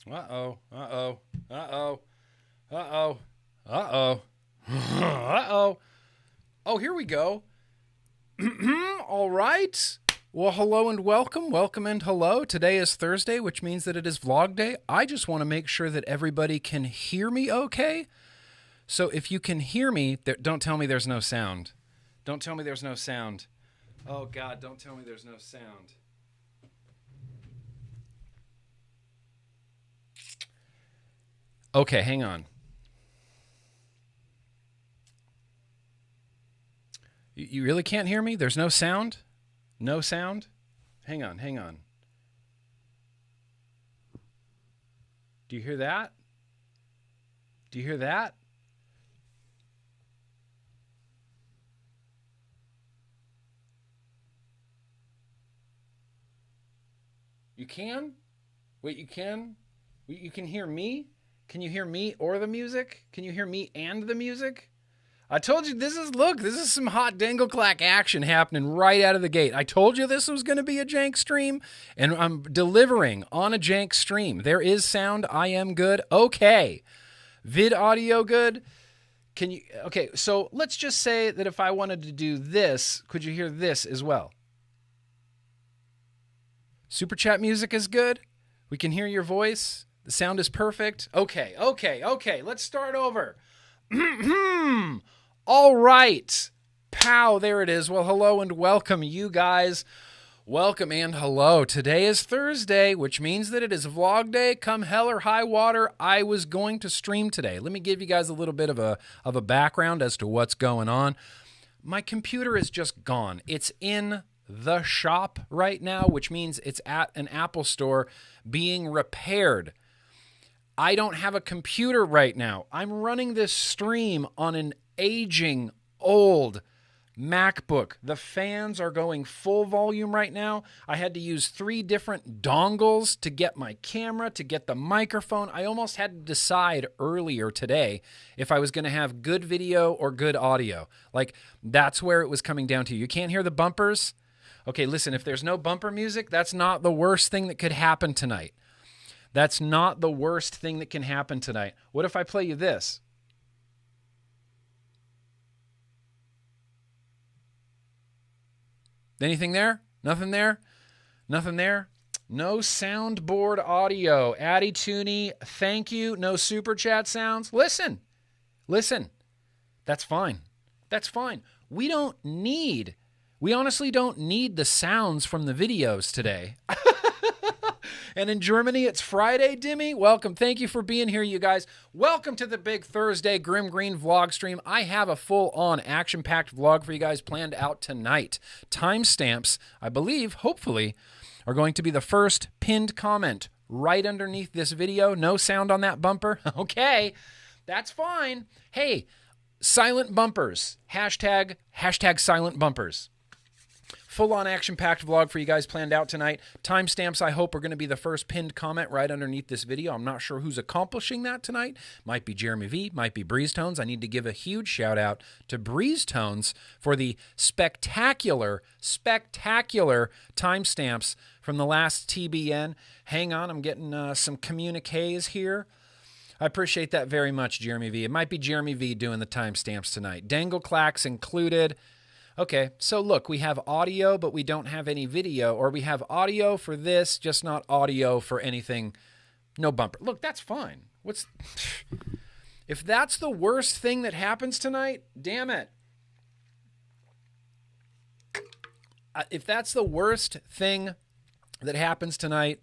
Uh-oh. Uh-oh. Uh-oh. Uh-oh. Uh-oh. Uh-oh. Oh, here we go. All right. Well, hello and welcome. Welcome and hello. Today is Thursday, which means that it is vlog day. I just want to make sure that everybody can hear me okay. So if you can hear me, don't tell me there's no sound. Don't tell me there's no sound. Oh, God, don't tell me there's no sound. Okay, hang on. You really can't hear me? There's no sound? No sound? Hang on, hang on. Do you hear that? Do you hear that? You can? Wait, you can? You can hear me? Can you hear me or the music? Can you hear me and the music? I told you this is some hot Dangleclack action happening right out of the gate. I told you this was going to be a jank stream, and I'm delivering on a jank stream. There is sound. I am good. Okay. Vid audio good. Can you? Okay, so let's just say that if I wanted to do this, could you hear this as well? Super chat music is good. We can hear your voice. The sound is perfect. Okay. Let's start over. All right. Pow, there it is. Well, hello and welcome, you guys. Welcome and hello. Today is Thursday, which means that it is vlog day. Come hell or high water, I was going to stream today. Let me give you guys a little bit of a background as to what's going on. My computer is just gone. It's in the shop right now, which means it's at an Apple store being repaired. I don't have a computer right now. I'm running this stream on an aging, old MacBook. The fans are going full volume right now. I had to use 3 different dongles to get my camera, to get the microphone. I almost had to decide earlier today if I was going to have good video or good audio. Like, that's where it was coming down to. You can't hear the bumpers? Okay, listen, if there's no bumper music, that's not the worst thing that could happen tonight. That's not the worst thing that can happen tonight. What if I play you this? Anything there? Nothing there? Nothing there? No soundboard audio. Addy Tooney, thank you. No super chat sounds. Listen. That's fine. That's fine. We honestly don't need the sounds from the videos today. And in Germany, it's Friday, Dimmy. Welcome. Thank you for being here, you guys. Welcome to the big Thursday GrimmGreen vlog stream. I have a full-on action-packed vlog for you guys planned out tonight. Timestamps, I believe, hopefully, are going to be the first pinned comment right underneath this video. No sound on that bumper. Okay, that's fine. Hey, silent bumpers. Hashtag silent bumpers. Full-on action-packed vlog for you guys planned out tonight. Timestamps, I hope, are going to be the first pinned comment right underneath this video. I'm not sure who's accomplishing that tonight. Might be Jeremy V, might be Breeze Tones. I need to give a huge shout-out to Breeze Tones for the spectacular timestamps from the last TBN. Hang on, I'm getting some communiques here. I appreciate that very much, Jeremy V. It might be Jeremy V doing the timestamps tonight. Dangleclacks included. Okay, so look, we have audio, but we don't have any video, or we have audio for this, just not audio for anything. No bumper. Look, that's fine. If that's the worst thing that happens tonight, damn it. If that's the worst thing that happens tonight,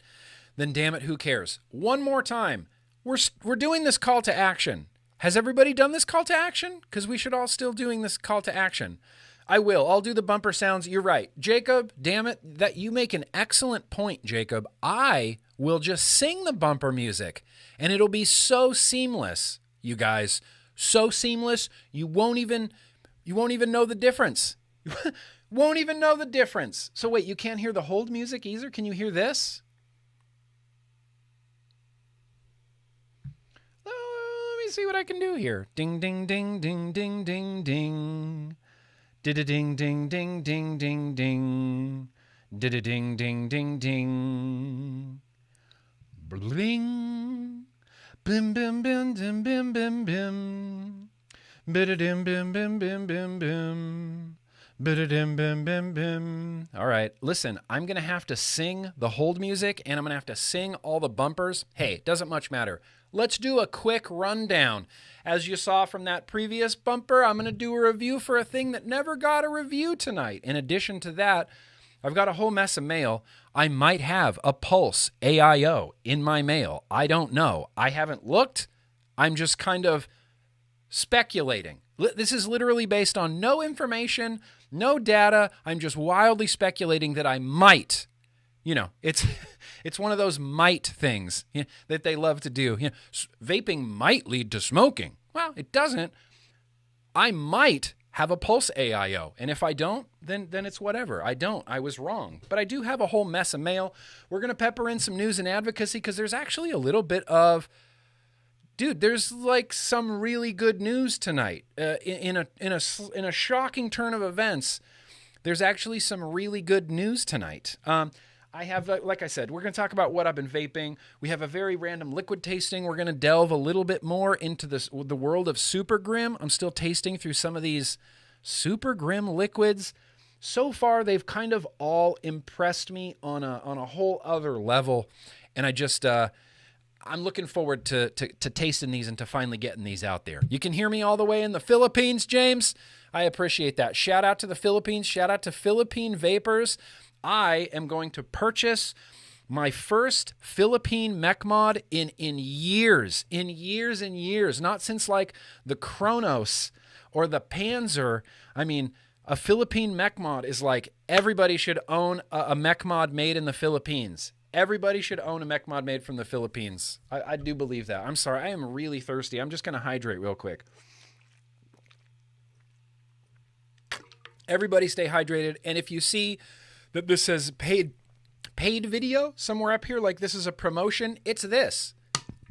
then damn it, who cares? One more time. We're doing this call to action. Has everybody done this call to action? Because we should all still doing this call to action. I will. I'll do the bumper sounds. You're right. Jacob, damn it, that you make an excellent point, Jacob. I will just sing the bumper music, and it'll be so seamless, you guys. So seamless, you won't even know the difference. Won't even know the difference. So wait, you can't hear the hold music either? Can you hear this? Let me see what I can do here. Ding, ding, ding, ding, ding, ding, ding. Ding ding ding ding ding ding. Ding ding ding ding. Bling Bidadim bim bim bim bim bim. Bidadim bim bim bim. All right, listen, I'm going to have to sing the hold music, and I'm going to have to sing all the bumpers. Hey, doesn't much matter. Let's do a quick rundown. As you saw from that previous bumper, I'm going to do a review for a thing that never got a review tonight. In addition to that, I've got a whole mess of mail. I might have a Pulse AIO in my mail. I don't know. I haven't looked. I'm just kind of speculating. This is literally based on no information, no data. I'm just wildly speculating that I might. You know, it's one of those might things that they love to do. You know, vaping might lead to smoking. Well, it doesn't. I might have a Pulse AIO, and if I don't, then it's whatever. I don't. I was wrong. But I do have a whole mess of mail. We're going to pepper in some news and advocacy because there's actually a little bit of... Dude, there's like some really good news tonight. In a shocking turn of events, there's actually some really good news tonight. I have, like I said, we're going to talk about what I've been vaping. We have a very random liquid tasting. We're going to delve a little bit more into the world of SUPERGRIMM. I'm still tasting through some of these SUPERGRIMM liquids. So far, they've kind of all impressed me on a whole other level, and I just I'm looking forward to tasting these and to finally getting these out there. You can hear me all the way in the Philippines, James. I appreciate that. Shout out to the Philippines. Shout out to Philippine vapors. I am going to purchase my first Philippine mech mod in years. Not since like the Kronos or the Panzer. I mean, a Philippine mech mod is like everybody should own a mech mod made in the Philippines. Everybody should own a mech mod made from the Philippines. I do believe that. I'm sorry. I am really thirsty. I'm just going to hydrate real quick. Everybody stay hydrated. And if you see that this says paid video somewhere up here, like this is a promotion, it's this.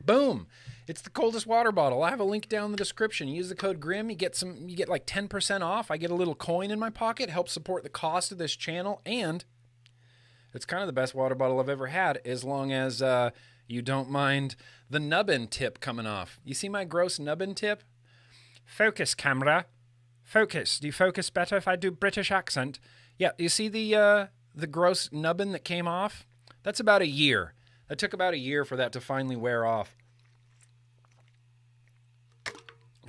Boom. It's the coldest water bottle. I have a link down in the description. You use the code GRIMM, you get like 10% off. I get a little coin in my pocket, helps support the cost of this channel, and it's kind of the best water bottle I've ever had, as long as you don't mind the nubbin tip coming off. You see my gross nubbin tip? Focus, camera. Focus. Do you focus better if I do British accent? Yeah, you see the gross nubbin that came off? That's about a year. It took about a year for that to finally wear off.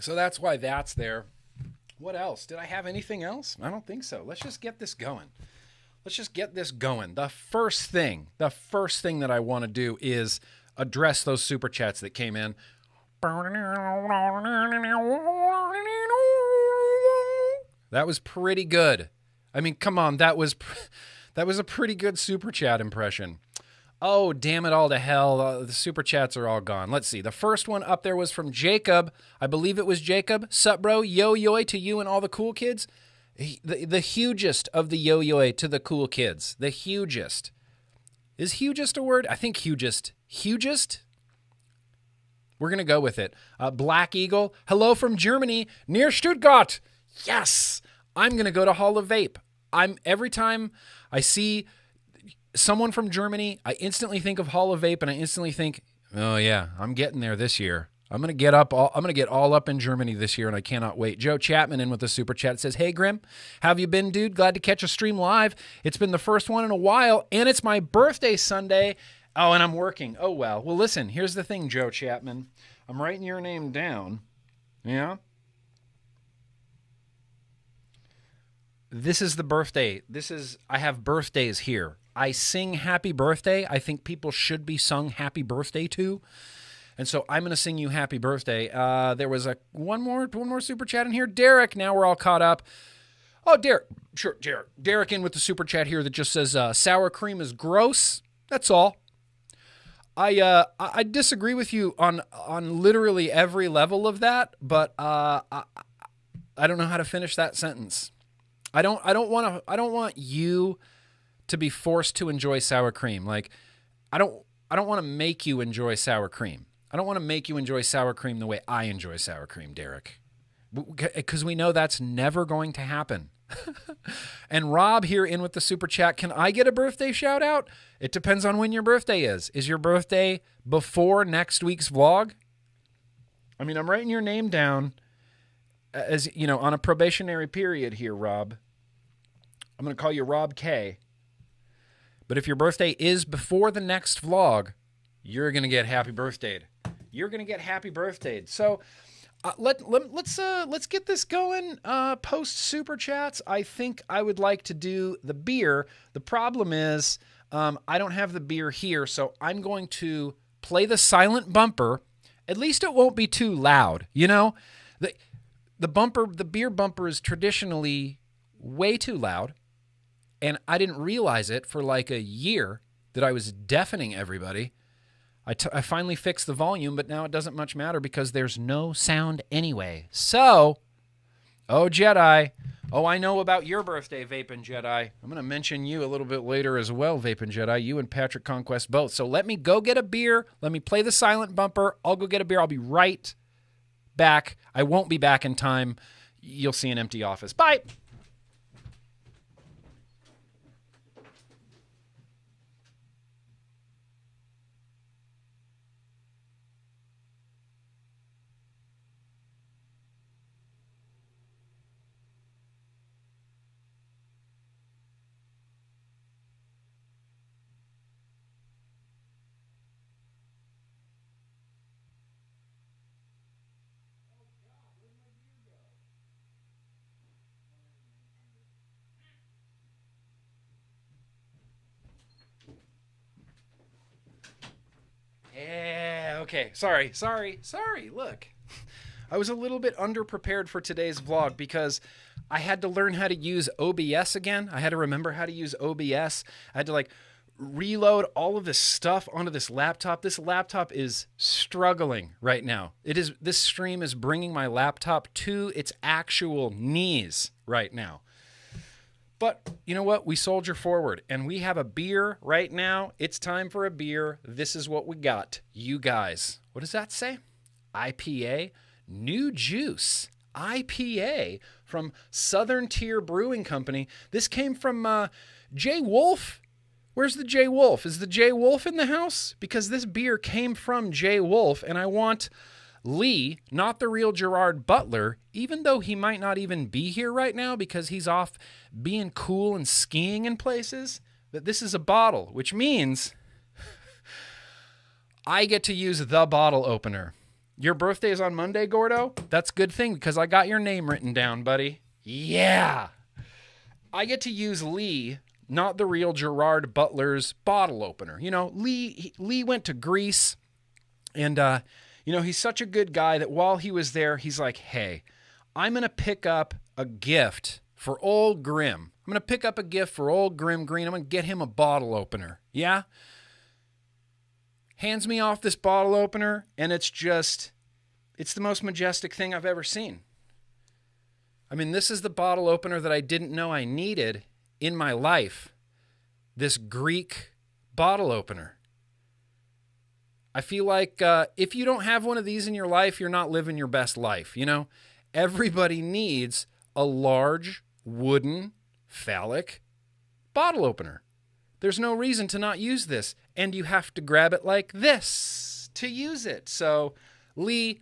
So that's why that's there. What else? Did I have anything else? I don't think so. Let's just get this going. The first thing that I want to do is address those super chats that came in. That was pretty good. I mean, come on, that was a pretty good super chat impression. Oh, damn it all to hell. The super chats are all gone. Let's see. The first one up there was from Jacob. I believe it was Jacob. Sup, bro? Yo-yoy to you and all the cool kids. The hugest of the yo-yo to the cool kids. The hugest. Is hugest a word? I think hugest. Hugest? We're going to go with it. Black Eagle. Hello from Germany, near Stuttgart. Yes! I'm going to go to Hall of Vape. Every time I see someone from Germany, I instantly think of Hall of Vape, and I instantly think, oh yeah, I'm getting there this year. I'm gonna get all up in Germany this year, and I cannot wait. Joe Chapman in with the super chat says, "Hey Grimm, how have you been, dude? Glad to catch a stream live. It's been the first one in a while, and it's my birthday Sunday. Oh, and I'm working. Oh well. Well, listen. Here's the thing, Joe Chapman. I'm writing your name down. Yeah. This is the birthday. I have birthdays here. I sing happy birthday. I think people should be sung happy birthday to. And so I'm going to sing you happy birthday. There was one more super chat in here. Derek, now we're all caught up. Oh, Derek. Sure, Derek. Derek in with the super chat here that just says sour cream is gross. That's all. I disagree with you on literally every level of that, but I don't know how to finish that sentence. I don't want you to be forced to enjoy sour cream. Like I don't want to make you enjoy sour cream. I don't want to make you enjoy sour cream the way I enjoy sour cream, Derek. Because we know that's never going to happen. And Rob here in with the super chat, can I get a birthday shout out? It depends on when your birthday is. Is your birthday before next week's vlog? I mean, I'm writing your name down. as you know, on a probationary period here, Rob. I'm going to call you Rob K. But if your birthday is before the next vlog, you're going to get happy birthday. You're going to get happy birthday. So let's get this going. Post super chats. I think I would like to do the beer. The problem is I don't have the beer here, so I'm going to play the silent bumper. At least it won't be too loud. You know, the beer bumper is traditionally way too loud. And I didn't realize it for like a year that I was deafening everybody. I finally fixed the volume, but now it doesn't much matter because there's no sound anyway. So, oh, Jedi. Oh, I know about your birthday, Vaping Jedi. I'm going to mention you a little bit later as well, Vaping Jedi. You and Patrick Conquest both. So let me go get a beer. Let me play the silent bumper. I'll go get a beer. I'll be right back. I won't be back in time. You'll see an empty office. Bye. Yeah, okay. Sorry. Look, I was a little bit underprepared for today's vlog because I had to learn how to use OBS again. I had to remember how to use OBS. I had to like reload all of this stuff onto this laptop. This laptop is struggling right now. This stream is bringing my laptop to its actual knees right now. But you know what? We soldier forward, and we have a beer right now. It's time for a beer. This is what we got. You guys, what does that say? IPA, New Juice, IPA from Southern Tier Brewing Company. This came from Jay Wolf. Where's the Jay Wolf? Is the Jay Wolf in the house? Because this beer came from Jay Wolf, and I want Lee, not the real Gerard Butler, even though he might not even be here right now because he's off being cool and skiing in places, that this is a bottle, which means I get to use the bottle opener. Your birthday is on Monday, Gordo? That's a good thing because I got your name written down, buddy. Yeah. I get to use Lee, not the real Gerard Butler's bottle opener. You know, Lee went to Greece and, you know, he's such a good guy that while he was there, he's like, hey, I'm going to pick up a gift for old Grimm. I'm going to pick up a gift for old GrimmGreen. I'm going to get him a bottle opener. Yeah? Hands me off this bottle opener, and it's the most majestic thing I've ever seen. I mean, this is the bottle opener that I didn't know I needed in my life. This Greek bottle opener. I feel like if you don't have one of these in your life, you're not living your best life, you know? Everybody needs a large, wooden, phallic bottle opener. There's no reason to not use this, and you have to grab it like this to use it. So, Lee,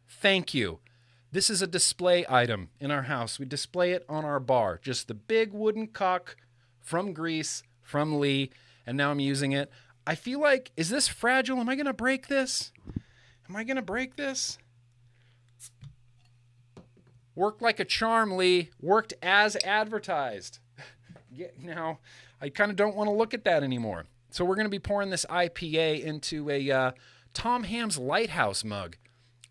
thank you. This is a display item in our house. We display it on our bar. Just the big wooden cock from Greece, from Lee, and now I'm using it. I feel like, is this fragile? Am I going to break this? Am I going to break this? Worked like a charm, Lee. Worked as advertised. Yeah, now, I kind of don't want to look at that anymore. So we're going to be pouring this IPA into a Tom Ham's Lighthouse mug.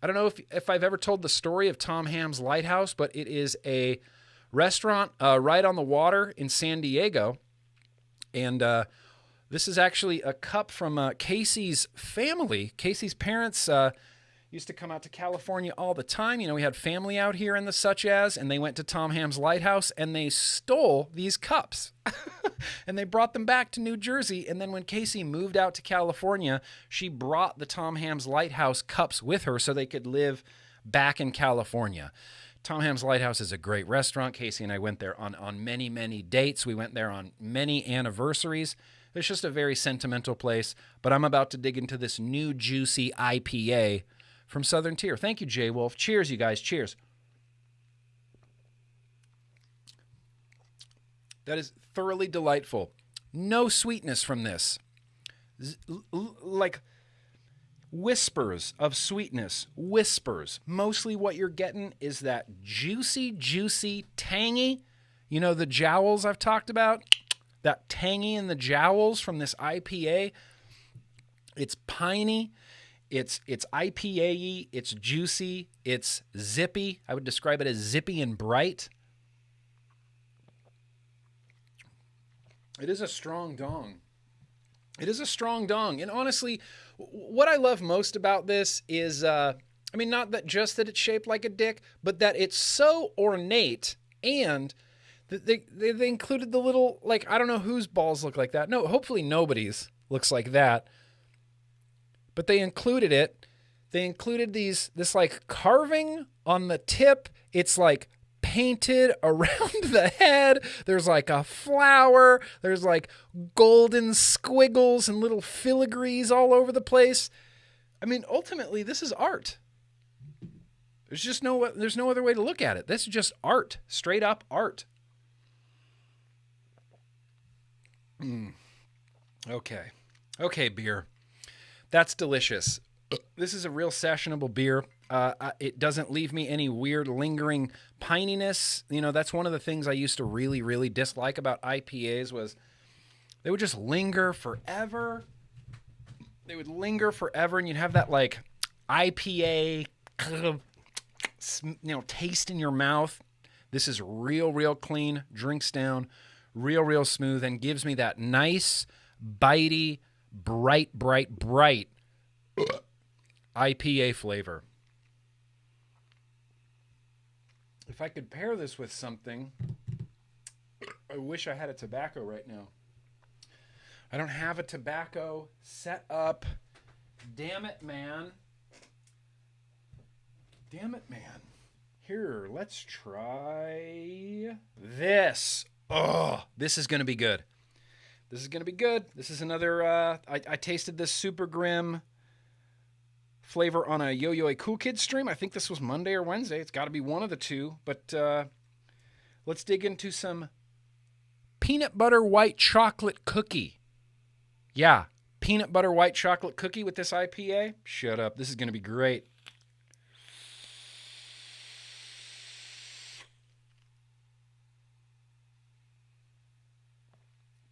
I don't know if I've ever told the story of Tom Ham's Lighthouse, but it is a restaurant right on the water in San Diego. And this is actually a cup from Casey's family. Casey's parents used to come out to California all the time. You know, we had family out here and the such as, and they went to Tom Ham's Lighthouse, and they stole these cups. And they brought them back to New Jersey, and then when Casey moved out to California, she brought the Tom Ham's Lighthouse cups with her so they could live back in California. Tom Ham's Lighthouse is a great restaurant. Casey and I went there on many, many dates. We went there on many anniversaries. It's just a very sentimental place, but I'm about to dig into this new juicy IPA from Southern Tier. Thank you, Jay Wolf. Cheers, you guys. Cheers. That is thoroughly delightful. No sweetness from this. Like whispers of sweetness. Whispers. Mostly what you're getting is that juicy, tangy. You know, the jowls I've talked about? That tangy in the jowls from this IPA. It's piney. It's IPA-y. It's juicy. It's zippy. I would describe it as zippy and bright. It is a strong dong. It is a strong dong. And honestly, what I love most about this is, I mean, not that just that it's shaped like a dick, but that it's so ornate, and they included the little, like, I don't know whose balls look like that. No, hopefully nobody's looks like that. But they included it. They included this like carving on the tip. It's like painted around the head. There's like a flower. There's like golden squiggles and little filigrees all over the place. I mean, ultimately, this is art. There's no other way to look at it. This is just art, straight up art. Okay, beer. That's delicious. This is a real sessionable beer. It doesn't leave me any weird lingering pininess. You know, that's one of the things I used to really, really dislike about IPAs was they would just linger forever. They would linger forever, and you'd have that like IPA taste in your mouth. This is real clean, drinks down, real smooth, and gives me that nice, bitey, bright IPA flavor. If I could pair this with something, I wish I had a tobacco right now. I don't have a tobacco set up. Damn it, man. Here, let's try this. Oh, this is going to be good. This is another, I tasted this SUPERGRIMM flavor on a Yo-Yo Cool Kids stream. I think this was Monday or Wednesday. It's got to be one of the two. But let's dig into some peanut butter white chocolate cookie. Yeah, peanut butter white chocolate cookie with this IPA. Shut up. This is going to be great.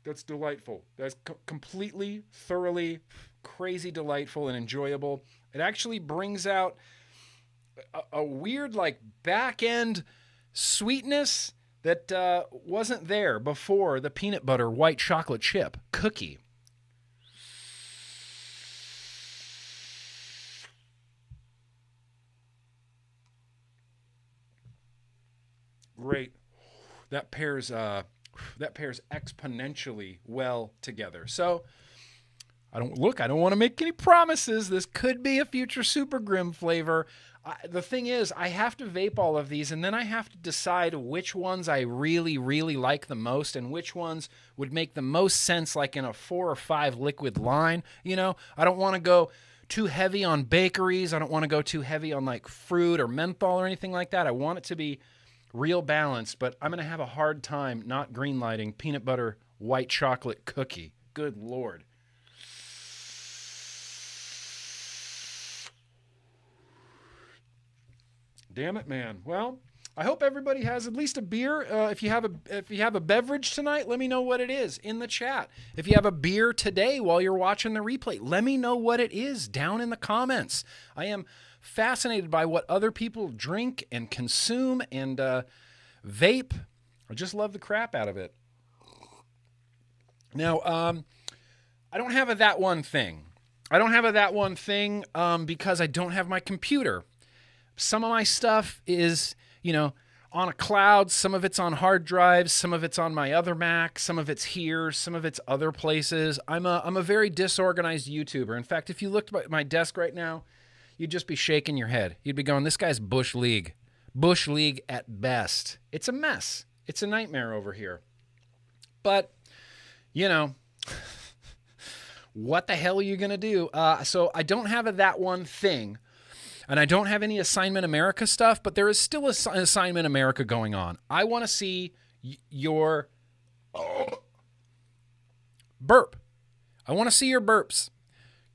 That's delightful. That's completely, thoroughly, crazy delightful and enjoyable. It actually brings out a weird, like, back-end sweetness that wasn't there before the peanut butter white chocolate chip cookie. Great. That pairs exponentially well together. So I don't want to make any promises. This could be a future SUPERGRIMM flavor. The thing is, I have to vape all of these, and then I have to decide which ones I really like the most and which ones would make the most sense, like in a 4 or 5 liquid line. You know, I don't want to go too heavy on bakeries. I don't want to go too heavy on like fruit or menthol or anything like that. I want it to be real balanced, but I'm going to have a hard time not greenlighting peanut butter white chocolate cookie. Good Lord. Damn it, man. Well, I hope everybody has at least a beer. If you have a beverage tonight, let me know what it is in the chat. If you have a beer today while you're watching the replay, let me know what it is down in the comments. I am fascinated by what other people drink and consume and vape. I just love the crap out of it. Now, I don't have a that one thing. Because I don't have my computer. Some of my stuff is, on a cloud. Some of it's on hard drives. Some of it's on my other Mac. Some of it's here. Some of it's other places. I'm a very disorganized YouTuber. In fact, if you looked at my desk right now, you'd just be shaking your head. You'd be going, this guy's Bush League. Bush League at best. It's a mess. It's a nightmare over here. But, what the hell are you going to do? So I don't have a that one thing. And I don't have any Assignment America stuff, but there is still an Assignment America going on. I want to see your Burp. I want to see your burps.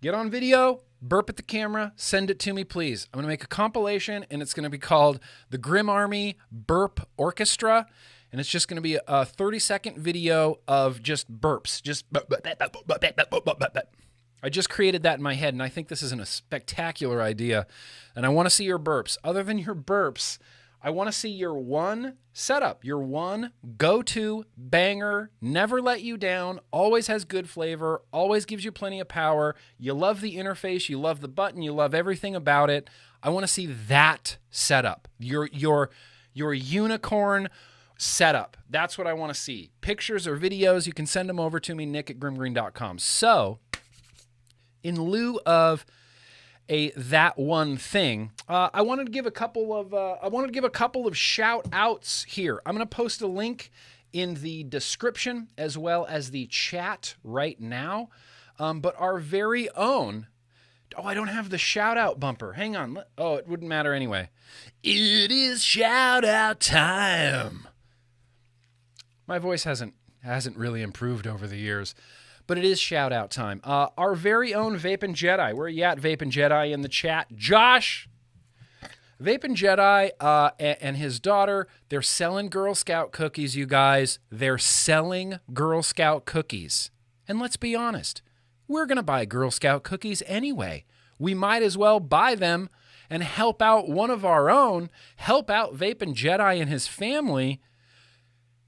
Get on video, burp at the camera, send it to me, please. I'm going to make a compilation, and it's going to be called the Grimm Army Burp Orchestra, and it's just going to be a 30-second video of just burps. I just created that in my head, and I think this is a spectacular idea, and I want to see your burps. Other than your burps, I want to see your one setup, your one go-to banger, never let you down, always has good flavor, always gives you plenty of power. You love the interface, you love the button, you love everything about it. I want to see that setup, your unicorn setup. That's what I want to see. Pictures or videos, you can send them over to me, nick@grimmgreen.com. So, in lieu of that one thing, I wanted to give a couple of shout outs here. I'm going to post a link in the description as well as the chat right now. But our very own, I don't have the shout out bumper. Hang on. Oh, it wouldn't matter anyway. It is shout out time. My voice hasn't really improved over the years. But it is shout-out time. Our very own Vaping Jedi. Where are you at, Vaping Jedi, in the chat? Josh! Vaping Jedi and his daughter, they're selling Girl Scout cookies, you guys. They're selling Girl Scout cookies. And let's be honest, we're going to buy Girl Scout cookies anyway. We might as well buy them and help out one of our own, help out Vaping Jedi and his family,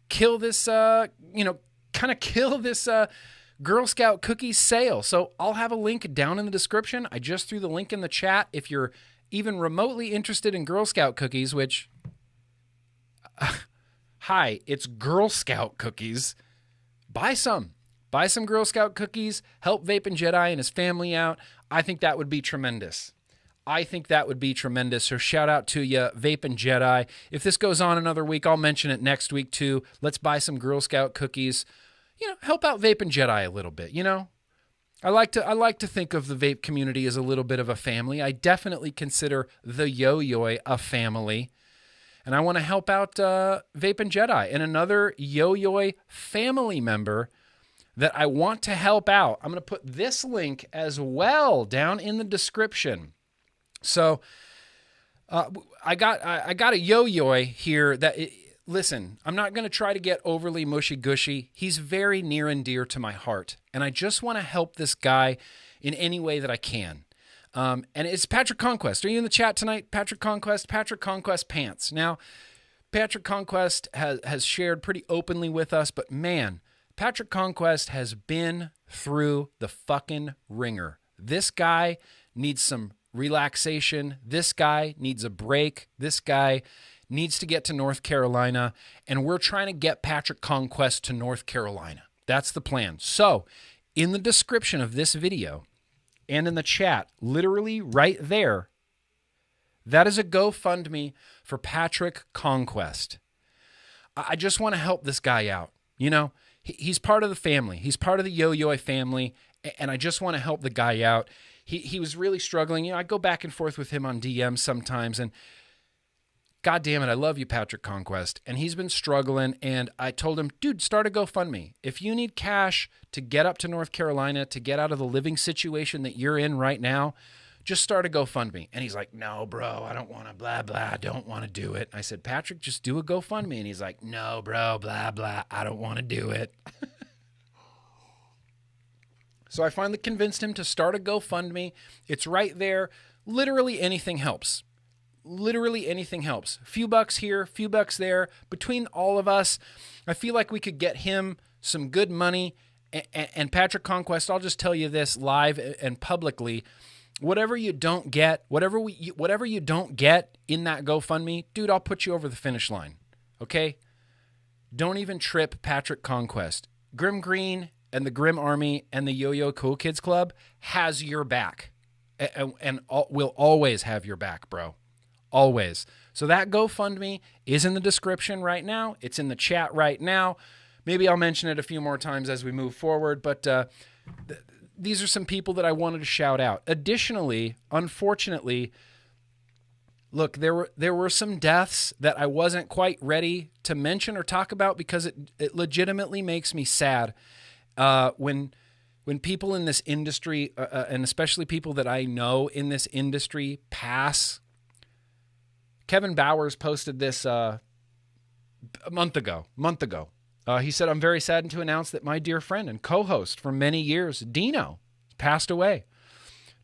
kill this, kill this... Girl Scout cookies sale. So I'll have a link down in the description. I just threw the link in the chat. If you're even remotely interested in Girl Scout cookies, which, hi, it's Girl Scout cookies. Buy some. Buy some Girl Scout cookies. Help Vaping Jedi and his family out. I think that would be tremendous. So shout out to you, Vaping Jedi. If this goes on another week, I'll mention it next week too. Let's buy some Girl Scout cookies. Help out Vaping Jedi a little bit, I like to think of the vape community as a little bit of a family. I definitely consider the Yo-Yo a family. And I want to help out Vaping Jedi and another Yo-Yo family member that I want to help out. I'm going to put this link as well down in the description. So I got a Yo-Yo here that... Listen, I'm not going to try to get overly mushy-gushy. He's very near and dear to my heart, and I just want to help this guy in any way that I can. And it's Patrick Conquest. Are you in the chat tonight, Patrick Conquest? Patrick Conquest Pants. Now, Patrick Conquest has shared pretty openly with us, but man, Patrick Conquest has been through the fucking ringer. This guy needs some relaxation. This guy needs a break. This guy needs to get to North Carolina, and we're trying to get Patrick Conquest to North Carolina. That's the plan. So, in the description of this video and in the chat, literally right there, that is a GoFundMe for Patrick Conquest. I just want to help this guy out. He's part of the family. He's part of the Yo-Yo family, and I just want to help the guy out. He was really struggling. I go back and forth with him on DM sometimes, and God damn it, I love you, Patrick Conquest. And he's been struggling, and I told him, dude, start a GoFundMe. If you need cash to get up to North Carolina, to get out of the living situation that you're in right now, just start a GoFundMe. And he's like, no, bro, I don't want to, blah, blah, I don't want to do it. I said, Patrick, just do a GoFundMe. And he's like, no, bro, blah, blah, I don't want to do it. So I finally convinced him to start a GoFundMe. It's right there. Literally anything helps. Literally anything helps. A few bucks here, a few bucks there. Between all of us, I feel like we could get him some good money. And Patrick Conquest, I'll just tell you this live and publicly. Whatever you don't get, whatever you don't get in that GoFundMe, dude, I'll put you over the finish line. Okay? Don't even trip Patrick Conquest. GrimmGreen and the Grimm Army and the Yo-Yo Cool Kids Club has your back. And will always have your back, bro. Always. So that GoFundMe is in the description right now. It's in the chat right now. Maybe I'll mention it a few more times as we move forward, but these are some people that I wanted to shout out. Additionally, unfortunately, look, there were some deaths that I wasn't quite ready to mention or talk about because it legitimately makes me sad when people in this industry, and especially people that I know in this industry, pass. Kevin Bowers posted this a month ago. He said, "I'm very saddened to announce that my dear friend and co-host for many years, Dino, passed away.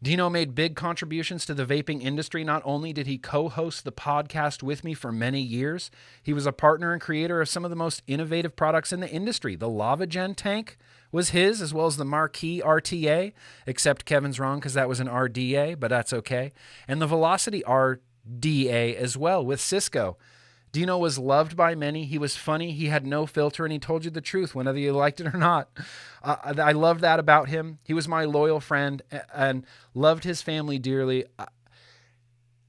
Dino made big contributions to the vaping industry. Not only did he co-host the podcast with me for many years, he was a partner and creator of some of the most innovative products in the industry. The LavaGen tank was his, as well as the Marquee RTA, except Kevin's wrong because that was an RDA, but that's okay. And the Velocity RDA as well with Cisco. Dino was loved by many. He was funny. He had no filter, and he told you the truth, whether you liked it or not. I love that about him. He was my loyal friend and loved his family dearly.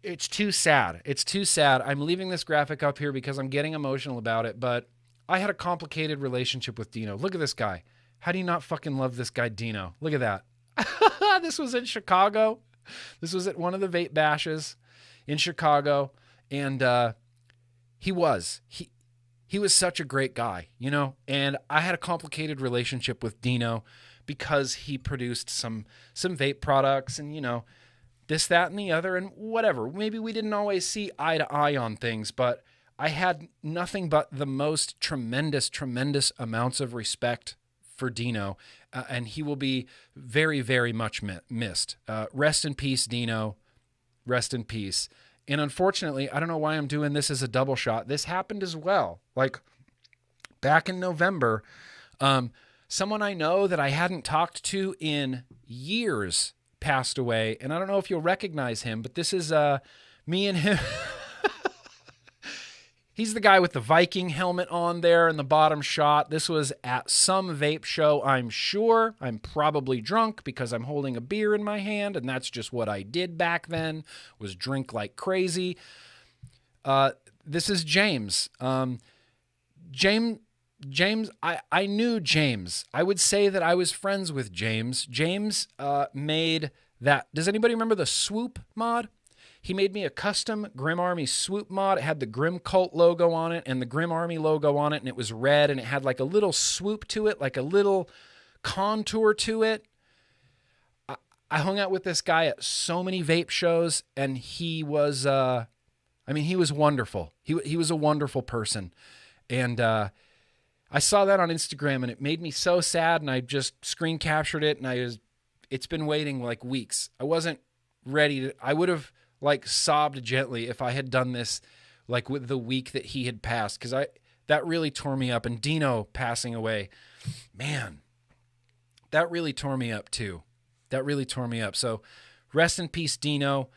It's too sad. It's too sad. I'm leaving this graphic up here because I'm getting emotional about it, but I had a complicated relationship with Dino. Look at this guy. How do you not fucking love this guy, Dino? Look at that. This was in Chicago. This was at one of the vape bashes in Chicago, and he was such a great guy, you know, and I had a complicated relationship with Dino because he produced some vape products and, you know, this, that, and the other, and whatever. Maybe we didn't always see eye to eye on things, but I had nothing but the most tremendous amounts of respect for Dino, and he will be very, very much missed. Rest in peace, Dino. Rest in peace. And unfortunately, I don't know why I'm doing this as a double shot. This happened as well. Like back in November, someone I know that I hadn't talked to in years passed away. And I don't know if you'll recognize him, but this is me and him. He's the guy with the Viking helmet on there in the bottom shot. This was at some vape show, I'm sure. I'm probably drunk because I'm holding a beer in my hand, and that's just what I did back then, was drink like crazy. This is James. James, I knew James. I would say that I was friends with James. James made that. Does anybody remember the Swoop mod? He made me a custom Grimm Army Swoop mod. It had the Grimm Cult logo on it and the Grimm Army logo on it, and it was red, and it had like a little swoop to it, like a little contour to it. I hung out with this guy at so many vape shows, and he was, he was wonderful. He was a wonderful person. And I saw that on Instagram, and it made me so sad, and I just screen captured it, and it's been waiting like weeks. I wasn't ready to, I would have like sobbed gently if I had done this like with the week that he had passed, because that really tore me up. And Dino passing away, man, that really tore me up too. That really tore me up. So rest in peace, Dino.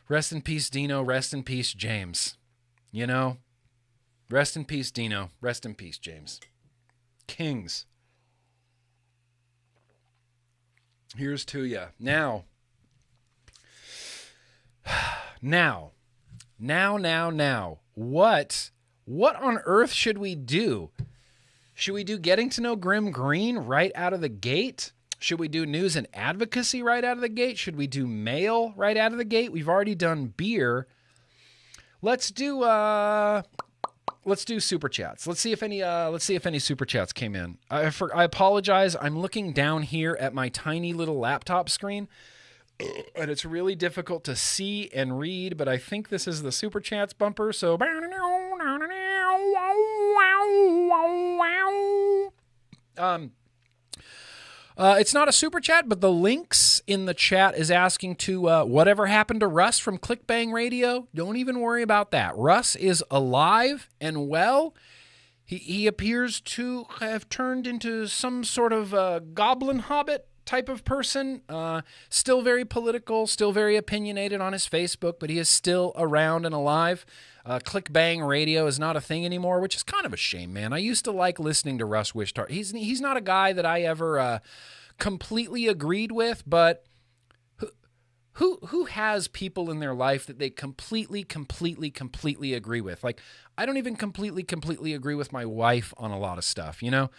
Rest in peace, Dino. Rest in peace, James. You know, rest in peace, Dino. Rest in peace, James. Kings. Here's to ya. Now. What on earth should we do? Should we do getting to know GrimmGreen right out of the gate? Should we do news and advocacy right out of the gate? Should we do mail right out of the gate? We've already done beer. Let's do super chats. Let's see if any super chats came in. I apologize. I'm looking down here at my tiny little laptop screen, and it's really difficult to see and read, but I think this is the super chats bumper. So it's not a super chat, but the links in the chat is asking to whatever happened to Russ from Clickbang Radio. Don't even worry about that. Russ is alive and well. He appears to have turned into some sort of goblin hobbit type of person. Still very political, still very opinionated on his Facebook, but he is still around and alive. Clickbang Radio is not a thing anymore, which is kind of a shame, man. I used to like listening to Russ Wishtart. He's not a guy that I ever completely agreed with, but who has people in their life that they completely agree with? Like, I don't even completely agree with my wife on a lot of stuff, you know?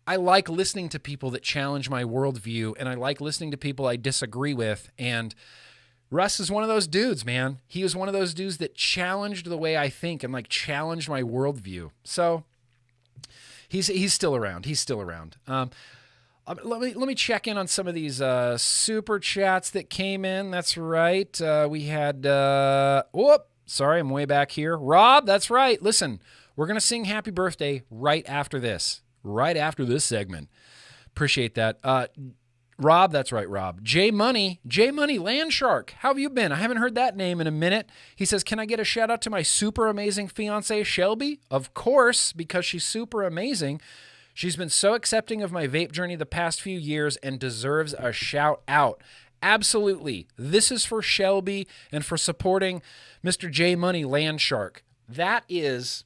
I like listening to people that challenge my worldview, and I like listening to people I disagree with, and Russ is one of those dudes, man. He was one of those dudes that challenged the way I think and like challenged my worldview. So he's still around. He's still around. Let me check in on some of these super chats that came in. That's right. We had sorry, I'm way back here. Rob, that's right. Listen, we're gonna sing Happy Birthday right after this segment. Appreciate that. Rob, that's right, Rob. J Money Landshark. How have you been? I haven't heard that name in a minute. He says, can I get a shout out to my super amazing fiance, Shelby? Of course, because she's super amazing. She's been so accepting of my vape journey the past few years and deserves a shout out. Absolutely. This is for Shelby and for supporting Mr. J Money Landshark. That is,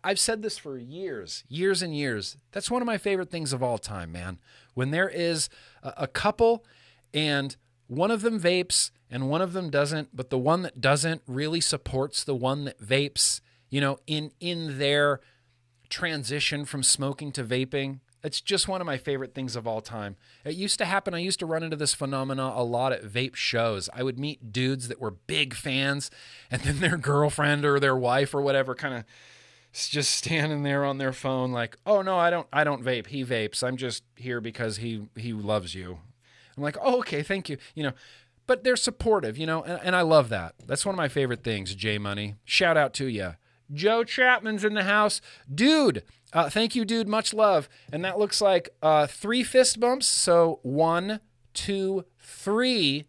I've said this for years and years. That's one of my favorite things of all time, man. When there is a couple and one of them vapes and one of them doesn't, but the one that doesn't really supports the one that vapes, you know, in their transition from smoking to vaping. It's just one of my favorite things of all time. It used to happen. I used to run into this phenomena a lot at vape shows. I would meet dudes that were big fans, and then their girlfriend or their wife or whatever kind of just standing there on their phone like, oh no, I don't vape. He vapes. I'm just here because he loves you. I'm like, oh, okay, thank you. You know, but they're supportive, you know, and I love that. That's one of my favorite things, J Money. Shout out to you. Joe Chapman's in the house. Dude, thank you, dude. Much love. And that looks like 3 fist bumps. So 1, 2, 3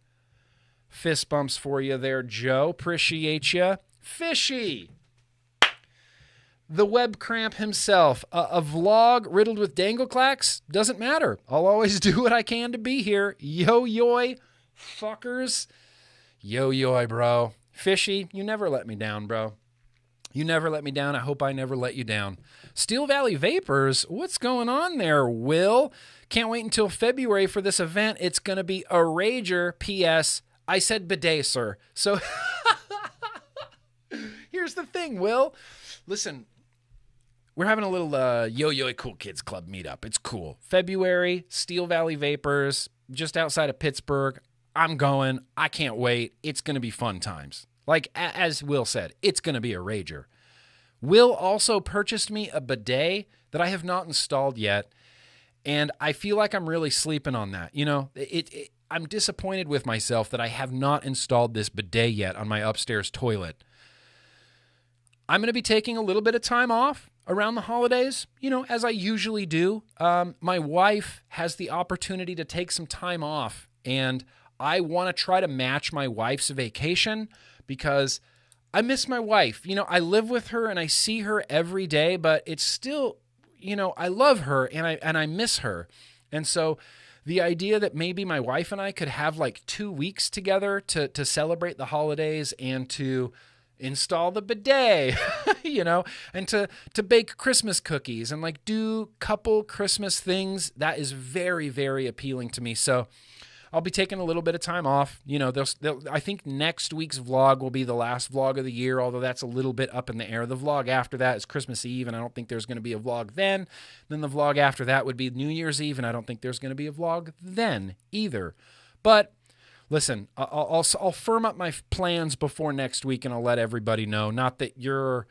fist bumps for you there, Joe. Appreciate you. Fishy. The web cramp himself. A vlog riddled with Dangleclacks? Doesn't matter. I'll always do what I can to be here. Yo-yoy, fuckers. Yo-yoy, bro. Fishy, you never let me down, bro. You never let me down. I hope I never let you down. Steel Valley Vapors, what's going on there, Will? Can't wait until February for this event. It's going to be a rager. P.S. I said bidet, sir. So here's the thing, Will. Listen, we're having a little Yo-Yo Cool Kids Club meetup. It's cool. February, Steel Valley Vapors, just outside of Pittsburgh. I'm going. I can't wait. It's going to be fun times. Like, as Will said, it's going to be a rager. Will also purchased me a bidet that I have not installed yet, and I feel like I'm really sleeping on that. You know, I'm disappointed with myself that I have not installed this bidet yet on my upstairs toilet. I'm going to be taking a little bit of time off around the holidays, you know, as I usually do. My wife has the opportunity to take some time off, and I want to try to match my wife's vacation because I miss my wife. You know, I live with her and I see her every day, but it's still, you know, I love her and I miss her. And so the idea that maybe my wife and I could have like 2 weeks together to celebrate the holidays and to install the bidet, you know, and to bake Christmas cookies and like do couple Christmas things, that is very, very appealing to me. So I'll be taking a little bit of time off. You know, I think next week's vlog will be the last vlog of the year, although that's a little bit up in the air. The vlog after that is Christmas Eve, and I don't think there's going to be a vlog then. Then the vlog after that would be New Year's Eve, and I don't think there's going to be a vlog then either. But listen, I'll firm up my plans before next week, and I'll let everybody know. Not that your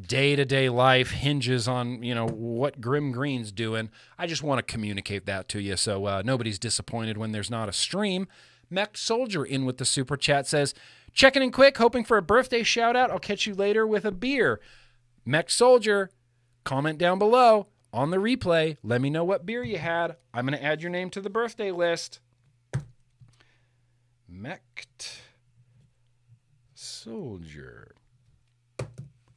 day-to-day life hinges on, you know, what GrimmGreen's doing. I just want to communicate that to you so nobody's disappointed when there's not a stream. Mech Soldier in with the super chat says, checking in quick, hoping for a birthday shout-out. I'll catch you later with a beer. Mech Soldier, comment down below on the replay. Let me know what beer you had. I'm going to add your name to the birthday list. Mech Soldier.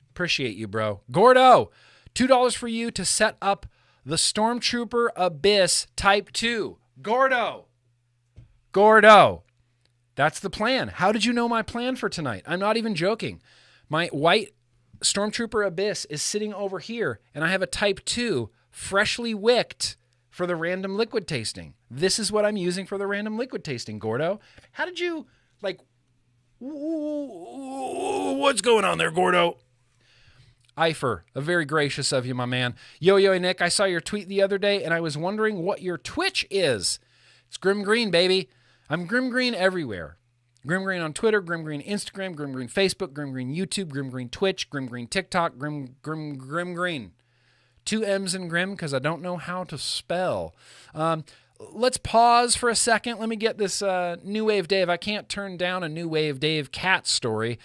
Appreciate you, bro. Gordo, $2 for you to set up the Stormtrooper Abyss Type 2. Gordo, that's the plan. How did you know my plan for tonight? I'm not even joking. My white Stormtrooper Abyss is sitting over here, and I have a Type 2 freshly wicked for the random liquid tasting. This is what I'm using for the random liquid tasting, Gordo. How did you, like, what's going on there, Gordo? Eifer, very gracious of you, my man. Yo, Nick, I saw your tweet the other day, and I was wondering what your Twitch is. It's GrimmGreen, baby. I'm GrimmGreen everywhere. GrimmGreen on Twitter, GrimmGreen Instagram, GrimmGreen Facebook, GrimmGreen YouTube, GrimmGreen Twitch, GrimmGreen TikTok, GrimmGreen. 2 M's in Grimm because I don't know how to spell. Let's pause for a second. Let me get this New Wave Dave. I can't turn down a New Wave Dave cat story.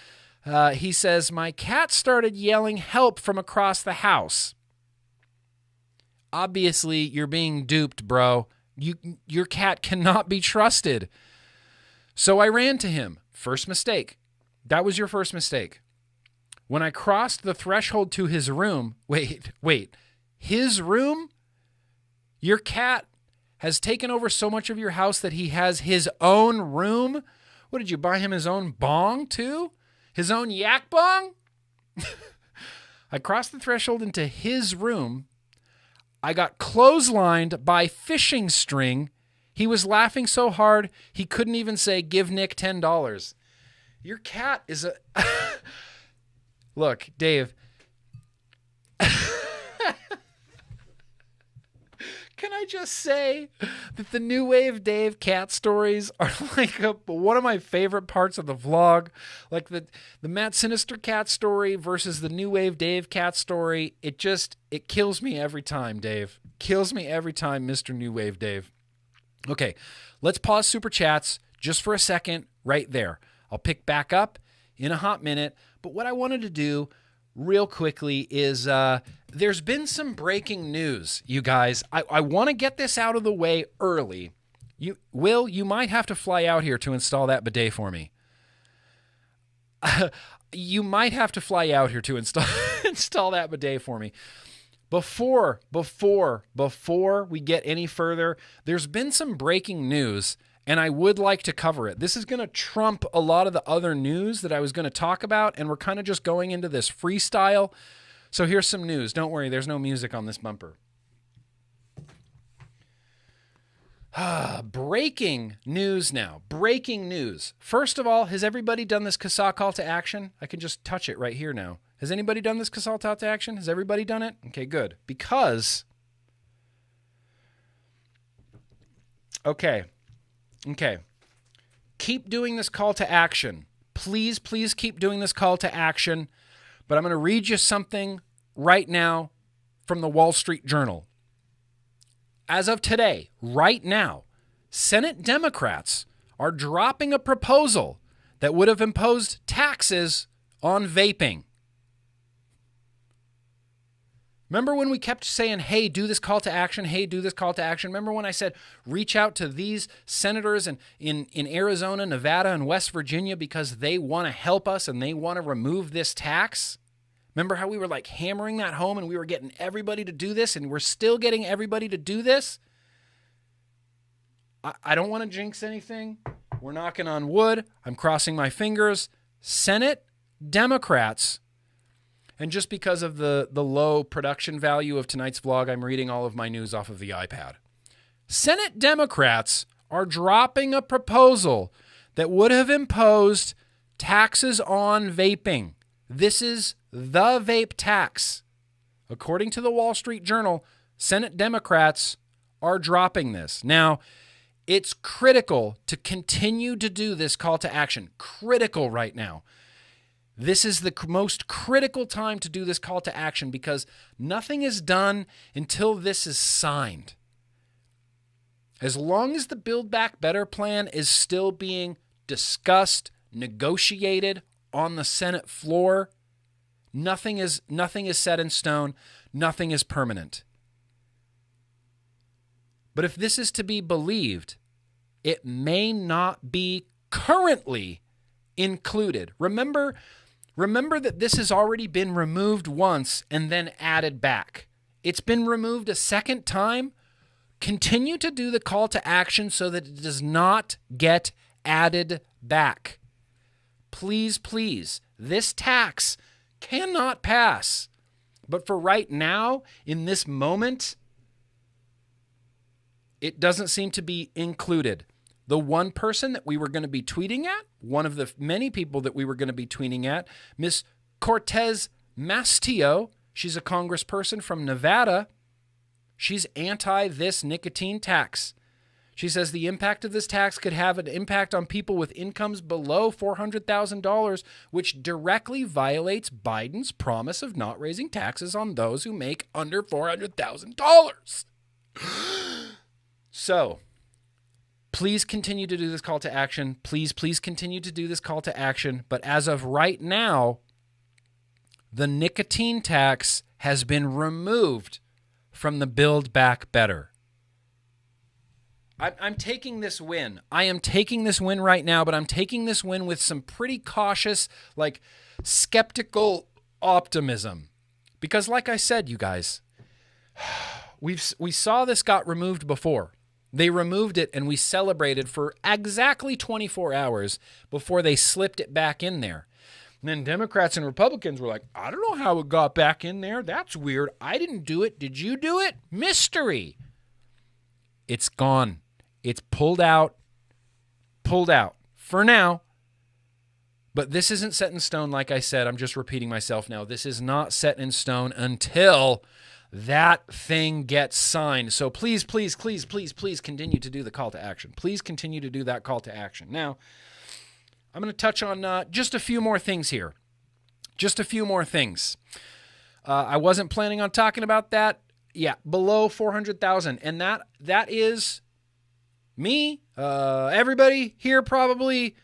He says, my cat started yelling help from across the house. Obviously, you're being duped, bro. Your cat cannot be trusted. So I ran to him. First mistake. That was your first mistake. When I crossed the threshold to his room, wait, his room? Your cat has taken over so much of your house that he has his own room? What, did you buy him his own bong too? His own yak bong? I crossed the threshold into his room. I got clotheslined by fishing string. He was laughing so hard he couldn't even say, give Nick $10. Your cat is a... Look, Dave... Can I just say that the New Wave Dave cat stories are like one of my favorite parts of the vlog? Like the Matt Sinister cat story versus the New Wave Dave cat story. It kills me every time, Dave. Kills me every time, Mr. New Wave Dave. Okay, let's pause Super Chats just for a second right there. I'll pick back up in a hot minute. But what I wanted to do real quickly is there's been some breaking news, you guys. I want to get this out of the way early. You might have to fly out here to install that bidet for me. You might have to fly out here to install that bidet for me. Before we get any further, there's been some breaking news, and I would like to cover it. This is going to trump a lot of the other news that I was going to talk about, and we're kind of just going into this freestyle. So here's some news. Don't worry, there's no music on this bumper. Breaking news now. Breaking news. First of all, has everybody done this CASAA call to action? I can just touch it right here now. Has anybody done this CASAA call to action? Has everybody done it? Okay, good. Because... Okay. Keep doing this call to action. Please keep doing this call to action. But I'm going to read you something right now from the Wall Street Journal. As of today, right now, Senate Democrats are dropping a proposal that would have imposed taxes on vaping. Remember when we kept saying, hey, do this call to action, hey, do this call to action? Remember when I said, reach out to these senators in Arizona, Nevada, and West Virginia because they want to help us and they want to remove this tax? Remember how we were like hammering that home and we were getting everybody to do this and we're still getting everybody to do this? I don't want to jinx anything. We're knocking on wood. I'm crossing my fingers. Senate Democrats... And just because of the low production value of tonight's vlog, I'm reading all of my news off of the iPad. Senate Democrats are dropping a proposal that would have imposed taxes on vaping. This is the vape tax. According to the Wall Street Journal, Senate Democrats are dropping this. Now, it's critical to continue to do this call to action. Critical right now. This is the most critical time to do this call to action because nothing is done until this is signed. As long as the Build Back Better plan is still being discussed, negotiated on the Senate floor, nothing is set in stone, nothing is permanent. But if this is to be believed, it may not be currently included. Remember that this has already been removed once and then added back. It's been removed a second time. Continue to do the call to action so that it does not get added back. Please, this tax cannot pass. But for right now, in this moment, it doesn't seem to be included. The one person that we were going to be tweeting at, one of the many people that we were going to be tweeting at, Miss Cortez Mastillo, she's a congressperson from Nevada. She's anti this nicotine tax. She says the impact of this tax could have an impact on people with incomes below $400,000, which directly violates Biden's promise of not raising taxes on those who make under $400,000. So, please continue to do this call to action. Please continue to do this call to action. But as of right now, the nicotine tax has been removed from the Build Back Better. I'm taking this win. I am taking this win right now, but I'm taking this win with some pretty cautious, like, skeptical optimism. Because like I said, you guys, we saw this got removed before. They removed it and we celebrated for exactly 24 hours before they slipped it back in there. And then Democrats and Republicans were like, I don't know how it got back in there. That's weird. I didn't do it. Did you do it? Mystery. It's gone. It's pulled out for now. But this isn't set in stone, like I said. I'm just repeating myself now. This is not set in stone until that thing gets signed. So please continue to do the call to action. Please continue to do that call to action. Now, I'm going to touch on just a few more things here. Just a few more things. I wasn't planning on talking about that. Yeah, below 400,000. And that is me, everybody here probably.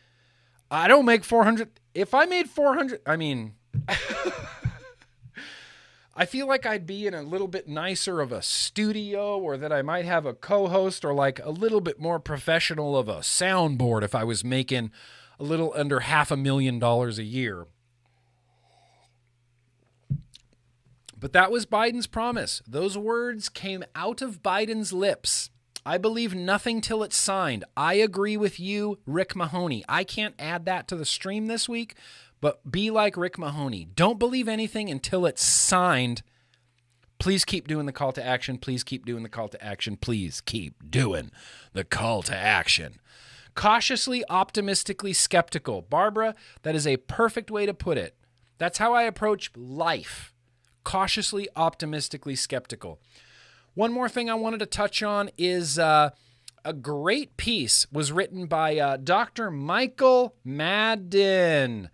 I don't make 400. If I made 400, I mean, I feel like I'd be in a little bit nicer of a studio, or that I might have a co-host, or like a little bit more professional of a soundboard if I was making a little under $500,000 a year. But that was Biden's promise. Those words came out of Biden's lips. I believe nothing till it's signed. I agree with you, Rick Mahoney. I can't add that to the stream this week, but be like Rick Mahoney. Don't believe anything until it's signed. Please keep doing the call to action. Please keep doing the call to action. Please keep doing the call to action. Cautiously, optimistically skeptical. Barbara, that is a perfect way to put it. That's how I approach life. Cautiously, optimistically skeptical. One more thing I wanted to touch on is a great piece was written by Dr. Michael Madden.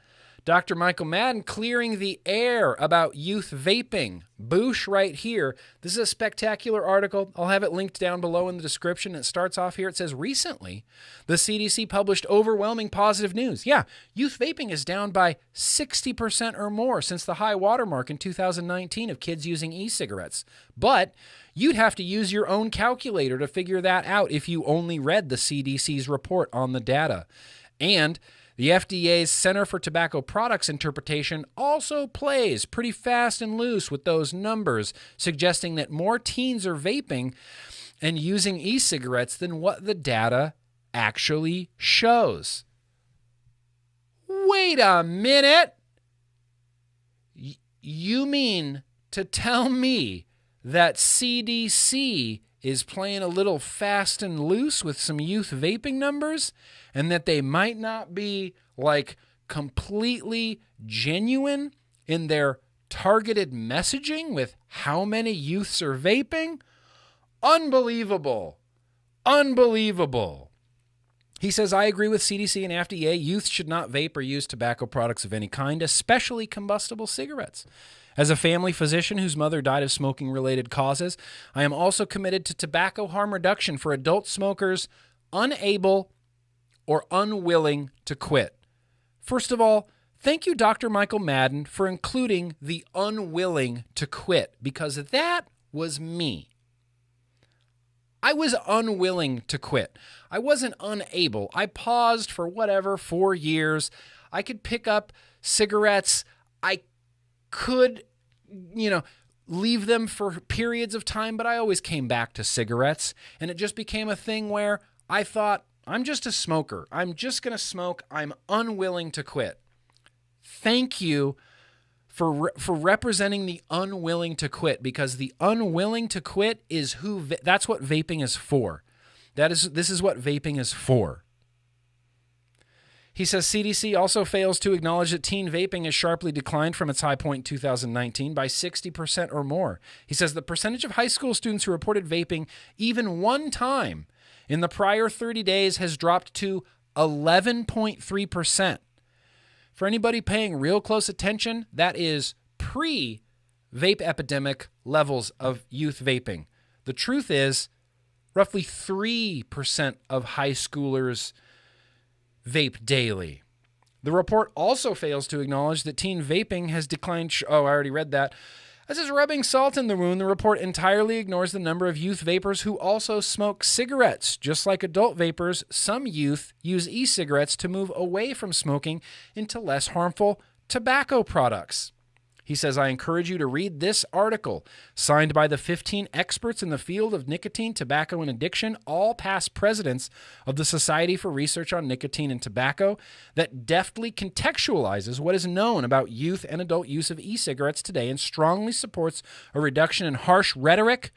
Dr. Michael Madden clearing the air about youth vaping. Boosh right here. This is a spectacular article. I'll have it linked down below in the description. It starts off here. It says, recently, the CDC published overwhelming positive news. Yeah, youth vaping is down by 60% or more since the high watermark in 2019 of kids using e-cigarettes. But you'd have to use your own calculator to figure that out if you only read the CDC's report on the data. And the FDA's Center for Tobacco Products interpretation also plays pretty fast and loose with those numbers, suggesting that more teens are vaping and using e-cigarettes than what the data actually shows. Wait a minute. You mean to tell me that CDC is playing a little fast and loose with some youth vaping numbers, and that they might not be like completely genuine in their targeted messaging with how many youths are vaping? Unbelievable. Unbelievable. He says, I agree with CDC and FDA. Youth should not vape or use tobacco products of any kind, especially combustible cigarettes. As a family physician whose mother died of smoking-related causes, I am also committed to tobacco harm reduction for adult smokers unable or unwilling to quit. First of all, thank you, Dr. Michael Madden, for including the unwilling to quit, because that was me. I was unwilling to quit. I wasn't unable. I paused for 4 years. I could pick up cigarettes. I could, leave them for periods of time, but I always came back to cigarettes. And it just became a thing where I thought, I'm just a smoker. I'm just going to smoke. I'm unwilling to quit. Thank you for representing the unwilling to quit, because the unwilling to quit is that's what vaping is for. This is what vaping is for. He says CDC also fails to acknowledge that teen vaping has sharply declined from its high point in 2019 by 60% or more. He says the percentage of high school students who reported vaping even one time in the prior 30 days has dropped to 11.3%. For anybody paying real close attention, that is pre-vape epidemic levels of youth vaping. The truth is, roughly 3% of high schoolers vape daily. The report also fails to acknowledge that teen vaping has declined. Oh, I already read that. As is rubbing salt in the wound, the report entirely ignores the number of youth vapors who also smoke cigarettes. Just like adult vapors, some youth use e-cigarettes to move away from smoking into less harmful tobacco products. He says, I encourage you to read this article, signed by the 15 experts in the field of nicotine, tobacco, and addiction, all past presidents of the Society for Research on Nicotine and Tobacco, that deftly contextualizes what is known about youth and adult use of e-cigarettes today and strongly supports a reduction in harsh rhetoric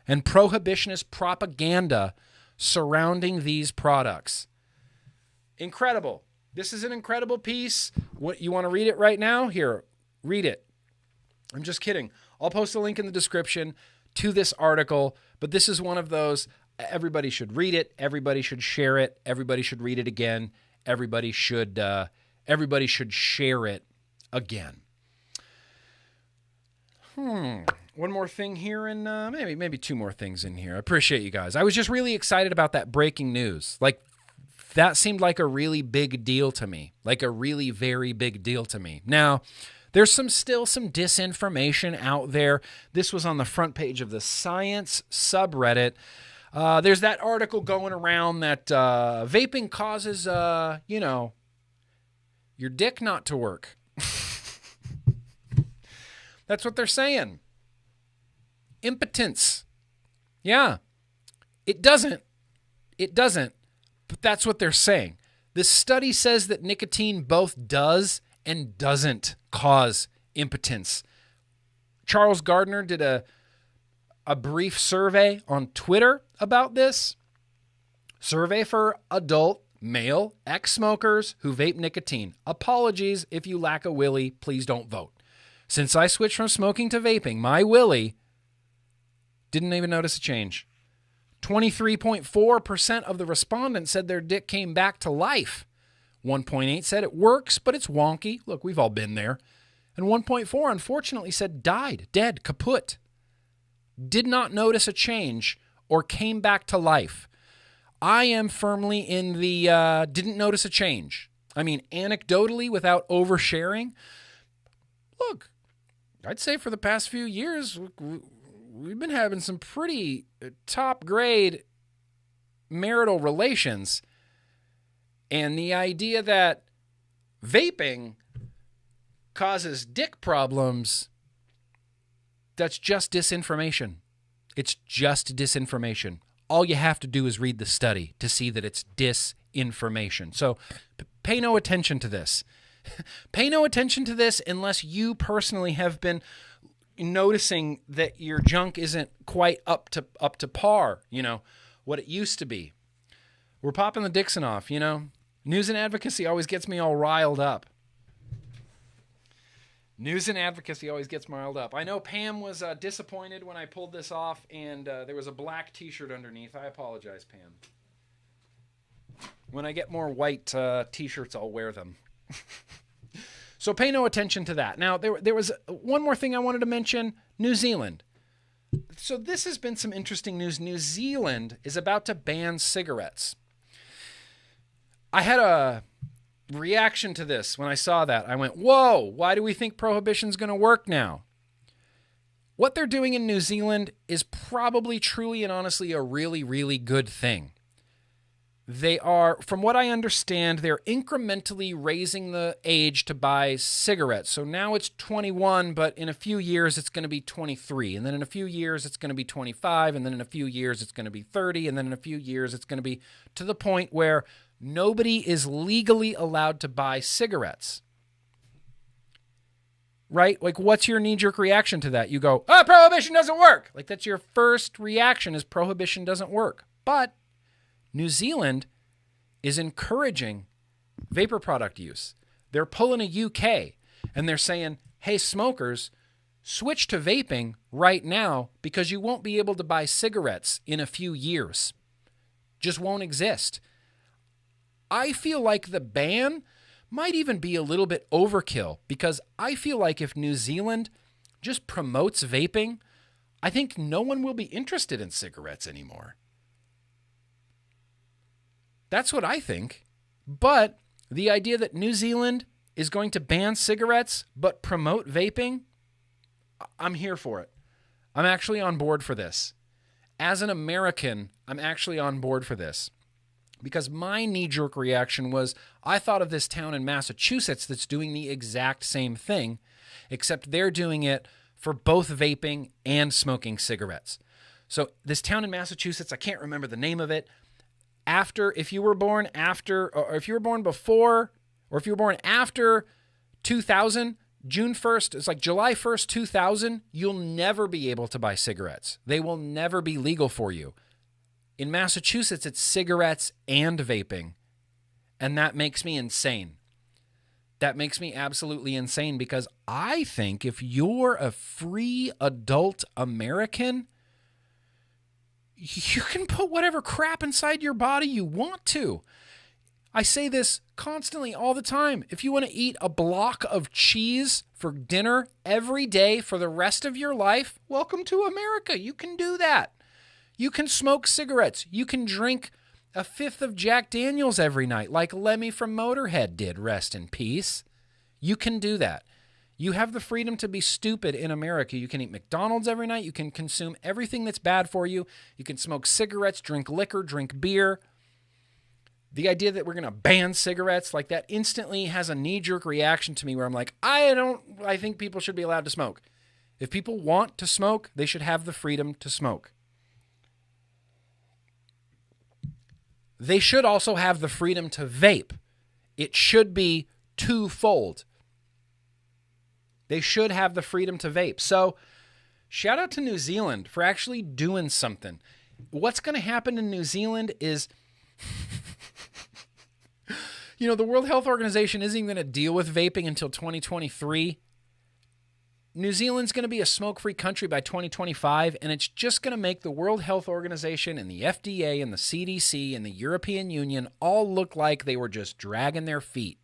and prohibitionist propaganda surrounding these products. Incredible. This is an incredible piece. What, you want to read it right now? Here, read it. I'm just kidding. I'll post a link in the description to this article, but this is one of those, everybody should read it, everybody should share it, everybody should read it again, everybody should share it again. One more thing here, and maybe two more things in here. I appreciate you guys. I was just really excited about that breaking news. Like, that seemed like a really big deal to me, like a really very big deal to me. Now, there's still some disinformation out there. This was on the front page of the Science subreddit. There's that article going around that vaping causes, your dick not to work. That's what they're saying. Impotence. Yeah. It doesn't. But that's what they're saying. This study says that nicotine both does and doesn't cause impotence. Charles Gardner did a brief survey on Twitter about this. Survey for adult male ex-smokers who vape nicotine. Apologies if you lack a willy, please don't vote. Since I switched from smoking to vaping, my willy didn't even notice a change. 23.4% of the respondents said their dick came back to life. 1.8 said it works, but it's wonky. Look, we've all been there. And 1.4, unfortunately, said died, dead, kaput. Did not notice a change or came back to life. I am firmly in the didn't notice a change. I mean, anecdotally, without oversharing. Look, I'd say for the past few years, we've been having some pretty top-grade marital relations. And the idea that vaping causes dick problems, that's just disinformation. It's just disinformation. All you have to do is read the study to see that it's disinformation. So pay no attention to this. Pay no attention to this unless you personally have been noticing that your junk isn't quite up to par, what it used to be. We're popping the Dixxon off, News and advocacy always gets me all riled up. News and advocacy always gets me riled up. I know Pam was disappointed when I pulled this off, and there was a black t-shirt underneath. I apologize, Pam. When I get more white t-shirts, I'll wear them. So pay no attention to that. Now, there was one more thing I wanted to mention. New Zealand. So this has been some interesting news. New Zealand is about to ban cigarettes. I had a reaction to this when I saw that. I went, whoa, why do we think prohibition's going to work now? What they're doing in New Zealand is probably truly and honestly a really, really good thing. They are, from what I understand, they're incrementally raising the age to buy cigarettes. So now it's 21, but in a few years it's going to be 23. And then in a few years it's going to be 25. And then in a few years it's going to be 30. And then in a few years it's going to be to the point where nobody is legally allowed to buy cigarettes. Right? Like, what's your knee-jerk reaction to that? You go, prohibition doesn't work. Like, that's your first reaction is prohibition doesn't work. But New Zealand is encouraging vapor product use. They're pulling a UK, and they're saying, hey, smokers, switch to vaping right now because you won't be able to buy cigarettes in a few years. just won't exist. I feel like the ban might even be a little bit overkill, because I feel like if New Zealand just promotes vaping, I think no one will be interested in cigarettes anymore. That's what I think. But the idea that New Zealand is going to ban cigarettes but promote vaping, I'm here for it. I'm actually on board for this. As an American, I'm actually on board for this. Because my knee-jerk reaction was, I thought of this town in Massachusetts that's doing the exact same thing, except they're doing it for both vaping and smoking cigarettes. So this town in Massachusetts, I can't remember the name of it. If you were born before, or if you were born after 2000, June 1st, it's like July 1st, 2000, you'll never be able to buy cigarettes. They will never be legal for you. In Massachusetts, it's cigarettes and vaping, and that makes me insane. That makes me absolutely insane, because I think if you're a free adult American, you can put whatever crap inside your body you want to. I say this constantly all the time. If you want to eat a block of cheese for dinner every day for the rest of your life, welcome to America. You can do that. You can smoke cigarettes. You can drink a fifth of Jack Daniels every night, like Lemmy from Motorhead did, rest in peace. You can do that. You have the freedom to be stupid in America. You can eat McDonald's every night. You can consume everything that's bad for you. You can smoke cigarettes, drink liquor, drink beer. The idea that we're going to ban cigarettes, like, that instantly has a knee-jerk reaction to me where I'm like, I think people should be allowed to smoke. If people want to smoke, they should have the freedom to smoke. They should also have the freedom to vape. It should be twofold. They should have the freedom to vape. So, shout out to New Zealand for actually doing something. What's going to happen in New Zealand is, the World Health Organization isn't even going to deal with vaping until 2023. New Zealand's going to be a smoke-free country by 2025, and it's just going to make the World Health Organization and the FDA and the CDC and the European Union all look like they were just dragging their feet.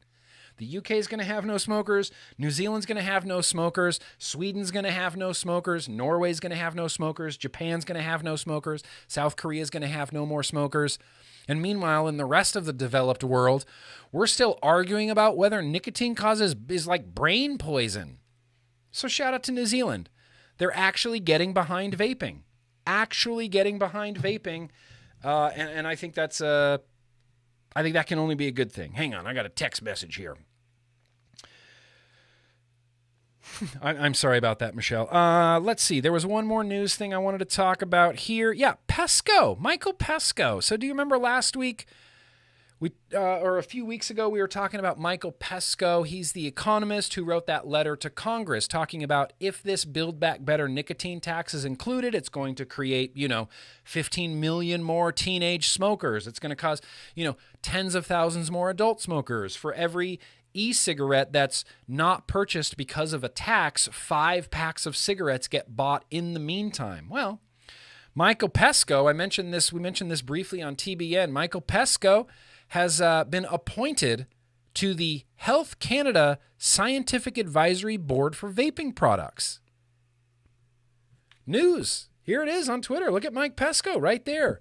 The UK is going to have no smokers. New Zealand's going to have no smokers. Sweden's going to have no smokers. Norway's going to have no smokers. Japan's going to have no smokers. South Korea's going to have no more smokers. And meanwhile, in the rest of the developed world, we're still arguing about whether nicotine is like brain poison. So shout out to New Zealand. They're actually getting behind vaping. And I think that can only be a good thing. Hang on, I got a text message here. I'm sorry about that, Michelle. Let's see. There was one more news thing I wanted to talk about here. Yeah, Pesco. Michael Pesco. So do you remember last week, or a few weeks ago, we were talking about Michael Pesco. He's the economist who wrote that letter to Congress talking about if this Build Back Better nicotine tax is included, it's going to create, 15 million more teenage smokers. It's going to cause, tens of thousands more adult smokers. For every e-cigarette that's not purchased because of a tax, 5 packs of cigarettes get bought in the meantime. Well, Michael Pesco, we mentioned this briefly on TBN. Michael Pesco has been appointed to the Health Canada Scientific Advisory Board for Vaping Products. News. Here it is on Twitter. Look at Mike Pesco right there.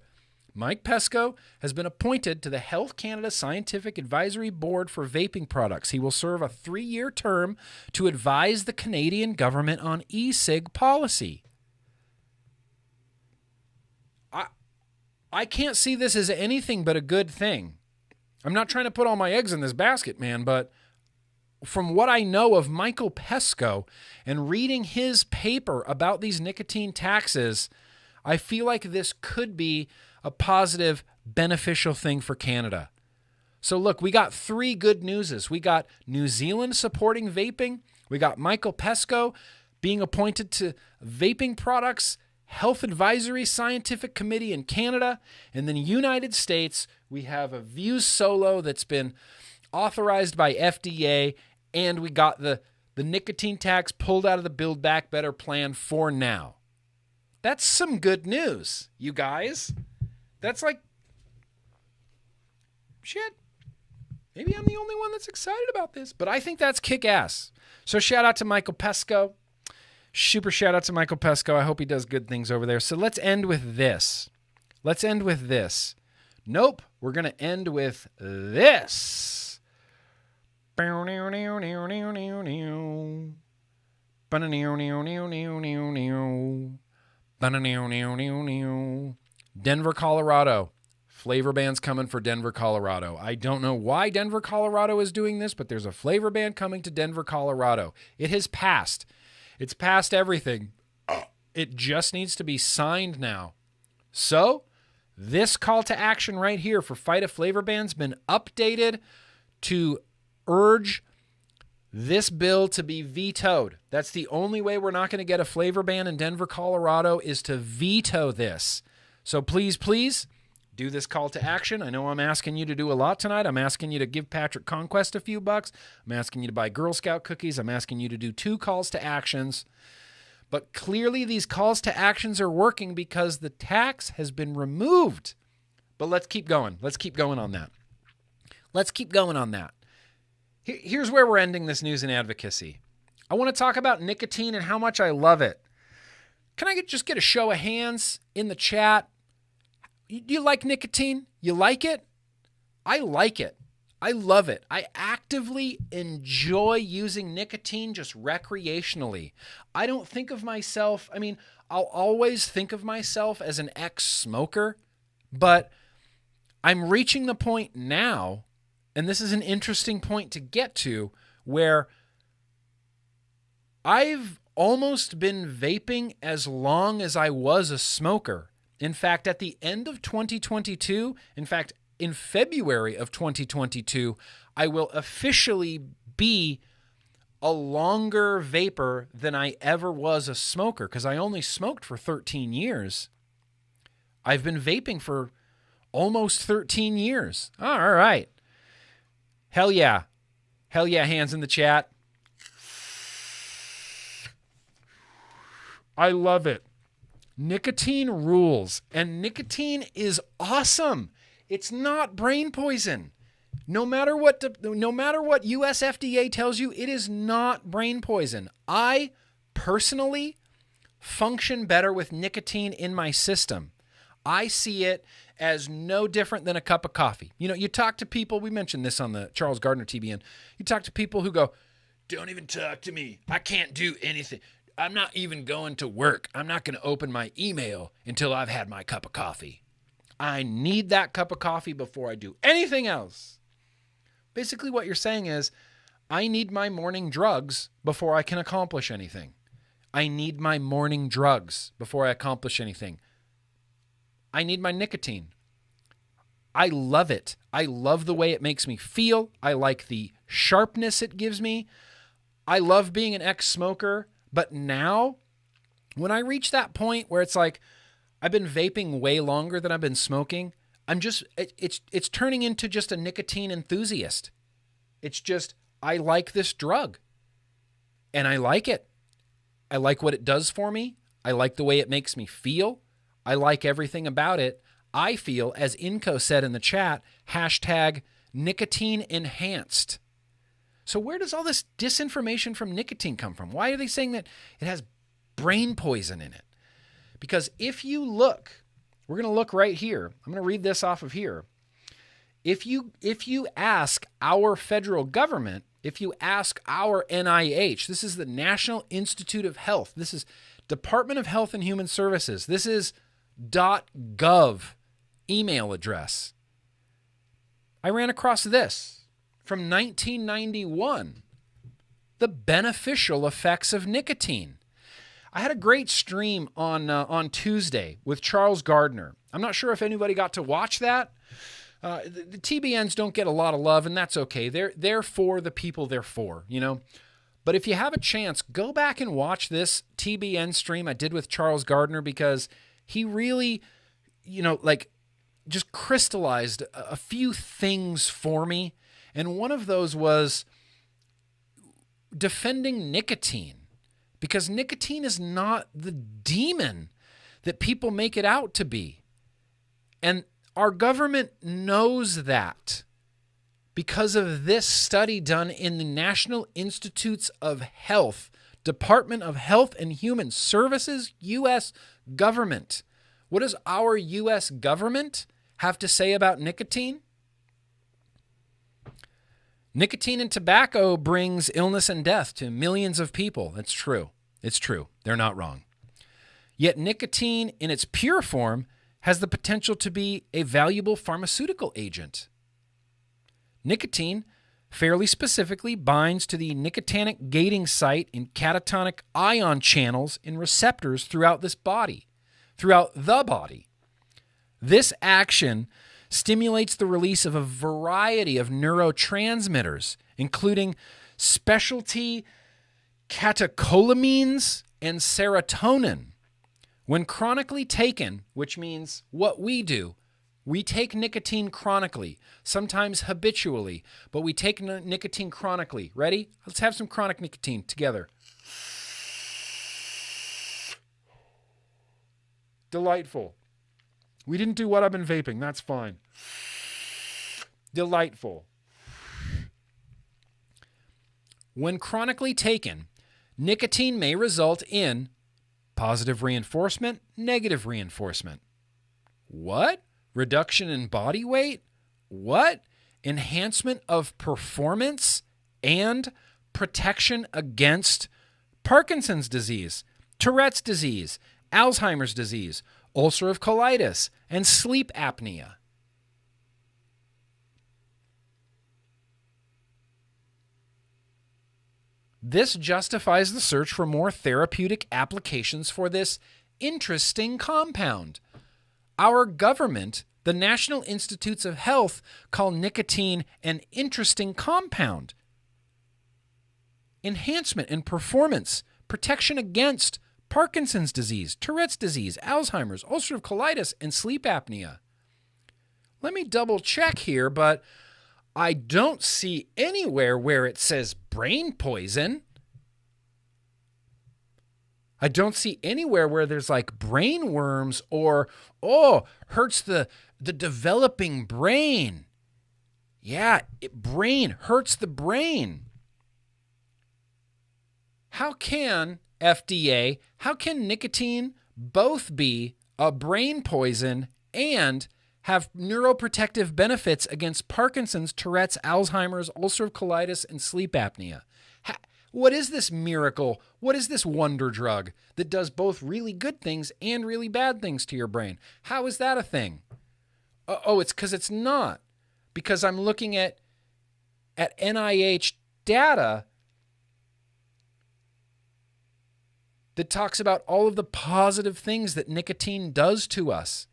Mike Pesco has been appointed to the Health Canada Scientific Advisory Board for Vaping Products. He will serve a 3-year term to advise the Canadian government on e-cig policy. I can't see this as anything but a good thing. I'm not trying to put all my eggs in this basket, man, but from what I know of Michael Pesco and reading his paper about these nicotine taxes, I feel like this could be a positive, beneficial thing for Canada. So look, we got 3 good newses. We got New Zealand supporting vaping. We got Michael Pesco being appointed to Vaping Products Health Advisory Scientific Committee in Canada. And then United States, we have a Views Solo that's been authorized by FDA. And we got the nicotine tax pulled out of the Build Back Better plan for now. That's some good news, you guys. That's like shit, maybe I'm the only one that's excited about this, but I think that's kick-ass. So shout out to Michael Pesco. Super shout out to Michael Pesco. I hope he does good things over there. So let's end with this. Let's end with this. Nope, we're going to end with this. Denver, Colorado. Flavor ban's coming for Denver, Colorado. I don't know why Denver, Colorado is doing this, but there's a flavor ban coming to Denver, Colorado. It has passed. It's passed everything. It just needs to be signed now. So, this call to action right here for Fight a Flavor Ban's been updated to urge this bill to be vetoed. That's the only way we're not going to get a flavor ban in Denver, Colorado is to veto this. So please, please do this call to action. I know I'm asking you to do a lot tonight. I'm asking you to give Patrick Conquest a few bucks. I'm asking you to buy Girl Scout cookies. I'm asking you to do 2 calls to actions. But clearly these calls to actions are working because the tax has been removed. But let's keep going. Let's keep going on that. Let's keep going on that. Here's where we're ending this news and advocacy. I want to talk about nicotine and how much I love it. Can I just get a show of hands in the chat? Do you like nicotine? You like it? I like it. I love it. I actively enjoy using nicotine just recreationally. I don't think of myself, I'll always think of myself as an ex-smoker, but I'm reaching the point now, and this is an interesting point to get to, where I've almost been vaping as long as I was a smoker. In fact, at the end of 2022, in February of 2022, I will officially be a longer vapor than I ever was a smoker because I only smoked for 13 years. I've been vaping for almost 13 years. All right. Hell yeah. Hell yeah, hands in the chat. I love it. Nicotine rules, and nicotine is awesome. It's not brain poison. No matter what US FDA tells you, it is not brain poison. I personally function better with nicotine in my system. I see it as no different than a cup of coffee. You know, you talk to people, we mentioned this on the Charles Gardner TBN, you talk to people who go, don't even talk to me. I can't do anything. I'm not even going to work. I'm not going to open my email until I've had my cup of coffee. I need that cup of coffee before I do anything else. Basically what you're saying is, I need my morning drugs before I can accomplish anything. I need my morning drugs before I accomplish anything. I need my nicotine. I love it. I love the way it makes me feel. I like the sharpness it gives me. I love being an ex-smoker. But now, when I reach that point where it's like, I've been vaping way longer than I've been smoking, it's turning into just a nicotine enthusiast. It's just, I like this drug. And I like it. I like what it does for me. I like the way it makes me feel. I like everything about it. I feel, as Inco said in the chat, hashtag nicotine enhanced. So where does all this disinformation from nicotine come from? Why are they saying that it has brain poison in it? Because if you look, we're going to look right here. I'm going to read this off of here. If you ask our federal government, if you ask our NIH, this is the National Institute of Health. This is Department of Health and Human Services. This is .gov email address. I ran across this. From 1991, the beneficial effects of nicotine. I had a great stream on Tuesday with Charles Gardner. I'm not sure if anybody got to watch that. The TBNs don't get a lot of love, and that's okay. They're for the people they're for, you know. But if you have a chance, go back and watch this TBN stream I did with Charles Gardner, because he really, just crystallized a few things for me. And one of those was defending nicotine, because nicotine is not the demon that people make it out to be. And our government knows that. because of this study done in the National Institutes of Health, Department of Health and Human Services, U.S. government. What does our U.S. government have to say about nicotine? Nicotine and tobacco brings illness and death to millions of people. That's true. It's true. They're not wrong. Yet nicotine in its pure form has the potential to be a valuable pharmaceutical agent. Nicotine, fairly specifically, binds to the nicotinic gating site in catatonic ion channels in receptors throughout the body. This action stimulates the release of a variety of neurotransmitters, including specialty catecholamines and serotonin. When chronically taken, which means what we do, we take nicotine chronically, sometimes habitually, but we take nicotine chronically. Ready? Let's have some chronic nicotine together. Delightful. We didn't do what I've been vaping. That's fine. Delightful. When chronically taken, nicotine may result in positive reinforcement, negative reinforcement. What? Reduction in body weight? What? Enhancement of performance and protection against Parkinson's disease, Tourette's disease, Alzheimer's disease, ulcerative colitis, and sleep apnea. This justifies the search for more therapeutic applications for this interesting compound. Our government, the National Institutes of Health, call nicotine an interesting compound. Enhancement in performance, protection against Parkinson's disease, Tourette's disease, Alzheimer's, ulcerative colitis, and sleep apnea. Let me double check here, but I don't see anywhere where it says brain poison. I don't see anywhere where there's like brain worms or, hurts the developing brain. Yeah, brain hurts the brain. How can FDA, how can nicotine both be a brain poison and have neuroprotective benefits against Parkinson's, Tourette's, Alzheimer's, ulcerative colitis, and sleep apnea? What is this miracle? What is this wonder drug that does both really good things and really bad things to your brain? How is that a thing? It's because it's not. Because I'm looking at NIH data that talks about all of the positive things that nicotine does to us.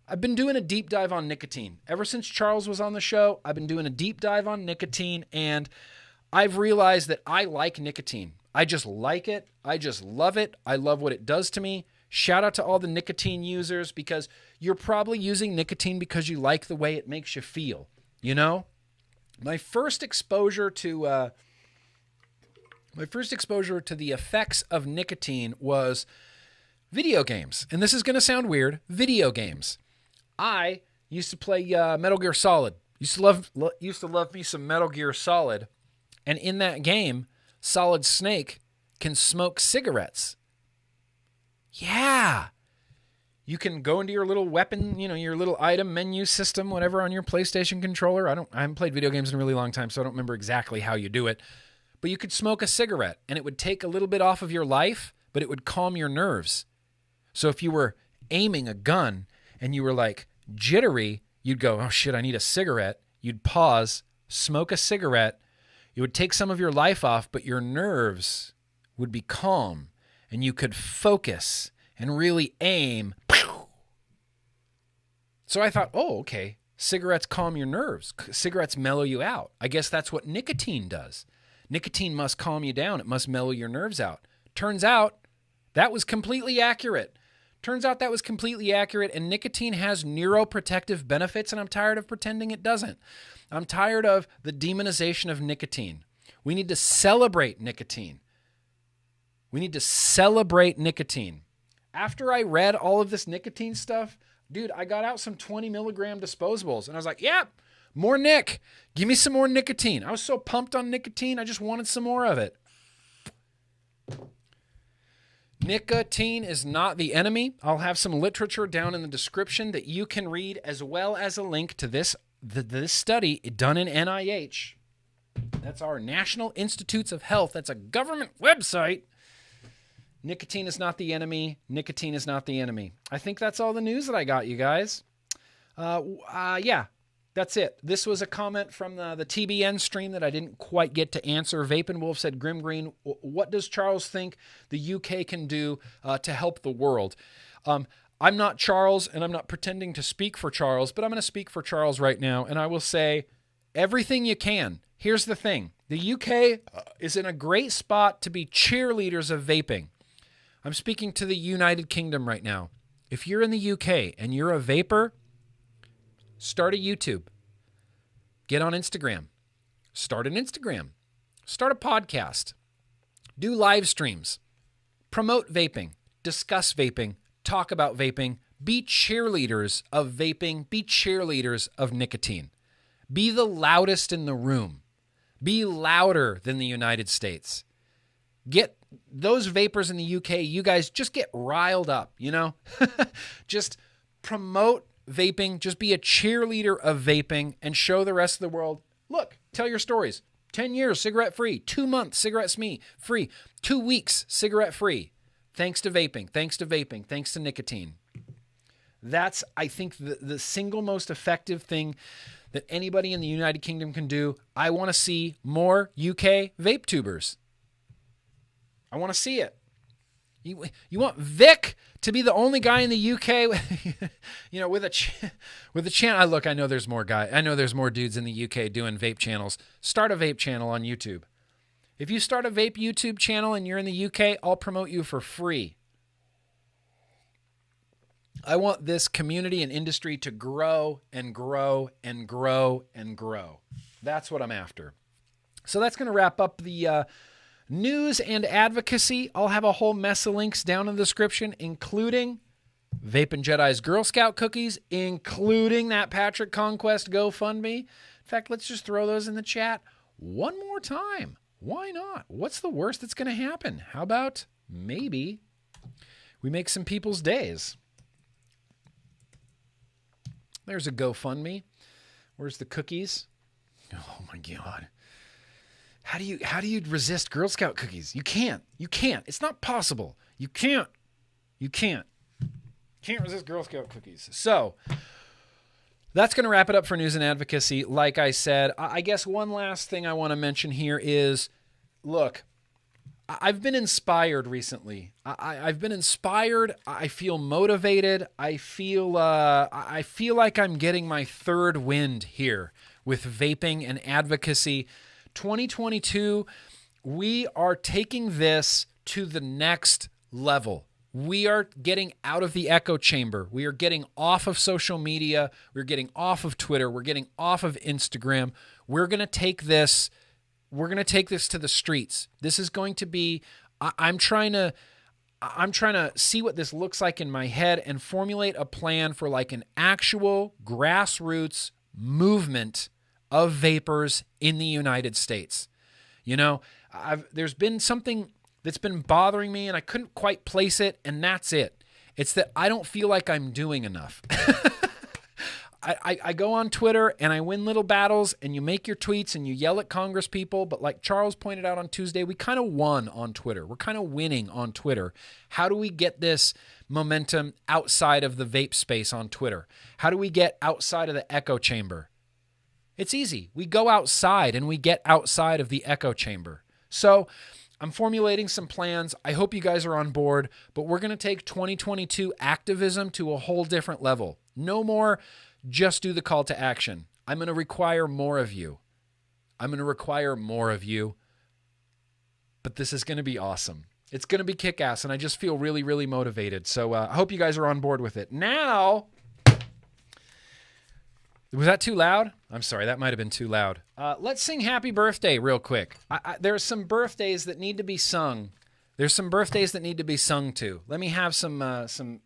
I've been doing a deep dive on nicotine. Ever since Charles was on the show, I've been doing a deep dive on nicotine, and I've realized that I like nicotine. I just like it. I just love it. I love what it does to me. Shout out to all the nicotine users, because you're probably using nicotine because you like the way it makes you feel. You know? My first exposure to the effects of nicotine was video games. And this is going to sound weird. Video games. I used to play Metal Gear Solid. Used to love me some Metal Gear Solid. And in that game, Solid Snake can smoke cigarettes. Yeah. You can go into your little weapon, your little item menu system, whatever, on your PlayStation controller. I haven't played video games in a really long time, so I don't remember exactly how you do it. But you could smoke a cigarette, and it would take a little bit off of your life, but it would calm your nerves. So if you were aiming a gun and you were like jittery, you'd go, oh shit, I need a cigarette. You'd pause, smoke a cigarette. It would take some of your life off, but your nerves would be calm, and you could focus and really aim. So I thought, okay, cigarettes calm your nerves. Cigarettes mellow you out. I guess that's what nicotine does. Nicotine must calm you down. It must mellow your nerves out. Turns out that was completely accurate. And nicotine has neuroprotective benefits, and I'm tired of pretending it doesn't. I'm tired of the demonization of nicotine. We need to celebrate nicotine. After I read all of this nicotine stuff, dude, I got out some 20 milligram disposables, and I was like, yep, More Nick. Give me some more nicotine. I was so pumped on nicotine. I just wanted some more of it. Nicotine is not the enemy. I'll have some literature down in the description that you can read, as well as a link to this study done in NIH. That's our National Institutes of Health. That's a government website. Nicotine is not the enemy. Nicotine is not the enemy. I think that's all the news that I got, you guys. Yeah, that's it. This was a comment from the TBN stream that I didn't quite get to answer. Vaping Wolf said, GrimmGreen, what does Charles think the UK can do to help the world? I'm not Charles, and I'm not pretending to speak for Charles, but I'm going to speak for Charles right now, and I will say everything you can. Here's the thing. The UK is in a great spot to be cheerleaders of vaping. I'm speaking to the United Kingdom right now. If you're in the UK and you're a vapor, start a YouTube. Get on Instagram. Start an Instagram. Start a podcast. Do live streams. Promote vaping. Discuss vaping. Talk about vaping. Be cheerleaders of vaping. Be cheerleaders of nicotine. Be the loudest in the room. Be louder than the United States. Get those vapors in the UK, you guys just get riled up, you know? Just promote vaping. Just be a cheerleader of vaping and show the rest of the world, look, tell your stories. 10 years, cigarette free. 2 months, cigarettes free. 2 weeks, cigarette free. Thanks to vaping, thanks to vaping, thanks to nicotine. That's, I think, the single most effective thing that anybody in the United Kingdom can do. I want to see more UK vape tubers. I want to see it. You want Vic to be the only guy in the UK, you know, with a channel. Look, I know there's more dudes in the UK doing vape channels. Start a vape channel on YouTube. If you start a vape YouTube channel and you're in the UK, I'll promote you for free. I want this community and industry to grow and grow and grow and grow. That's what I'm after. So that's going to wrap up the news and advocacy. I'll have a whole mess of links down in the description, including Vaping Jedi's Girl Scout cookies, including that Patrick Conquest GoFundMe. In fact, let's just throw those in the chat one more time. Why not? What's the worst that's going to happen? How about maybe we make some people's days? There's a GoFundMe. Where's the cookies? Oh my God. How do you resist Girl Scout cookies? You can't. You can't. It's not possible. You can't. You can't. Can't resist Girl Scout cookies. So that's going to wrap it up for news and advocacy. Like I said, I guess one last thing I want to mention here is, look, I've been inspired recently. I've been inspired. I feel motivated. I feel like I'm getting my third wind here with vaping and advocacy. 2022, we are taking this to the next level. We are getting out of the echo chamber. We are getting off of social media. We're getting off of Twitter. We're getting off of Instagram. We're going to take this to the streets. This is going to be, I'm trying to see what this looks like in my head and formulate a plan for like an actual grassroots movement of vapors in the United States. You know, there's been something that's been bothering me and I couldn't quite place it, and that's it. It's that I don't feel like I'm doing enough. I go on Twitter and I win little battles, and you make your tweets and you yell at Congress people, but like Charles pointed out on Tuesday, we kind of won on Twitter. We're kind of winning on Twitter. How do we get this momentum outside of the vape space on Twitter? How do we get outside of the echo chamber? It's easy. We go outside and we get outside of the echo chamber. So I'm formulating some plans. I hope you guys are on board, but we're going to take 2022 activism to a whole different level. No more just do the call to action. I'm going to require more of you. I'm going to require more of you, but this is going to be awesome. It's going to be kick-ass, and I just feel really, really motivated. So I hope you guys are on board with it. Now, was that too loud? I'm sorry, that might have been too loud. Let's sing happy birthday real quick. There's some birthdays that need to be sung. There's some birthdays that need to be sung to. Let me have some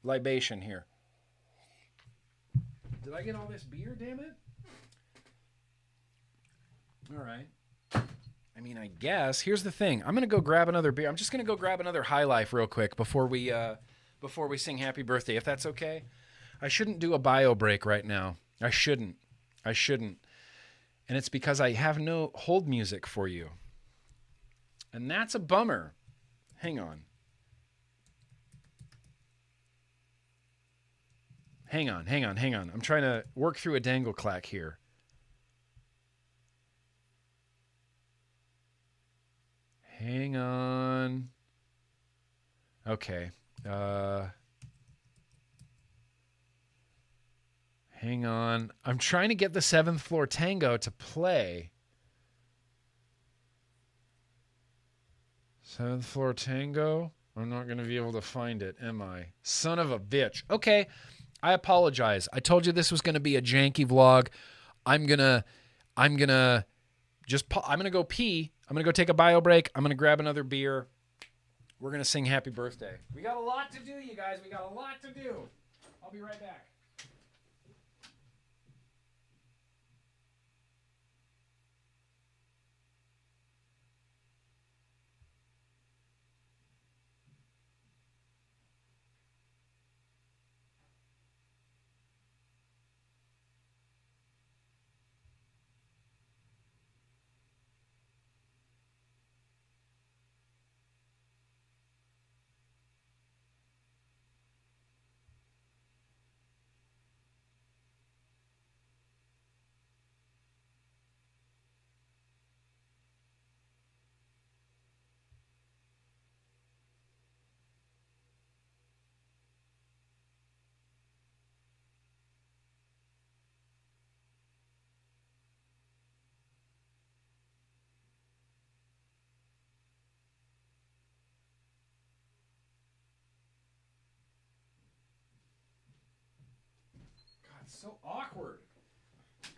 libation here. Did I get all this beer, damn it? All right. I mean, I guess. Here's the thing. I'm going to go grab another beer. I'm just going to go grab another High Life real quick before we sing Happy Birthday, if that's okay. I shouldn't do a bio break right now. I shouldn't. And it's because I have no hold music for you. And that's a bummer. Hang on. Hang on. I'm trying to work through a Dangleclack here. Hang on. Okay. Hang on. I'm trying to get the 7th Floor Tango to play. 7th Floor Tango? I'm not going to be able to find it, am I? Son of a bitch. Okay. I apologize. I told you this was going to be a janky vlog. I'm going to go pee. I'm going to go take a bio break. I'm going to grab another beer. We're going to sing Happy Birthday. We got a lot to do, you guys. We got a lot to do. I'll be right back. It's so awkward.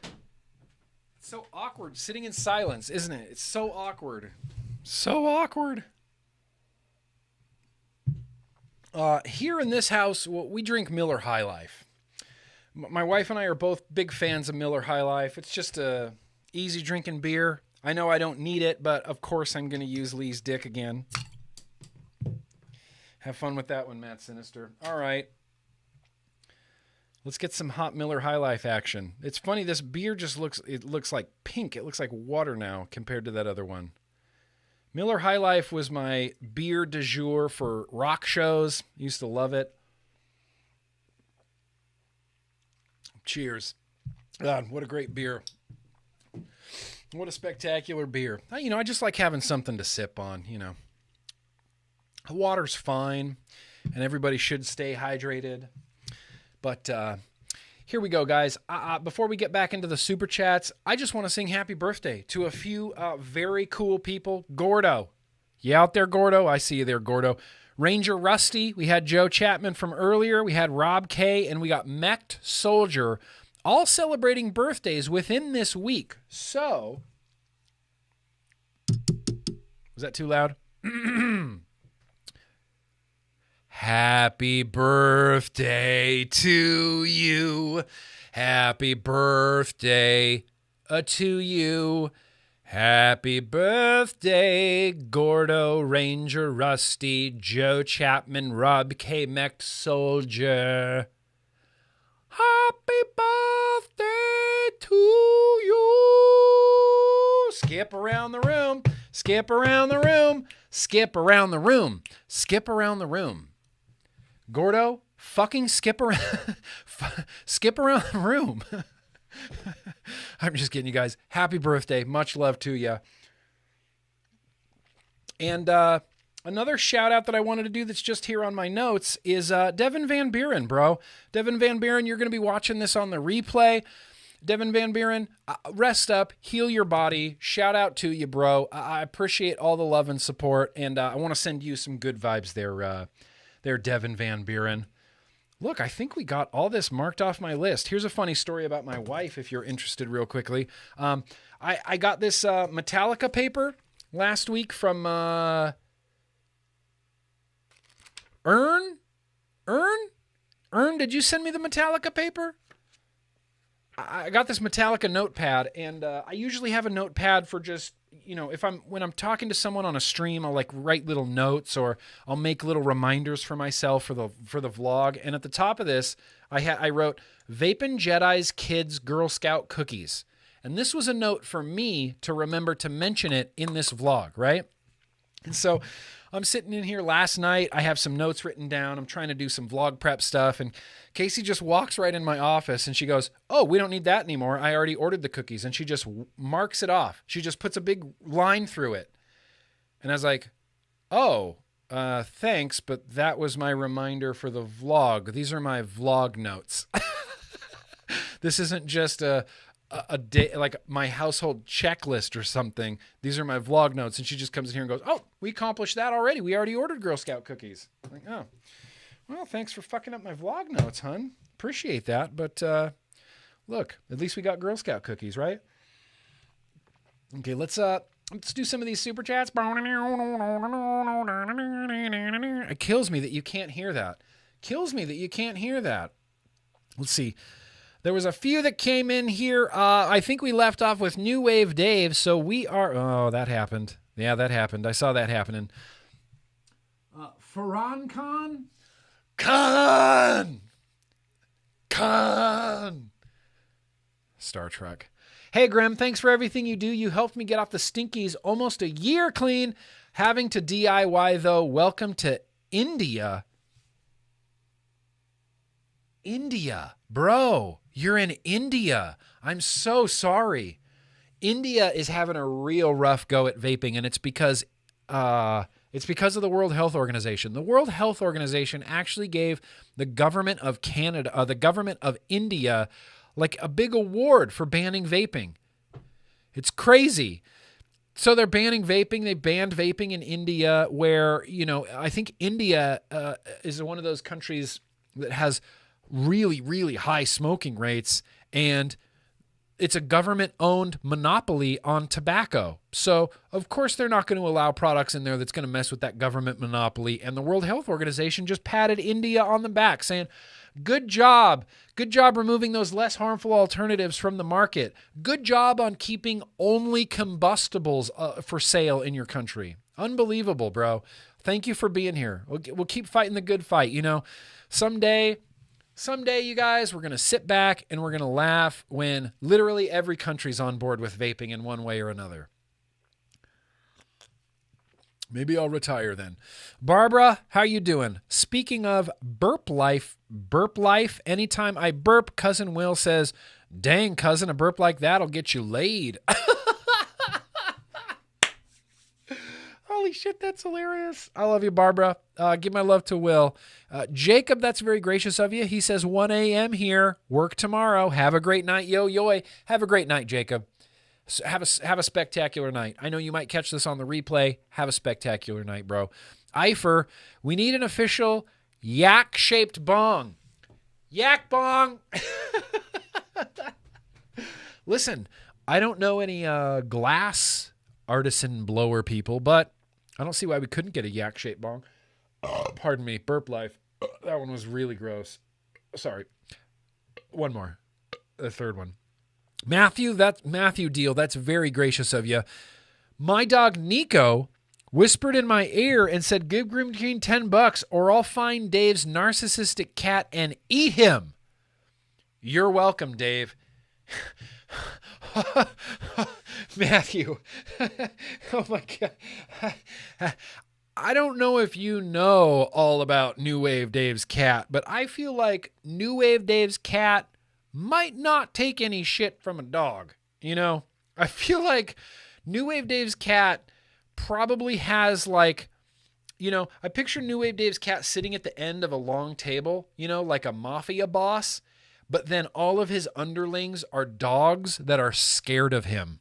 It's so awkward sitting in silence, isn't it? It's so awkward. So awkward. Here in this house, we drink Miller High Life. My wife and I are both big fans of Miller High Life. It's just a easy drinking beer. I know I don't need it, but of course I'm going to use Lee's dick again. Have fun with that one, Matt Sinister. All right. Let's get some hot Miller High Life action. It's funny, this beer just looks like pink. It looks like water now compared to that other one. Miller High Life was my beer du jour for rock shows. Used to love it. Cheers. God, what a great beer. What a spectacular beer. I just like having something to sip on, The water's fine, and everybody should stay hydrated. But here we go, guys. Before we get back into the super chats, I just want to sing happy birthday to a few very cool people. Gordo. You out there, Gordo? I see you there, Gordo. Ranger Rusty. We had Joe Chapman from earlier. We had Rob K. And we got Mech Soldier, all celebrating birthdays within this week. So, was that too loud? Happy birthday to you. Happy birthday to you. Happy birthday, Gordo, Ranger Rusty, Joe Chapman, Rob K. Mech Soldier. Happy birthday to you. Skip around the room. Skip around the room. Skip around the room. Skip around the room. Gordo, fucking skip around. Skip around the room. I'm just kidding, you guys. Happy birthday. Much love to you. And another shout out that I wanted to do that's just here on my notes is Devin Van Buren, bro. Devin Van Buren, you're going to be watching this on the replay. Devin Van Buren, rest up, heal your body. Shout out to you, bro. I appreciate all the love and support, and I want to send you some good vibes there, Devin Van Buren. Look, I think we got all this marked off my list. Here's a funny story about my wife, if you're interested real quickly. I got this Metallica paper last week from Earn, did you send me the Metallica paper? I got this Metallica notepad, and I usually have a notepad for just, when I'm talking to someone on a stream, I'll like write little notes, or I'll make little reminders for myself for the vlog. And at the top of this, I wrote Vaping Jedi's Kids Girl Scout Cookies. And this was a note for me to remember to mention it in this vlog, right? And so I'm sitting in here last night. I have some notes written down. I'm trying to do some vlog prep stuff. And Casey just walks right in my office and she goes, "Oh, we don't need that anymore. I already ordered the cookies." And she just marks it off. She just puts a big line through it. And I was like, "Oh, thanks. But that was my reminder for the vlog. These are my vlog notes." This isn't just a day, like my household checklist or something. These are my vlog notes. And she just comes in here and goes, "Oh, we accomplished that already. We already ordered Girl Scout cookies." I'm like, "Oh, well, thanks for fucking up my vlog notes, hun. Appreciate that. But look, at least we got Girl Scout cookies, right?" Okay, let's do some of these super chats. It kills me that you can't hear that. Kills me that you can't hear that. Let's see. There was a few that came in here. I think we left off with New Wave Dave, so we are... Oh, that happened. Yeah, that happened. I saw that happening. Farhan Khan? Khan! Star Trek. "Hey, Grimm, thanks for everything you do. You helped me get off the stinkies almost a year clean. Having to DIY, though. Welcome to India." India. Bro, you're in India. I'm so sorry. India is having a real rough go at vaping, and it's because of the World Health Organization. The World Health Organization actually gave the government of Canada, the government of India, like a big award for banning vaping. It's crazy. So they're banning vaping. They banned vaping in India, where, I think India is one of those countries that has really, really high smoking rates, and it's a government-owned monopoly on tobacco. So, of course, they're not going to allow products in there that's going to mess with that government monopoly. And the World Health Organization just patted India on the back, saying, "Good job. Good job removing those less harmful alternatives from the market. Good job on keeping only combustibles for sale in your country." Unbelievable, bro. Thank you for being here. We'll keep fighting the good fight. Someday, you guys, we're going to sit back and we're going to laugh when literally every country's on board with vaping in one way or another. Maybe I'll retire then. Barbara, how you doing? Speaking of burp life, anytime I burp, Cousin Will says, "Dang, cousin, a burp like that'll get you laid." Holy shit, that's hilarious. I love you, Barbara. Give my love to Will. Jacob, that's very gracious of you. He says 1 a.m. here. Work tomorrow. Have a great night, yo. Have a great night, Jacob. Have a spectacular night. I know you might catch this on the replay. Have a spectacular night, bro. Eifer, we need an official yak-shaped bong. Yak bong. Listen, I don't know any glass artisan blower people, but I don't see why we couldn't get a yak-shaped bong. Pardon me, burp life. That one was really gross. Sorry. One more. The third one. Matthew Deal, that's very gracious of you. My dog Nico whispered in my ear and said, "Give GrimmGreen $10 or I'll find Dave's narcissistic cat and eat him." You're welcome, Dave. Matthew. Oh my God. I don't know if you know all about New Wave Dave's cat, but I feel like New Wave Dave's cat might not take any shit from a dog. I feel like New Wave Dave's cat probably has I picture New Wave Dave's cat sitting at the end of a long table, like a mafia boss. But then all of his underlings are dogs that are scared of him.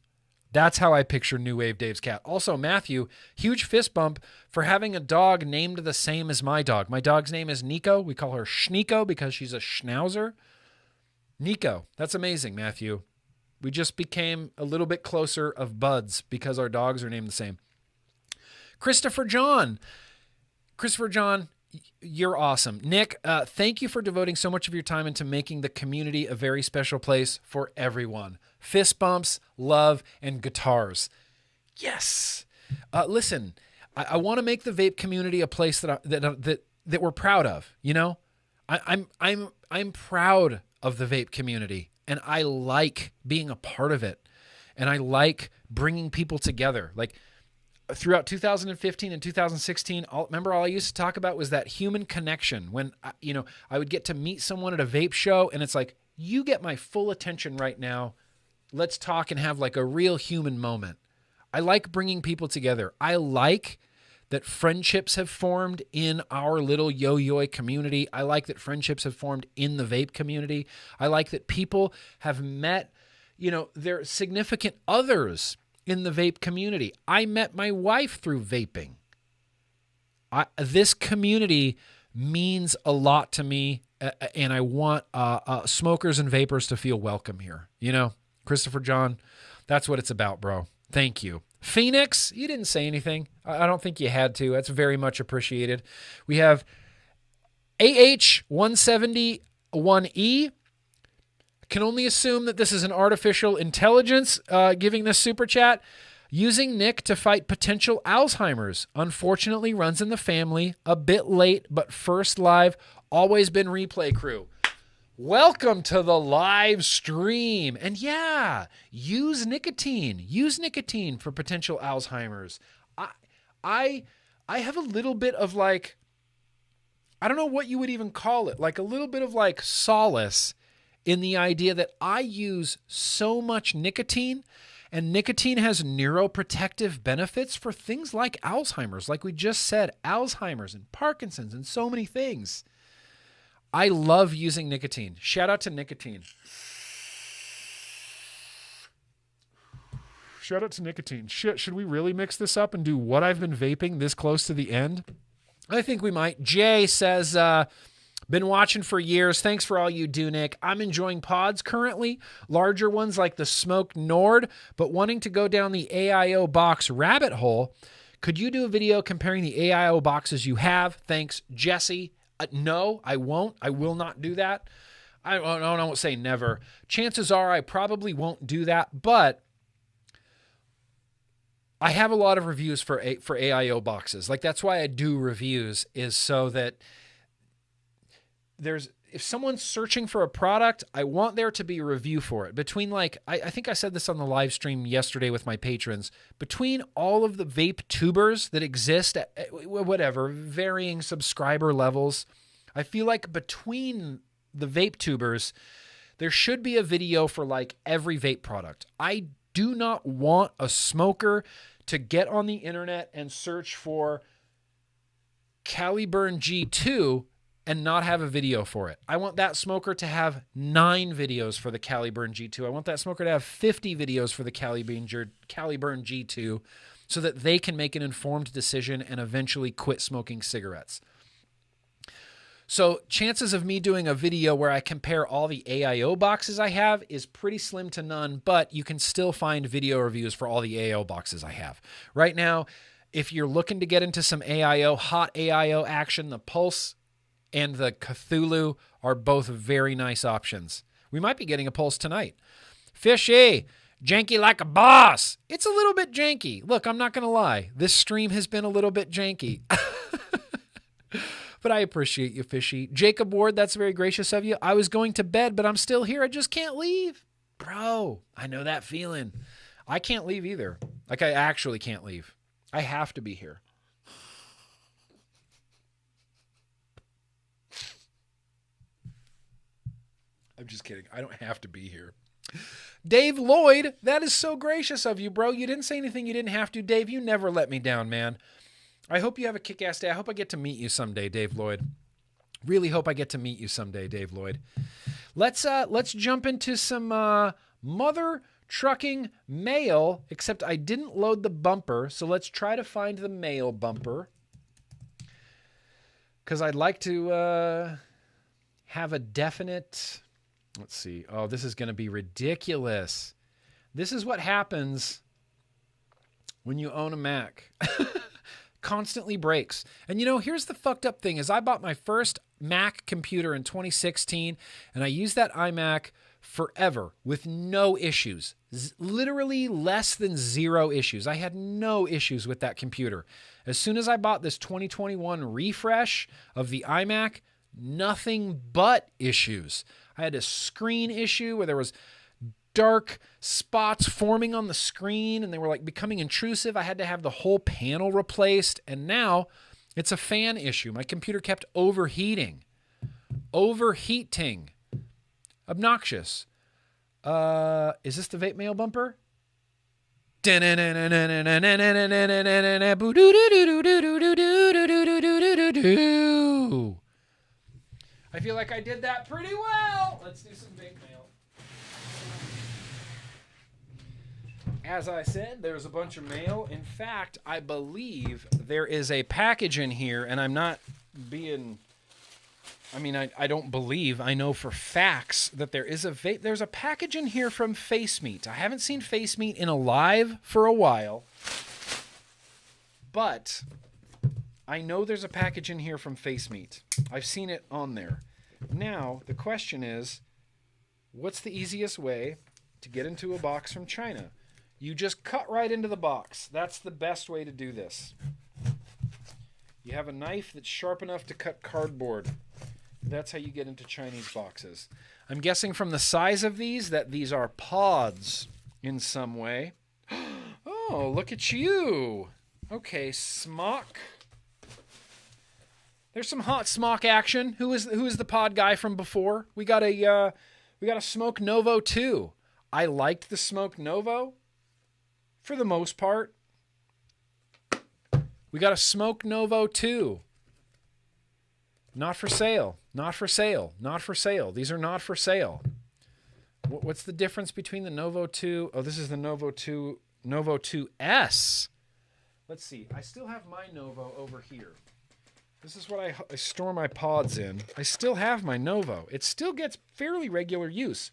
That's how I picture New Wave Dave's cat. Also, Matthew, huge fist bump for having a dog named the same as my dog. My dog's name is Nico. We call her Schnico because she's a schnauzer. Nico. That's amazing, Matthew. We just became a little bit closer of buds because our dogs are named the same. Christopher John, You're awesome. Nick, thank you for devoting so much of your time into making the community a very special place for everyone. Fist bumps, love, and guitars. Yes. Listen, I want to make the vape community a place that we're proud of. You know, I'm proud of the vape community, and I like being a part of it, and I like bringing people together. Like throughout 2015 and 2016, all I used to talk about was that human connection. When I would get to meet someone at a vape show, and it's like, you get my full attention right now. Let's talk and have like a real human moment. I like bringing people together. I like that friendships have formed in our little yo-yo community. I like that friendships have formed in the vape community. I like that people have met, their significant others in the vape community. I met my wife through vaping. This community means a lot to me, and I want smokers and vapors to feel welcome here. Christopher John, that's what it's about, bro. Thank you. Phoenix, you didn't say anything. I don't think you had to. That's very much appreciated. We have AH171E. Can only assume that this is an artificial intelligence giving this super chat. Using Nick to fight potential Alzheimer's. Unfortunately runs in the family. A bit late, but first live. Always been replay crew. Welcome to the live stream. And yeah, use nicotine. Use nicotine for potential Alzheimer's. I have a little bit of like, I don't know what you would even call it, like a little bit of like solace in the idea that I use so much nicotine, and nicotine has neuroprotective benefits for things like Alzheimer's, like we just said, Alzheimer's and Parkinson's and so many things. I love using nicotine. Shout out to nicotine. Shout out to nicotine. Shit, should we really mix this up and do what I've been vaping this close to the end? I think we might. Jay says, been watching for years. Thanks for all you do, Nick. I'm enjoying pods currently, larger ones like the Smok Nord, but wanting to go down the AIO box rabbit hole. Could you do a video comparing the AIO boxes you have? Thanks, Jesse. No, I won't. I will not do that. I won't say never. Chances are I probably won't do that, but I have a lot of reviews for AIO boxes. Like, that's why I do reviews, is so that if someone's searching for a product, I want there to be a review for it. Between I think I said this on the live stream yesterday with my patrons, between all of the vape tubers that exist at whatever, varying subscriber levels, I feel like between the vape tubers, there should be a video for like every vape product. I do not want a smoker to get on the internet and search for Caliburn G2 and not have a video for it. I want that smoker to have 9 videos for the Caliburn G2. I want that smoker to have 50 videos for the Caliburn G2 so that they can make an informed decision and eventually quit smoking cigarettes. So chances of me doing a video where I compare all the AIO boxes I have is pretty slim to none, but you can still find video reviews for all the AIO boxes I have. Right now, if you're looking to get into some AIO, hot AIO action, the Pulse and the Cthulhu are both very nice options. We might be getting a Pulse tonight. Fishy, janky like a boss. It's a little bit janky. Look, I'm not going to lie. This stream has been a little bit janky. But I appreciate you, Fishy. Jacob Ward, that's very gracious of you. I was going to bed, but I'm still here. I just can't leave. Bro, I know that feeling. I can't leave either. Like, I actually can't leave. I have to be here. I'm just kidding. I don't have to be here. Dave Lloyd, that is so gracious of you, bro. You didn't say anything you didn't have to. Dave, you never let me down, man. I hope you have a kick-ass day. I hope I get to meet you someday, Dave Lloyd. Really hope I get to meet you someday, Dave Lloyd. Let's jump into some mother trucking mail, except I didn't load the bumper, so let's try to find the mail bumper. Because I'd like to have a definite... Let's see. Oh, this is going to be ridiculous. This is what happens when you own a Mac. constantly breaks. And you know, here's the fucked up thing is I bought my first Mac computer in 2016 and I used that iMac forever with no issues. Literally less than 0 issues. I had no issues with that computer. As soon as I bought this 2021 refresh of the iMac, nothing but issues. I had a screen issue where there was dark spots forming on the screen and they were like becoming intrusive. I had to have the whole panel replaced, and now it's a fan issue. My computer kept overheating. Overheating. Obnoxious. Is this the Vape Mail bumper? I feel like I did that pretty well. Let's do some Vape Mail. As I said, there's a bunch of mail. In fact, I believe there is a package in here, and I'm not being... I mean, I don't believe, I know for facts that there's a package in here from Facemeat. I haven't seen Facemeat in a live for a while, but I know there's a package in here from Facemeat. I've seen it on there. Now, the question is, what's the easiest way to get into a box from China? You just cut right into the box. That's the best way to do this. You have a knife that's sharp enough to cut cardboard. That's how you get into Chinese boxes. I'm guessing from the size of these that these are pods in some way. Oh, look at you. Okay, Smok. There's some hot Smok action. Who is the pod guy from before? We got a Smok Novo too. I liked the Smok Novo for the most part. We got a Smok Novo too. Not for sale. Not for sale. Not for sale. These are not for sale. What's the difference between the Novo 2? Oh, this is the Novo 2, Novo 2S. Let's see. I still have my Novo over here. This is what I store my pods in. I still have my Novo. It still gets fairly regular use.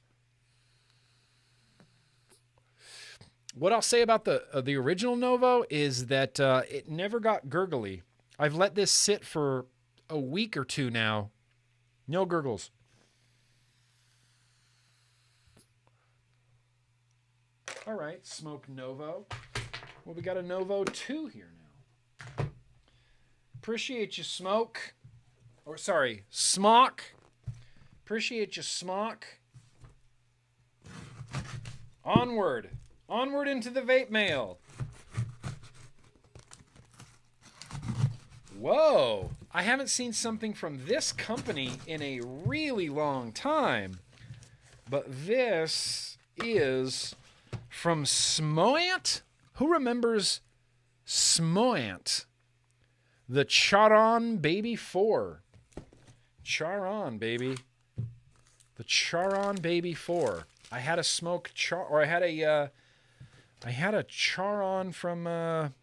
What I'll say about the original Novo is that it never got gurgly. I've let this sit for a week or two now. No gurgles. All right, Smok Novo. Well, we got a Novo 2 here now. Appreciate you, Smok. Or sorry, Smok. Appreciate you, Smok. Onward. Onward into the Vape Mail. Whoa. I haven't seen something from this company in a really long time. But this is from Smoant. Who remembers Smoant? The Charon Baby 4. Charon, baby. The Charon Baby 4. I had a I had a Charon from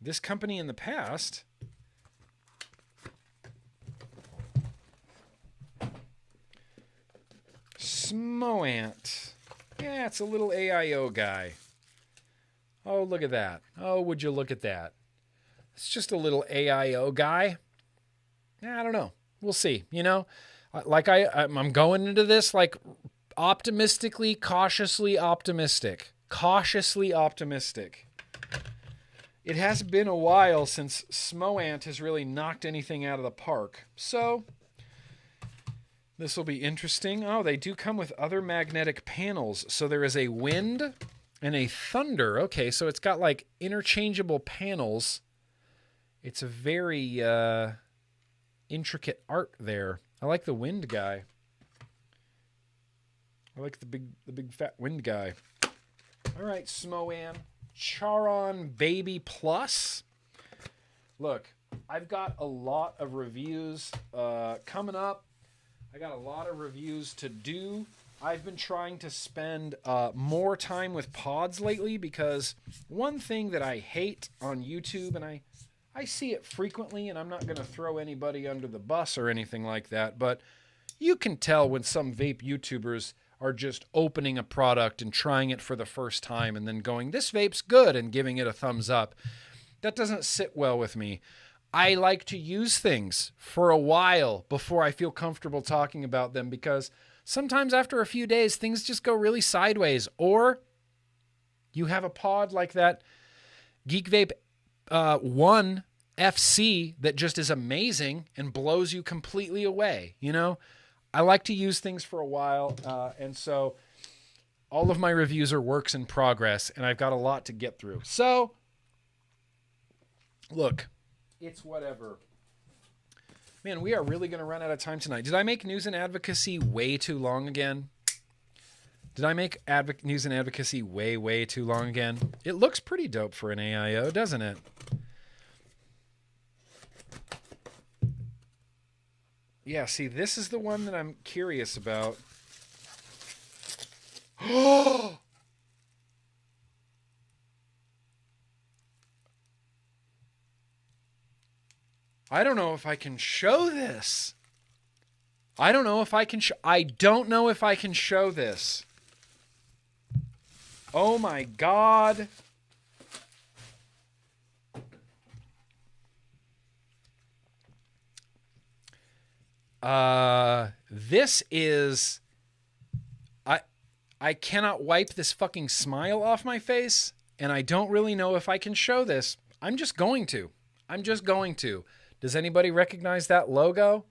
this company in the past. Smoant. Yeah, it's a little AIO guy. Oh, look at that. Oh, would you look at that? It's just a little AIO guy. Yeah, I don't know. We'll see. You know, like I'm going into this like optimistically, cautiously optimistic. Cautiously optimistic. It has been a while since Smoant has really knocked anything out of the park. So this will be interesting. Oh, they do come with other magnetic panels. So there is a wind and a thunder. Okay, so it's got like interchangeable panels. It's a very intricate art there. I like the wind guy. I like the big fat wind guy. All right, Smoan. Charon Baby Plus. Look, I've got a lot of reviews coming up. I got a lot of reviews to do. I've been trying to spend more time with pods lately because one thing that I hate on YouTube, and I see it frequently, and I'm not going to throw anybody under the bus or anything like that, but you can tell when some vape YouTubers are just opening a product and trying it for the first time and then going, this vape's good, and giving it a thumbs up. That doesn't sit well with me. I like to use things for a while before I feel comfortable talking about them, because sometimes after a few days, things just go really sideways. Or you have a pod like that Geek Vape 1 FC that just is amazing and blows you completely away. You know, I like to use things for a while. And so all of my reviews are works in progress, and I've got a lot to get through. So look, it's whatever. Man, we are really going to run out of time tonight. Did I make news and advocacy way too long again? Did I make news and advocacy way too long again? It looks pretty dope for an AIO, doesn't it? Yeah, see, this is the one that I'm curious about. Oh! I don't know if I can show this. I don't know if I can show this. Oh my God. This is, I cannot wipe this fucking smile off my face, and I don't really know if I can show this. I'm just going to. Does anybody recognize that logo?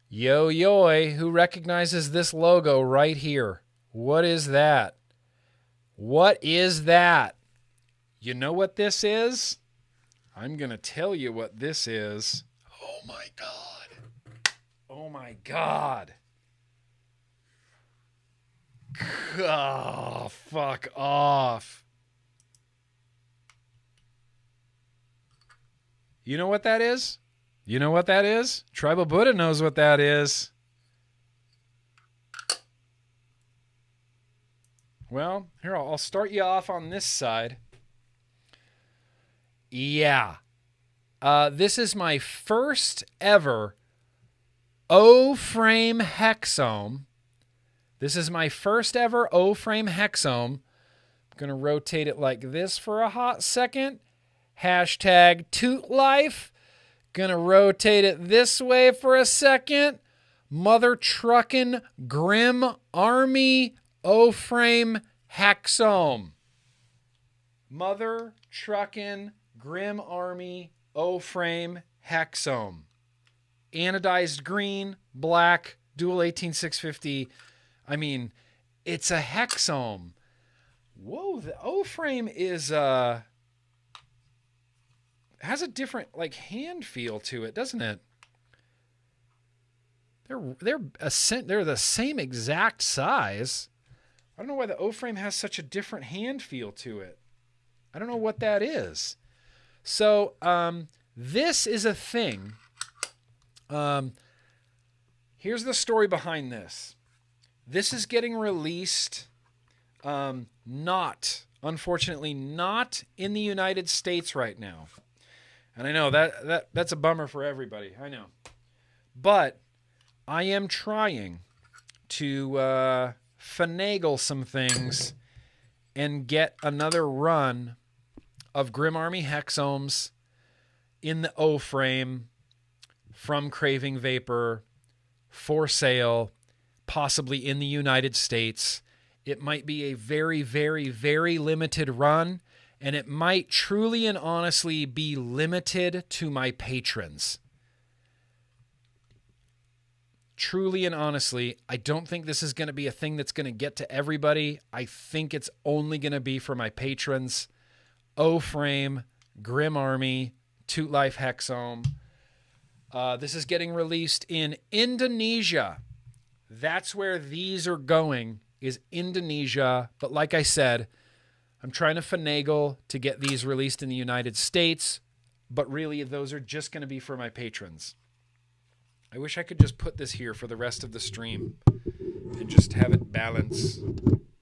Yo, who recognizes this logo right here? What is that? What is that? You know what this is? I'm going to tell you what this is. Oh my God. Oh my God. Oh, fuck off. You know what that is? You know what that is? Tribal Buddha knows what that is. Well, here, I'll start you off on this side. Yeah. This is my first ever O-frame hexome. This is my first ever O-frame hexome. I'm going to rotate it like this for a hot second. Hashtag toot life. Gonna rotate it this way for a second. Mother truckin' Grimm Army O-frame hexome. Mother truckin' Grimm Army O-frame hexome. Anodized green, black, dual 18650. I mean, it's a hexome. Whoa, the O-frame is has a different like hand feel to it, doesn't it? They're the same exact size. I don't know why the O-frame has such a different hand feel to it. I don't know what that is. So this is a thing. Here's the story behind this. This is getting released, unfortunately, not in the United States right now. And I know that's a bummer for everybody. I know. But I am trying to finagle some things and get another run of Grimm Army hexomes in the O-frame from Craving Vapor for sale, possibly in the United States. It might be a very, very, very limited run, and it might truly and honestly be limited to my patrons. Truly and honestly, I don't think this is going to be a thing that's going to get to everybody. I think it's only going to be for my patrons. O-frame, Grimm Army, Toot Life hexome. This is getting released in Indonesia. That's where these are going, is Indonesia. But like I said, I'm trying to finagle to get these released in the United States, but really those are just going to be for my patrons. I wish I could just put this here for the rest of the stream and just have it balance.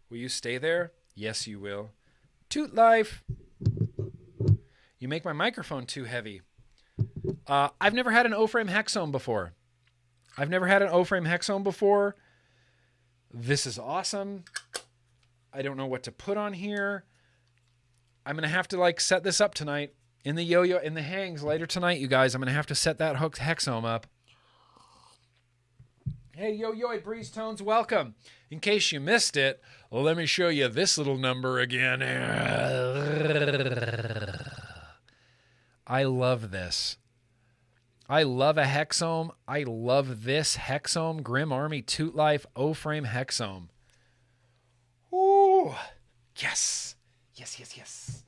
Will you stay there? Yes, you will. Toot Life. You make my microphone too heavy. I've never had an O-frame hexome before. This is awesome. I don't know what to put on here. I'm going to have to like set this up tonight in the yo-yo, in the hangs later tonight, you guys. I'm going to have to set that hexome up. Hey, yo-yo, Breeze Tones, welcome. In case you missed it, let me show you this little number again. I love this. I love a hexome. I love this hexome. Grimm Army Toot Life O-Frame hexome. Ooh, yes. Yes, yes, yes.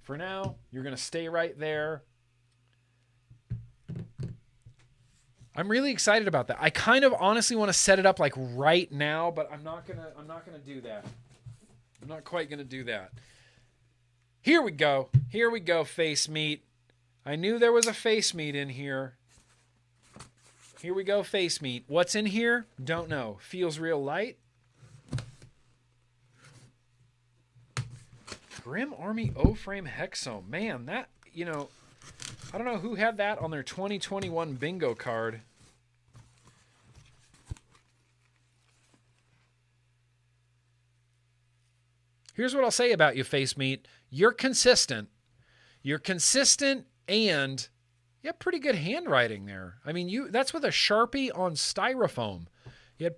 For now, you're going to stay right there. I'm really excited about that. I kind of honestly want to set it up like right now, but I'm not going to do that. I'm not quite going to do that. Here we go. Here we go, Facemeat. I knew there was a Facemeat in here. Here we go, Facemeat. What's in here? Don't know. Feels real light. Grimm Army O-Frame hexome. Man, that, you know, I don't know who had that on their 2021 bingo card. Here's what I'll say about you, Facemeat. You're consistent. You're consistent and you have pretty good handwriting there. I mean, that's with a Sharpie on styrofoam. You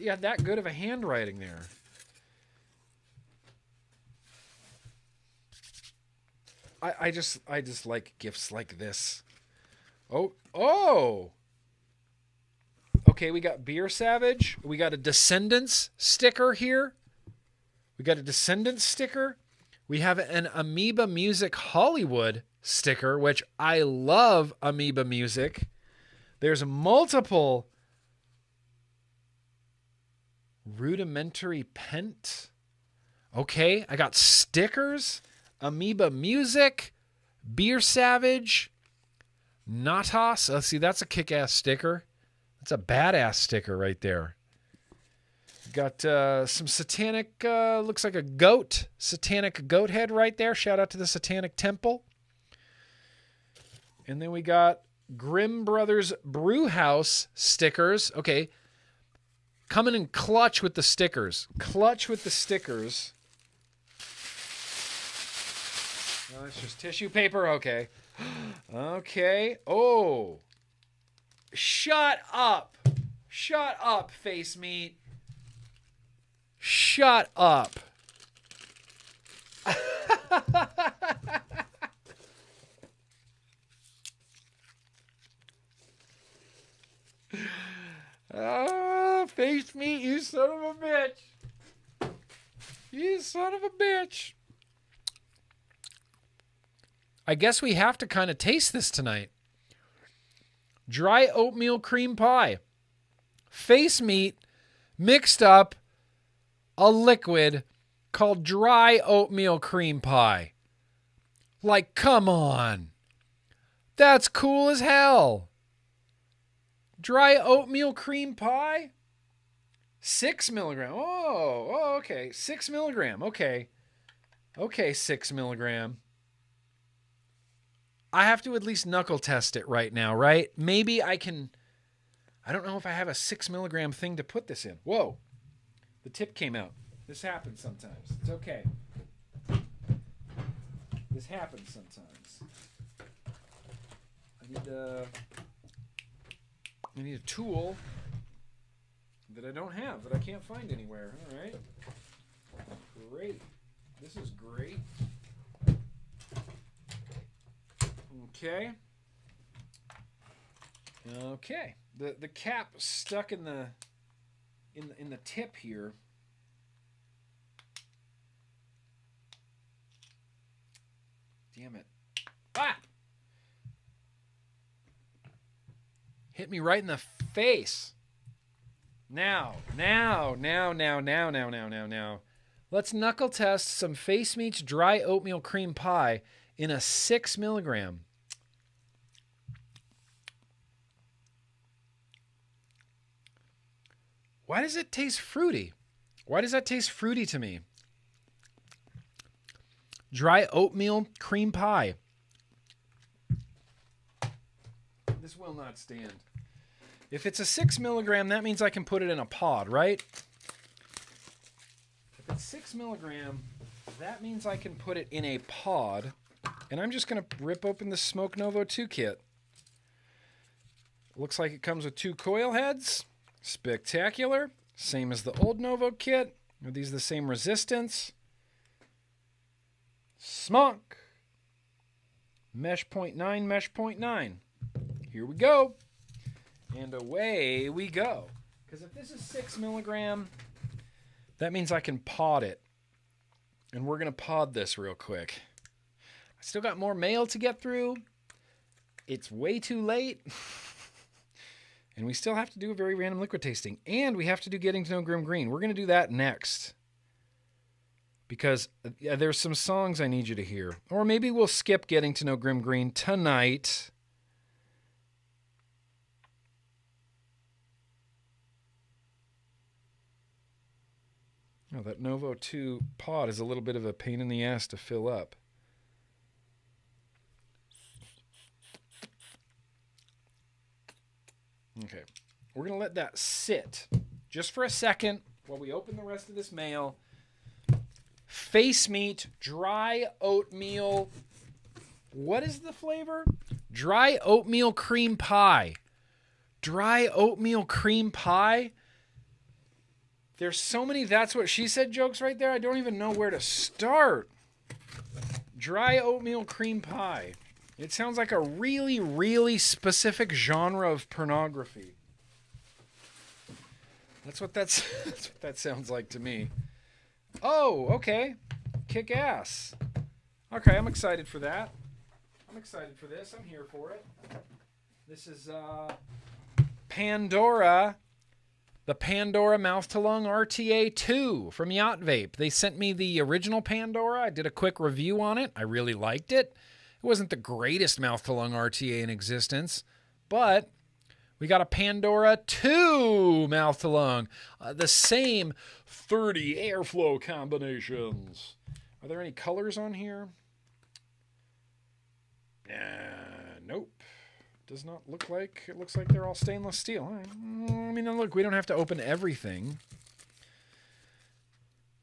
had that good of a handwriting there. I just like gifts like this. Oh. Okay, we got Beer Savage. We got a Descendants sticker here. We got a Descendants sticker. We have an Amoeba Music Hollywood sticker, which I love Amoeba Music. There's multiple Rudimentary Pent. Okay, I got stickers. Amoeba Music, Beer Savage, Natas. Let's see, that's a kick-ass sticker. That's a badass sticker right there. Got some satanic, looks like a goat, satanic goat head right there. Shout out to the Satanic Temple. And then we got Grimm Brothers Brewhouse stickers. Okay, coming in clutch with the stickers. Clutch with the stickers. No, it's just tissue paper. Okay. Okay. Oh. Shut up. Shut up, Facemeat. Shut up. Facemeat, you son of a bitch. You son of a bitch. I guess we have to kind of taste this tonight. Dry oatmeal cream pie. Facemeat mixed up a liquid called dry oatmeal cream pie. Like, come on. That's cool as hell. Dry oatmeal cream pie? 6 milligram. Oh, okay. 6 milligram. Okay. Okay, 6 milligram. I have to at least knuckle test it right now, right? Maybe I can... I don't know if I have a 6 milligram thing to put this in. Whoa. The tip came out. This happens sometimes. It's okay. This happens sometimes. I need a tool that I don't have, that I can't find anywhere. All right. Great. This is great. Okay. Okay. The cap stuck in the tip here. Damn it. Ah! Hit me right in the face. Now. Let's knuckle test some Facemeat's dry oatmeal cream pie in a 6 milligram. Why does it taste fruity? Why does that taste fruity to me? Dry oatmeal cream pie. This will not stand. If it's a 6 milligram, that means I can put it in a pod, right? at 6 milligram, that means I can put it in a pod. And I'm just going to rip open the Smok Novo 2 kit. Looks like it comes with 2 coil heads. Spectacular. Same as the old Novo kit. Are these the same resistance? Smok. Mesh 0.9, mesh 0.9. Here we go. And away we go. Because if this is 6 milligram, that means I can pod it. And we're going to pod this real quick. I still got more mail to get through. It's way too late. And we still have to do a very random liquid tasting. And we have to do getting to know GrimmGreen. We're going to do that next. Because there's some songs I need you to hear. Or maybe we'll skip getting to know GrimmGreen tonight. Oh, that Novo 2 pod is a little bit of a pain in the ass to fill up. Okay, we're going to let that sit just for a second while we open the rest of this mail. Facemeat, dry oatmeal. What is the flavor? Dry oatmeal cream pie. Dry oatmeal cream pie? There's so many that's what she said jokes right there. I don't even know where to start. Dry oatmeal cream pie. It sounds like a really, really specific genre of pornography. That's what that sounds like to me. Oh, okay. Kick ass. Okay, I'm excited for that. I'm excited for this. I'm here for it. This is Pandora. The Pandora Mouth to Lung RTA 2 from Yacht Vape. They sent me the original Pandora. I did a quick review on it. I really liked it. It wasn't the greatest mouth-to-lung RTA in existence, but we got a Pandora 2 mouth-to-lung. The same 30 airflow combinations. Are there any colors on here? Nope. Does not look like. It looks like they're all stainless steel. I mean, look, we don't have to open everything.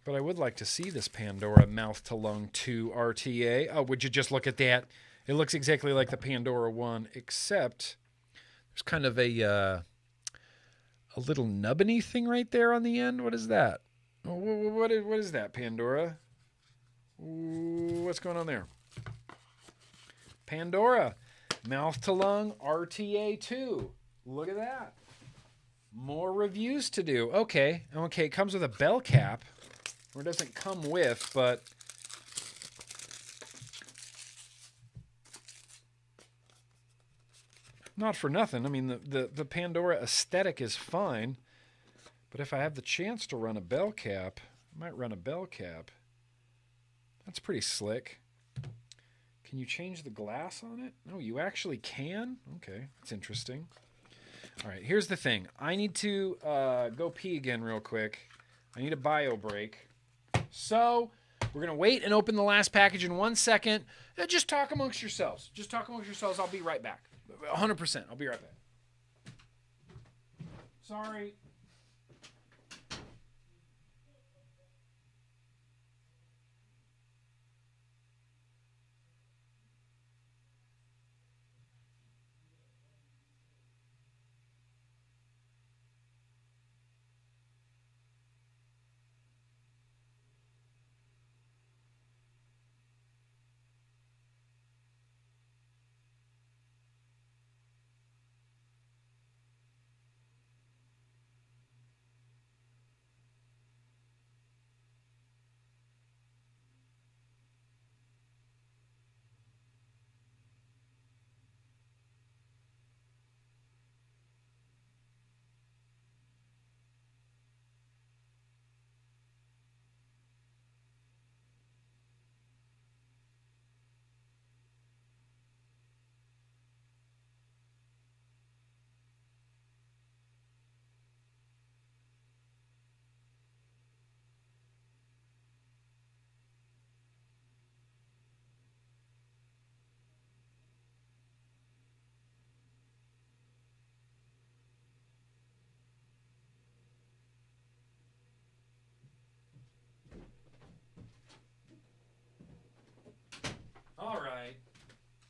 But I would like to see this Pandora Mouth to Lung 2 RTA. Oh, would you just look at that? It looks exactly like the Pandora 1, except there's kind of a little nubbiny thing right there on the end. What is that? What is that, Pandora? What's going on there? Pandora Mouth to Lung RTA 2. Look at that. More reviews to do. Okay, it comes with a bell cap. Or it doesn't come with, but not for nothing. I mean, the Pandora aesthetic is fine, but if I have the chance to run a bell cap, I might run a bell cap. That's pretty slick. Can you change the glass on it? No, you actually can? Okay, that's interesting. All right, here's the thing. I need to go pee again real quick. I need a bio break. So we're going to wait and open the last package in 1 second. Just talk amongst yourselves. Just talk amongst yourselves. I'll be right back. 100%. I'll be right back. Sorry.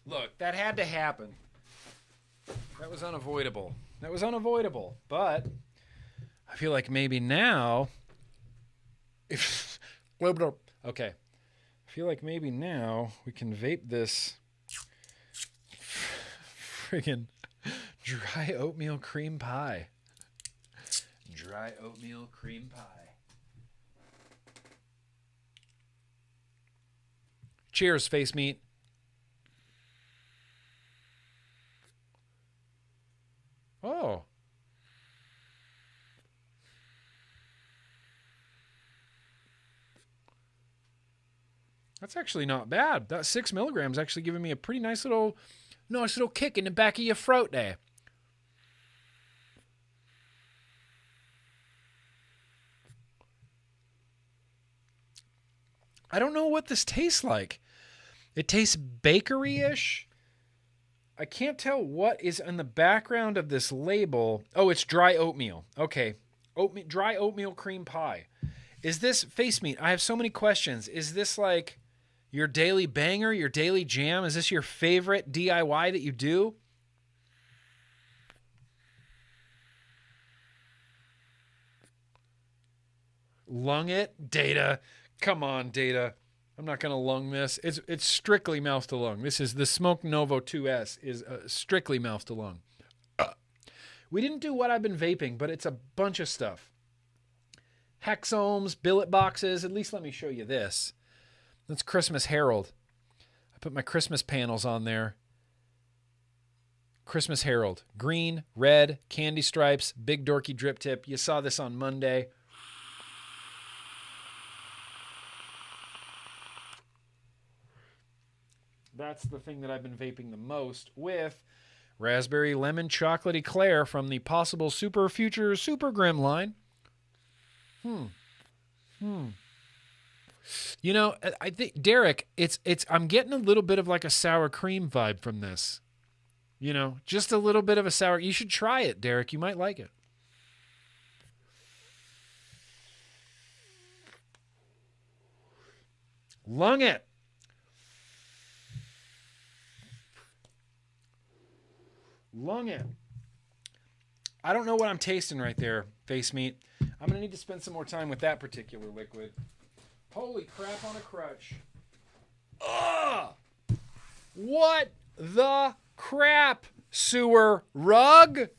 Look, that had to happen. That was unavoidable. That was unavoidable. But I feel like maybe now... Okay. I feel like maybe now we can vape this friggin' dry oatmeal cream pie. Dry oatmeal cream pie. Cheers, Facemeat. Oh. That's actually not bad. That 6 milligrams actually giving me a pretty nice little kick in the back of your throat there. I don't know what this tastes like. It tastes bakery-ish. I can't tell what is in the background of this label. Oh, it's dry oatmeal. Okay. Dry oatmeal cream pie. Is this Facemeat? I have so many questions. Is this like your daily banger, your daily jam? Is this your favorite DIY that you do? Lung it? Data. Come on, Data. I'm not going to lung this. It's strictly mouth to lung. This is the Smok Novo 2S is strictly mouth to lung. We didn't do what I've been vaping, but it's a bunch of stuff. Hexomes, billet boxes. At least let me show you this. That's Christmas Herald. I put my Christmas panels on there. Christmas Herald. Green, red, candy stripes, big dorky drip tip. You saw this on Monday. That's the thing that I've been vaping the most with. Raspberry lemon chocolate eclair from the possible super future SUPERGRIMM line. You know, I think Derek, I'm getting a little bit of like a sour cream vibe from this. You know, just a little bit of a sour. You should try it, Derek. You might like it. Lung it. Lung it. I don't know what I'm tasting right there, Facemeat. I'm going to need to spend some more time with that particular liquid. Holy crap on a crutch. Ugh! What the crap? Sewer rug?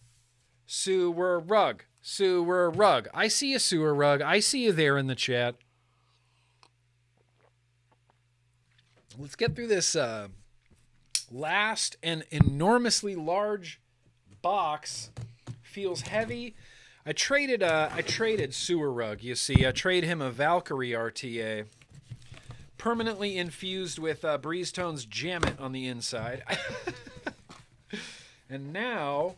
Sewer rug. Sewer rug. I see a sewer rug. I see you there in the chat. Let's get through this last and enormously large box. Feels heavy. I traded sewer rug. You see, I traded him a Valkyrie RTA, permanently infused with Breeze Tone's Jam It on the inside. And now,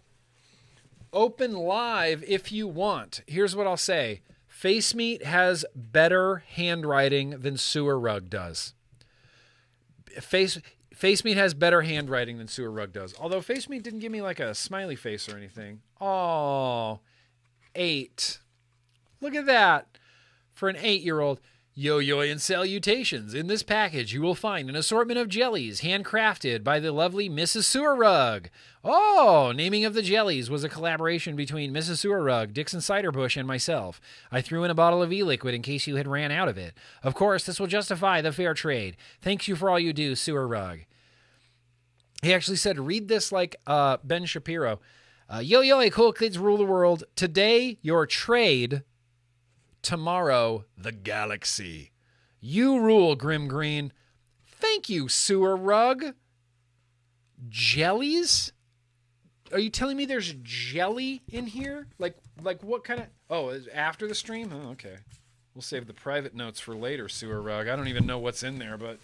open live if you want. Here's what I'll say: Facemeat has better handwriting than sewer rug does. Facemeat has better handwriting than sewer rug does. Although Facemeat didn't give me like a smiley face or anything. Oh, 8. Look at that. For an 8-year-old. Yo-yo and salutations. In this package, you will find an assortment of jellies handcrafted by the lovely Mrs. Sewer Rug. Oh, naming of the jellies was a collaboration between Mrs. Sewer Rug, Dixxon Cider Bush, and myself. I threw in a bottle of e-liquid in case you had ran out of it. Of course, this will justify the fair trade. Thanks you for all you do, Sewer Rug. He actually said, read this like Ben Shapiro. Yo-yo, cool kids rule the world. Today, your trade. Tomorrow, the galaxy. You rule, GrimmGreen. Thank you, Sewer Rug. Jellies? Are you telling me there's jelly in here? Like what kind of... Oh, after the stream? Oh, okay. We'll save the private notes for later, Sewer Rug. I don't even know what's in there, but...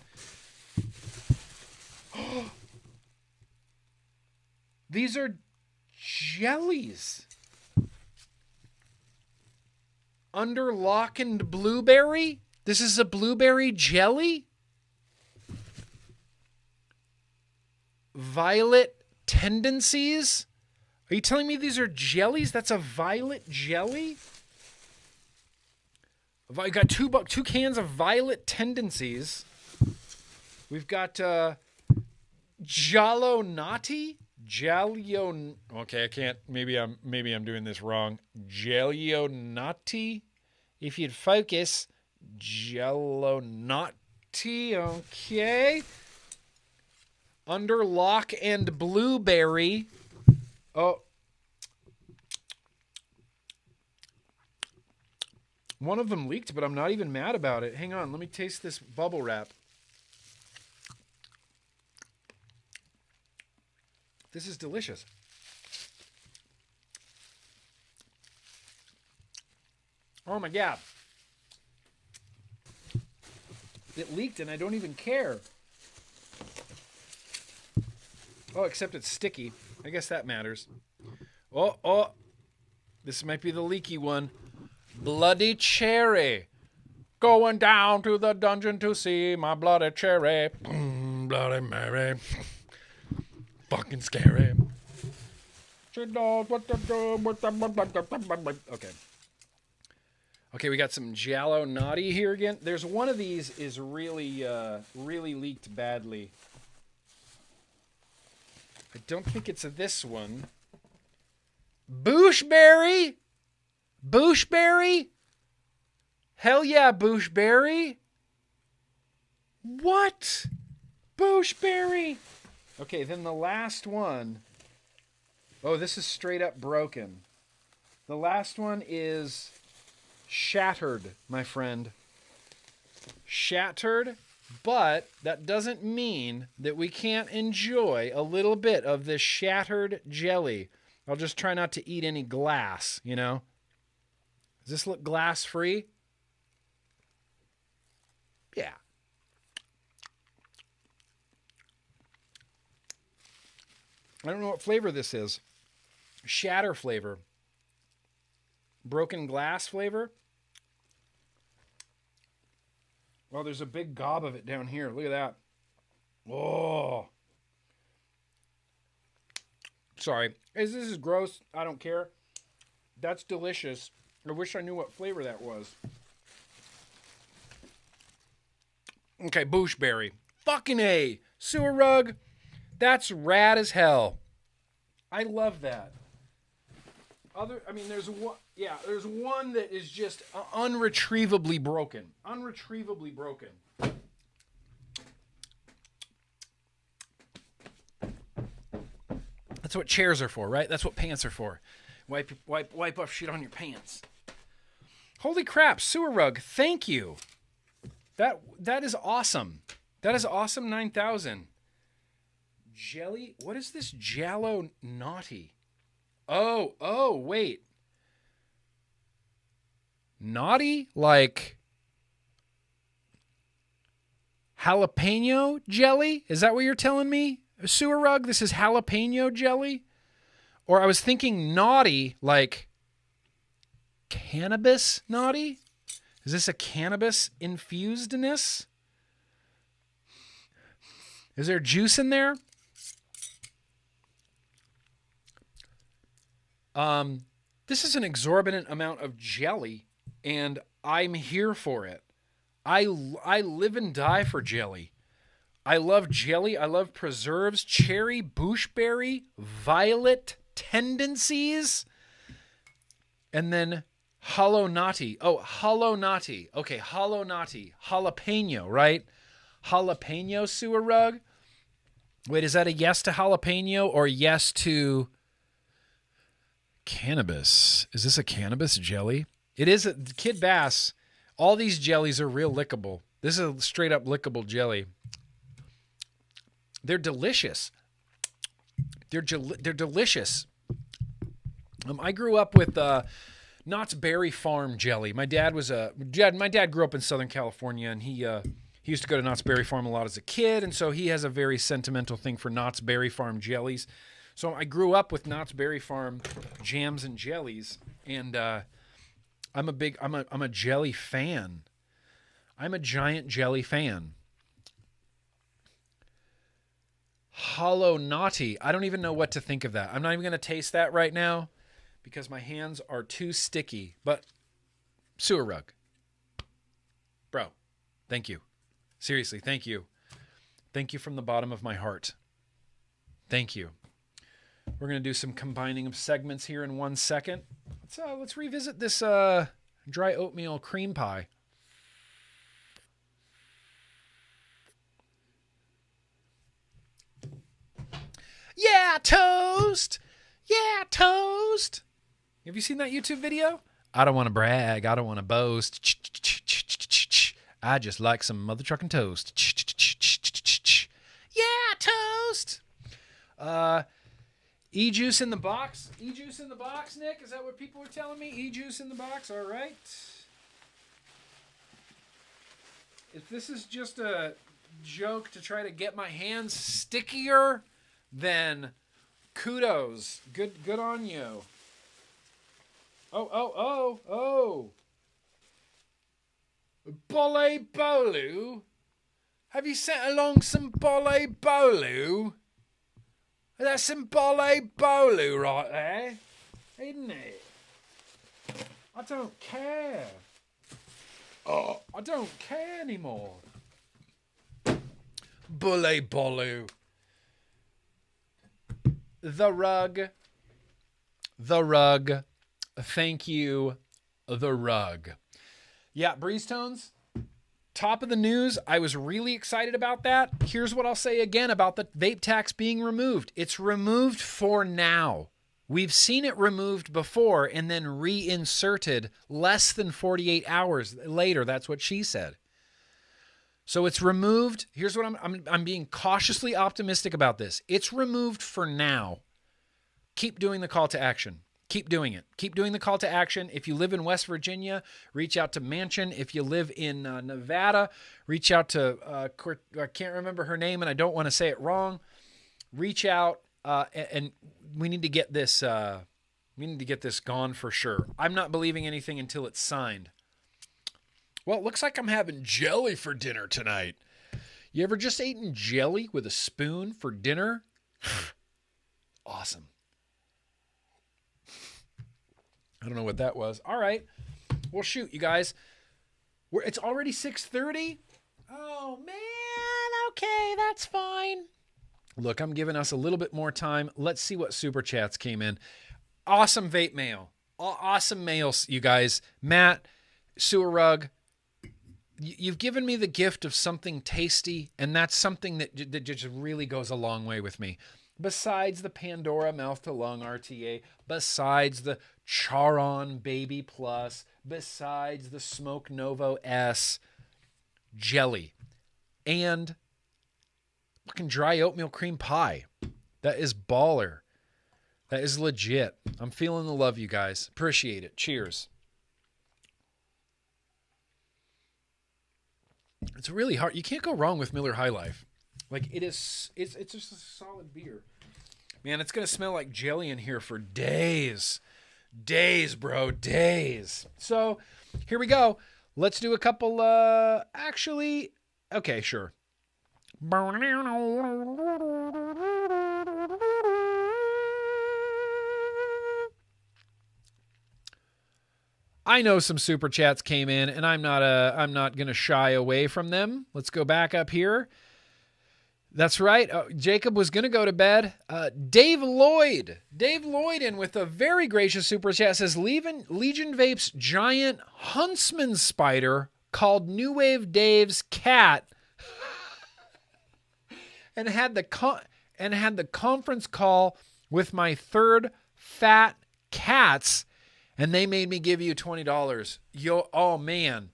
These are jellies. Under lock and blueberry? This is a blueberry jelly? Violet tendencies? Are you telling me these are jellies? That's a violet jelly? I got two cans of violet tendencies. We've got Jalonati? Okay, I can't. Maybe I'm doing this wrong. Jalonati? If you'd focus. Jalonati. Okay. Under lock and blueberry. Oh. One of them leaked, but I'm not even mad about it. Hang on, let me taste this bubble wrap. This is delicious. Oh my God. It leaked and I don't even care. Oh, except it's sticky. I guess that matters. Oh. This might be the leaky one. Bloody cherry. Going down to the dungeon to see my bloody cherry. Bloody Mary. Fucking scary. Okay, we got some Jallo Naughty here again. There's one of these is really leaked badly. I don't think it's this one. Booshberry? Booshberry? Hell yeah, Booshberry. What? Booshberry. Okay, then the last one. Oh, this is straight up broken. The last one is shattered, my friend. Shattered, but that doesn't mean that we can't enjoy a little bit of this shattered jelly. I'll just try not to eat any glass, you know? Does this look glass-free? Yeah. I don't know what flavor this is. Shatter flavor. Broken glass flavor. Well, there's a big gob of it down here. Look at that. Oh. Sorry. This is gross. I don't care. That's delicious. I wish I knew what flavor that was. Okay, Booshberry. Fucking A. Sewer rug. That's rad as hell. I love that. There's one. Yeah, there's one that is just unretrievably broken. Unretrievably broken. That's what chairs are for, right? That's what pants are for. Wipe off shit on your pants. Holy crap, sewer rug, thank you. That is awesome. That is awesome 9000. Jelly? What is this Jallo Naughty? Oh, wait. Naughty? Like jalapeno jelly? Is that what you're telling me? Sewer rug, this is jalapeno jelly? Or I was thinking naughty, like cannabis naughty? Is this a cannabis infusedness? Is there juice in there? This is an exorbitant amount of jelly, and I'm here for it. I live and die for jelly. I love jelly. I love preserves, cherry, booshberry, violet tendencies, and then hollow naughty. Oh, hollow naughty. Okay, hollow naughty. Jalapeno, right? Jalapeno sewer rug. Wait, is that a yes to jalapeno or yes to cannabis? Is this a cannabis jelly? It is a Kid Bass. All these jellies are real lickable. This is a straight up lickable jelly. They're delicious. They're delicious. I grew up with Knott's Berry Farm jelly. My dad grew up in Southern California, and he used to go to Knott's Berry Farm a lot as a kid, and so he has a very sentimental thing for Knott's Berry Farm jellies. So I grew up with Knott's Berry Farm jams and jellies, and I'm a jelly fan. I'm a giant jelly fan. Hollow naughty. I don't even know what to think of that. I'm not even going to taste that right now because my hands are too sticky. But sewer rug. Bro, thank you. Seriously, thank you. Thank you from the bottom of my heart. Thank you. We're going to do some combining of segments here in 1 second. Let's revisit this dry oatmeal cream pie. Yeah, toast! Yeah, toast! Have you seen that YouTube video? I don't want to brag. I don't want to boast. I just like some mother trucking toast. Yeah, toast! E-juice in the box. E-juice in the box, Nick? Is that what people are telling me? E-juice in the box, all right. If this is just a joke to try to get my hands stickier, then kudos. Good on you. Oh. Bole bolu? Have you sent along some bole bolu? That's some bole bolu right there, isn't it? I don't care. Oh, I don't care anymore. Bole bolu. The rug. Thank you, the rug. Yeah, Breeze Tones, top of the news. I was really excited about that. Here's what I'll say again about the vape tax being removed. It's removed for now. We've seen it removed before and then reinserted less than 48 hours later. That's what she said. So it's removed. Here's what I'm being cautiously optimistic about this. It's removed for now. Keep doing the call to action. Keep doing it. Keep doing the call to action. If you live in West Virginia, reach out to Mansion. If you live in Nevada, reach out to, I can't remember her name and I don't want to say it wrong. Reach out and we need to get this, gone for sure. I'm not believing anything until it's signed. Well, it looks like I'm having jelly for dinner tonight. You ever just eaten jelly with a spoon for dinner? Awesome. I don't know what that was. All right. Well, shoot, you guys. It's already 6:30. Oh, man. Okay, that's fine. Look, I'm giving us a little bit more time. Let's see what super chats came in. Awesome vape mail. Awesome mails, you guys. Matt, Sewer Rug, you've given me the gift of something tasty, and that's something that just really goes a long way with me. Besides the Pandora mouth-to-lung RTA, besides the Charon Baby Plus, besides the Smok Novo S, jelly, and fucking dry oatmeal cream pie. That is baller. That is legit. I'm feeling the love, you guys. Appreciate it. Cheers. It's really hard. You can't go wrong with Miller High Life. Like, it's just a solid beer. Man, it's going to smell like jelly in here for days. Days, bro. Days. So, here we go. Let's do a couple, actually, okay, sure. I know some super chats came in, and I'm not going to shy away from them. Let's go back up here. That's right. Jacob was going to go to bed. Dave Lloyd in with a very gracious super chat says, Legion Vape's giant huntsman spider called New Wave Dave's cat and had the conference call with my third fat cats, and they made me give you $20. Oh man.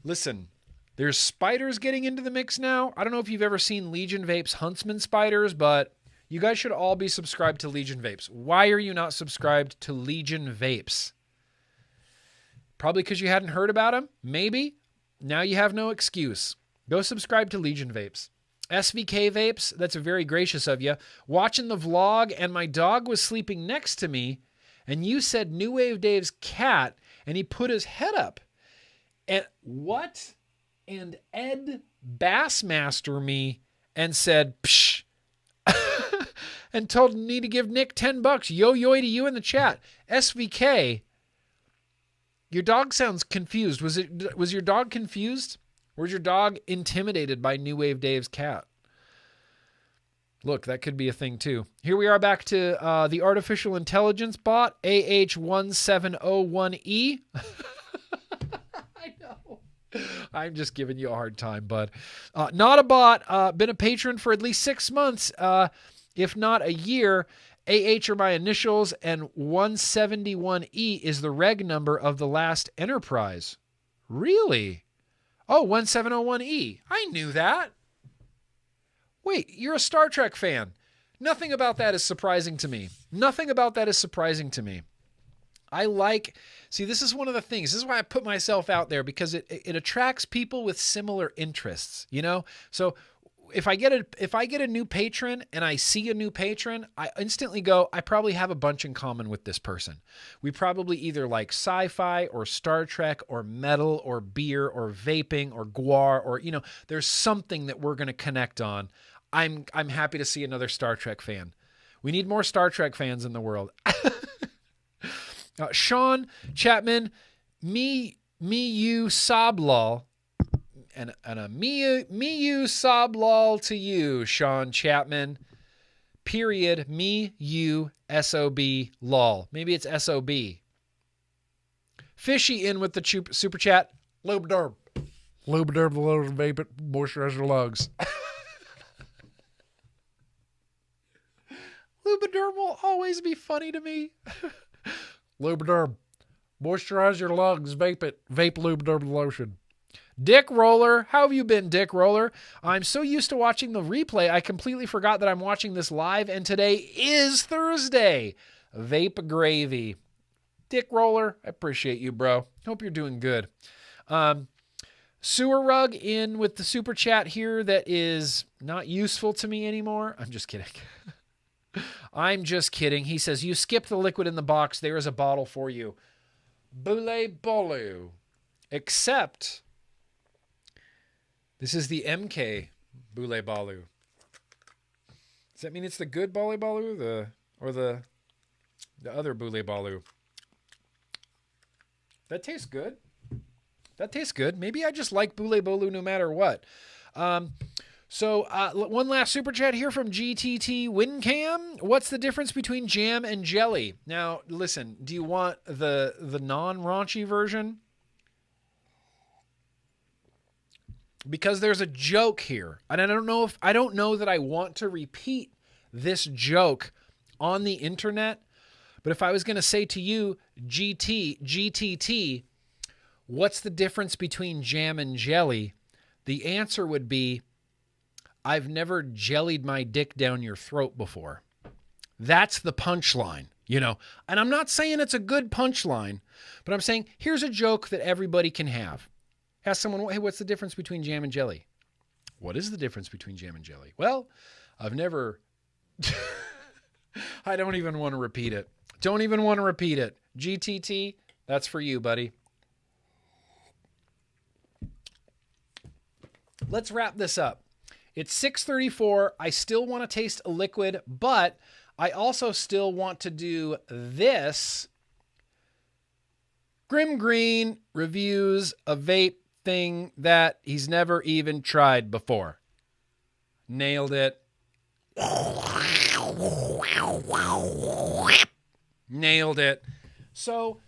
Listen. There's spiders getting into the mix now. I don't know if you've ever seen Legion Vape's Huntsman spiders, but you guys should all be subscribed to Legion Vapes. Why are you not subscribed to Legion Vapes? Probably because you hadn't heard about them? Maybe. Now you have no excuse. Go subscribe to Legion Vapes. SVK Vapes, that's very gracious of you. Watching the vlog, and my dog was sleeping next to me, and you said New Wave Dave's cat, and he put his head up. And what? And Ed Bassmaster me and said, psh, and told me to give Nick $10. Yo to you in the chat. SVK, your dog sounds confused. Was your dog confused? Or was your dog intimidated by New Wave Dave's cat? Look, that could be a thing too. Here we are back to the artificial intelligence bot, AH1701E. I know. I'm just giving you a hard time, bud. Not a bot. Been a patron for at least 6 months, if not a year. AH are my initials, and 171E is the reg number of the last Enterprise. Really? Oh, 1701E. I knew that. Wait, you're a Star Trek fan. Nothing about that is surprising to me. Nothing about that is surprising to me. See, this is one of the things. This is why I put myself out there, because it attracts people with similar interests, you know? So if I get a new patron and I see a new patron, I instantly go, I probably have a bunch in common with this person. We probably either like sci-fi or Star Trek or metal or beer or vaping or guar, or, you know, there's something that we're going to connect on. I'm happy to see another Star Trek fan. We need more Star Trek fans in the world. Sean Chapman, me you soblol, and a me you soblol to you, Sean Chapman. Period. Me you sob lol. Maybe it's sob. Fishy in with the super chat. Lube derb. Lube derb the load vape it, moisturize your lungs. Lubriderm will always be funny to me. Lubriderm. Moisturize your lungs. Vape it. Vape Lubriderm lotion. Dick Roller. How have you been, Dick Roller? I'm so used to watching the replay, I completely forgot that I'm watching this live, and today is Thursday. Vape Gravy. Dick Roller, I appreciate you, bro. Hope you're doing good. Sewer Rug in with the super chat here that is not useful to me anymore. I'm just kidding. I'm just kidding. He says, you skipped the liquid in the box. There is a bottle for you. Boule Bolu. Except, this is the MK Boule Balu. Does that mean it's the good Boule Balu or the other Boule Balu? That tastes good. That tastes good. Maybe I just like Boule Bolu no matter what. So one last super chat here from GTT Wincam. What's the difference between jam and jelly? Now, listen, do you want the non-raunchy version? Because there's a joke here. And I don't know that I want to repeat this joke on the internet. But if I was going to say to you, GTT, what's the difference between jam and jelly? The answer would be, I've never jellied my dick down your throat before. That's the punchline, you know. And I'm not saying it's a good punchline, but I'm saying here's a joke that everybody can have. Ask someone, hey, what's the difference between jam and jelly? What is the difference between jam and jelly? Well, I've never... I don't even want to repeat it. Don't even want to repeat it. GTT, that's for you, buddy. Let's wrap this up. It's 6:34. I still want to taste a liquid, but I also still want to do this. GrimmGreen reviews a vape thing that he's never even tried before. Nailed it. Nailed it. So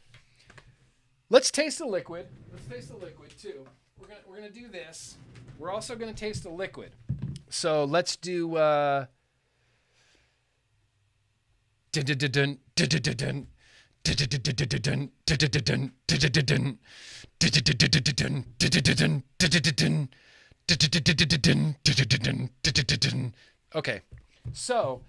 let's taste the liquid. Let's taste the liquid too. We're gonna do this. We're also gonna taste the liquid. So let's do okay. So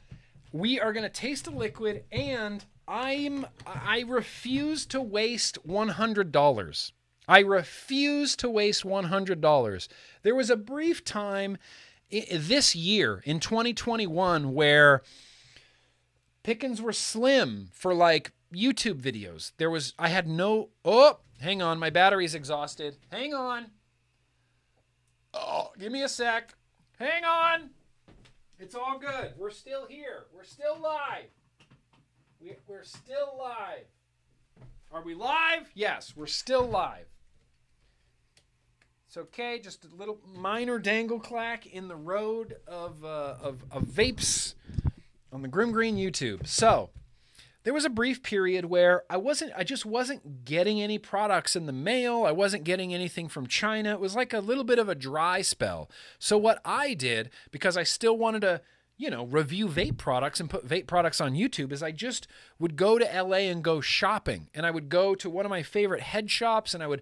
we are gonna taste the liquid, and I refuse to waste $100. I refuse to waste $100. There was a brief time this year in 2021 where pickings were slim for like YouTube videos. Hang on, my battery's exhausted. Hang on. Oh, give me a sec. Hang on. It's all good. We're still here. We're still live. We're still live. Are we live? Yes, we're still live. It's okay. Just a little minor Dangleclack in the road of vapes on the GrimmGreen YouTube. So there was a brief period where I just wasn't getting any products in the mail. I wasn't getting anything from China. It was like a little bit of a dry spell. So what I did, because I still wanted to, you know, review vape products and put vape products on YouTube, is I just would go to LA and go shopping. And I would go to one of my favorite head shops and I would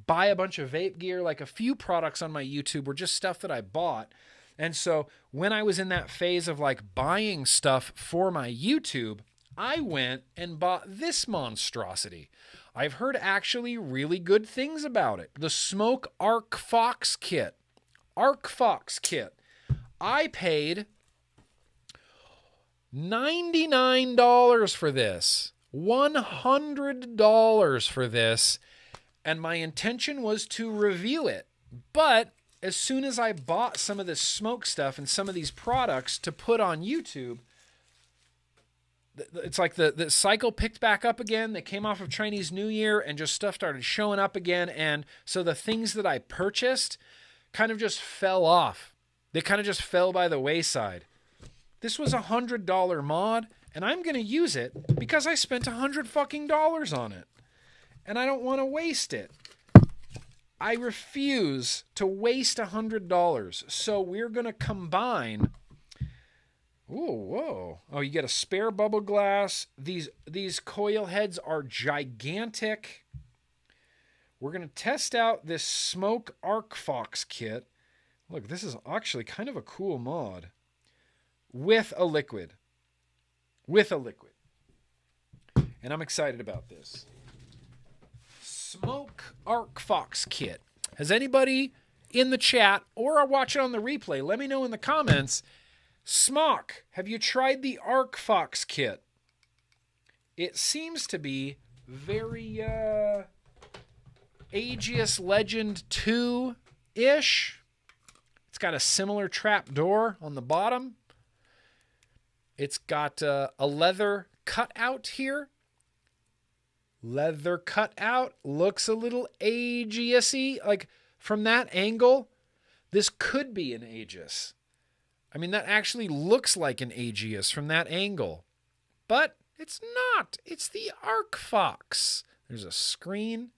buy a bunch of vape gear. Like a few products on my YouTube were just stuff that I bought. And so when I was in that phase of like buying stuff for my YouTube, I went and bought this monstrosity. I've heard actually really good things about it. The Smok ArcFox kit. ArcFox kit. I paid $99 for this. $100 for this. And my intention was to review it. But as soon as I bought some of this Smok stuff and some of these products to put on YouTube, it's like the cycle picked back up again. They came off of Chinese New Year and just stuff started showing up again. And so the things that I purchased kind of just fell off. They kind of just fell by the wayside. This was $100 mod, and I'm going to use it because I spent $100 on it. And I don't want to waste it. I refuse to waste $100. So we're going to combine. Ooh, whoa. Oh, you get a spare bubble glass. These coil heads are gigantic. We're going to test out this Smok ArcFox kit. Look, this is actually kind of a cool mod. With a liquid. With a liquid. And I'm excited about this. Smok ArcFox kit. Has anybody in the chat or watch it on the replay, let me know in the comments. Smok, have you tried the ArcFox kit? It seems to be very Aegis Legend 2-ish. It's got a similar trap door on the bottom. It's got a leather cutout here. Leather cutout. Looks a little Aegis-y. Like, from that angle, this could be an Aegis. I mean, that actually looks like an Aegis from that angle. But it's not. It's the ArcFox. There's a screen.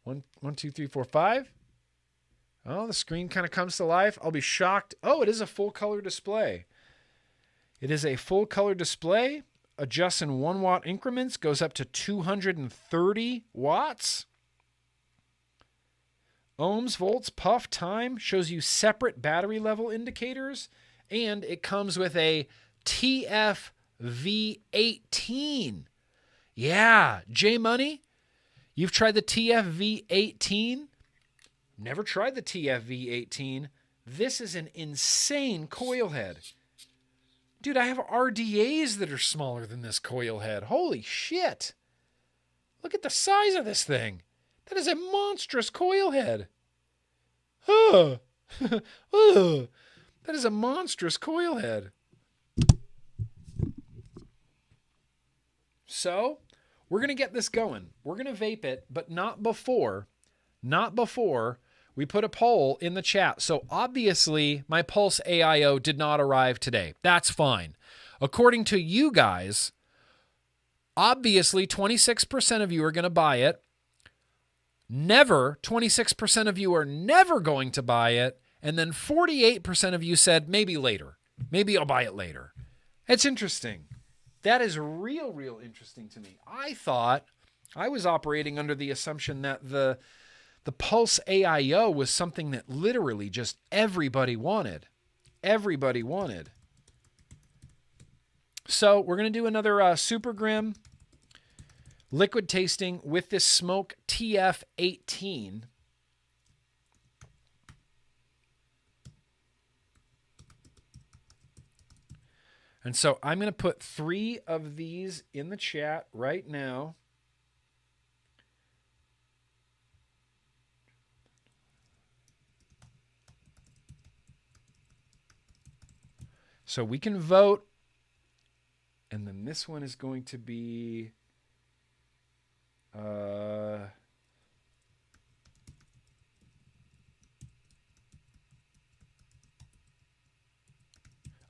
1, 2, 3, 4, 5. Oh, the screen kind of comes to life. I'll be shocked. Oh, it is a full color display. It is a full color display. Adjusts in 1 watt increments. Goes up to 230 watts. Ohms, volts, puff, time. Shows you separate battery level indicators. And it comes with a TFV18. Yeah. J-Money, you've tried the TFV18? Never tried the TFV18. This is an insane coil head. Dude, I have RDAs that are smaller than this coil head. Holy shit. Look at the size of this thing. That is a monstrous coil head. That is a monstrous coil head. So, we're going to get this going. We're going to vape it, but not before we put a poll in the chat. So obviously, my PULSE AIO did not arrive today. That's fine. According to you guys, obviously 26% of you are going to buy it. 26% of you are never going to buy it. And then 48% of you said, maybe later. Maybe I'll buy it later. It's interesting. That is real interesting to me. I thought I was operating under the assumption that the PULSE AIO was something that literally just everybody wanted. Everybody wanted. So we're going to do another SUPERGRIMM liquid tasting with this Smok TF18. And so I'm going to put 3 of these in the chat right now. So we can vote. And then this one is going to be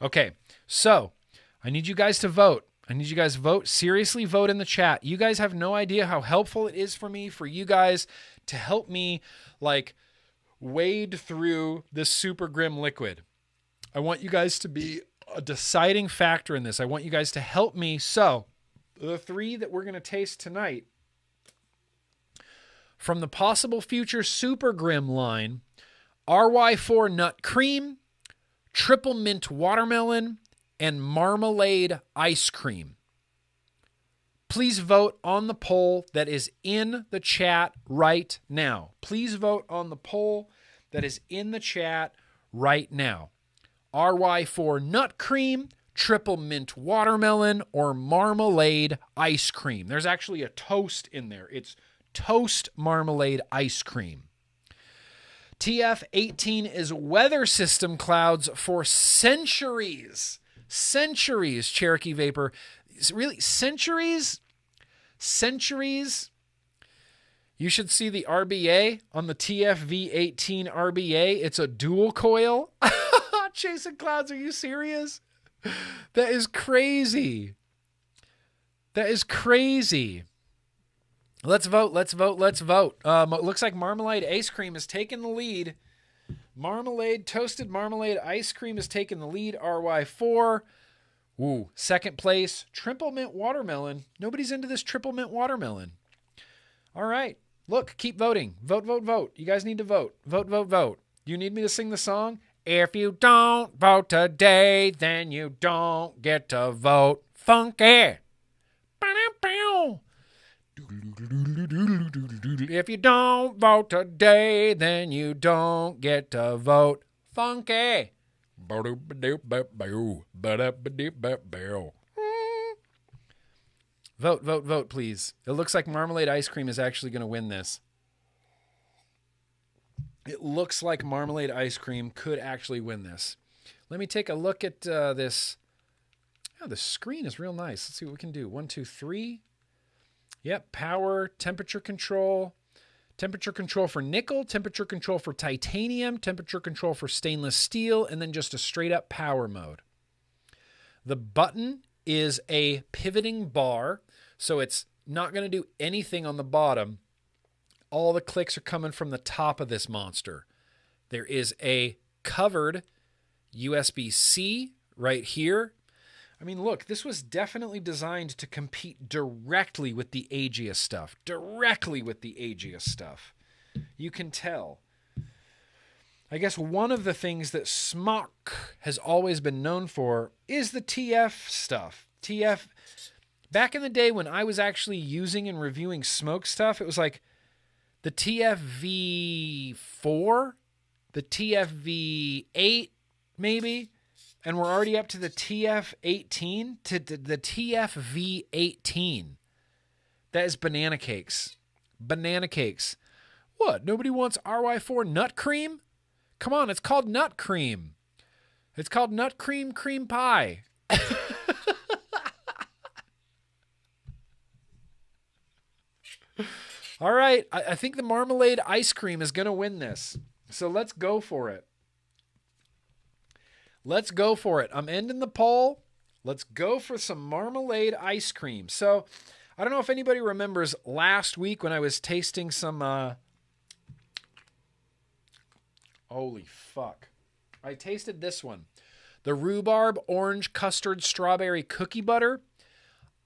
Okay, so I need you guys to vote. I need you guys to vote. Seriously, vote in the chat. You guys have no idea how helpful it is for me, for you guys to help me, like, wade through this SUPERGRIMM liquid. I want you guys to be a deciding factor in this. I want you guys to help me. So, the 3 that we're going to taste tonight from the possible future SUPERGRIMM line: RY4 Nut Cream, Triple Mint Watermelon, and Marmalade Ice Cream. Please vote on the poll that is in the chat right now. Please vote on the poll that is in the chat right now. RY4 Nut Cream, Triple Mint Watermelon, or Marmalade Ice Cream. There's actually a toast in there. It's Toast Marmalade Ice Cream. TF18 is weather system clouds for centuries. Centuries, Cherokee Vapor. Really, centuries? Centuries? You should see the RBA on the TFV18 RBA. It's a dual coil. Chasing clouds, are you serious? That is crazy. That is crazy. Let's vote, let's vote, let's vote. Looks like Marmalade Ice Cream is taking the lead. Toasted Marmalade Ice Cream is taking the lead. RY4. Woo. Second place, Triple Mint Watermelon. Nobody's into this Triple Mint Watermelon. All right. Look, keep voting. Vote, vote, vote. You guys need to vote. Vote, vote, vote. Do you need me to sing the song? If you don't vote today, then you don't get to vote. Funky. If you don't vote today, then you don't get to vote. Funky. Vote, vote, vote, please. It looks like Marmalade Ice Cream is actually going to win this. It looks like Marmalade Ice Cream could actually win this. Let me take a look at this. Oh, the screen is real nice. Let's see what we can do. 1, 2, 3. Yep, power, temperature control for nickel, temperature control for titanium, temperature control for stainless steel, and then just a straight up power mode. The button is a pivoting bar, so it's not going to do anything on the bottom. All the clicks are coming from the top of this monster. There is a covered USB-C right here. I mean, look, this was definitely designed to compete directly with the Aegis stuff. Directly with the Aegis stuff. You can tell. I guess one of the things that Smok has always been known for is the TF stuff. TF, back in the day when I was actually using and reviewing Smok stuff, it was like the TFV4, the TFV8, maybe. And we're already up to the TF18, to the TFV18. That is banana cakes. Banana cakes. What? Nobody wants RY4 nut cream? Come on, it's called nut cream. It's called nut cream cream pie. All right, I think the Marmalade Ice Cream is going to win this. So let's go for it. Let's go for it. I'm ending the poll. Let's go for some Marmalade Ice Cream. So, I don't know if anybody remembers last week when I was tasting some... Holy fuck. I tasted this one. The Rhubarb Orange Custard Strawberry Cookie Butter.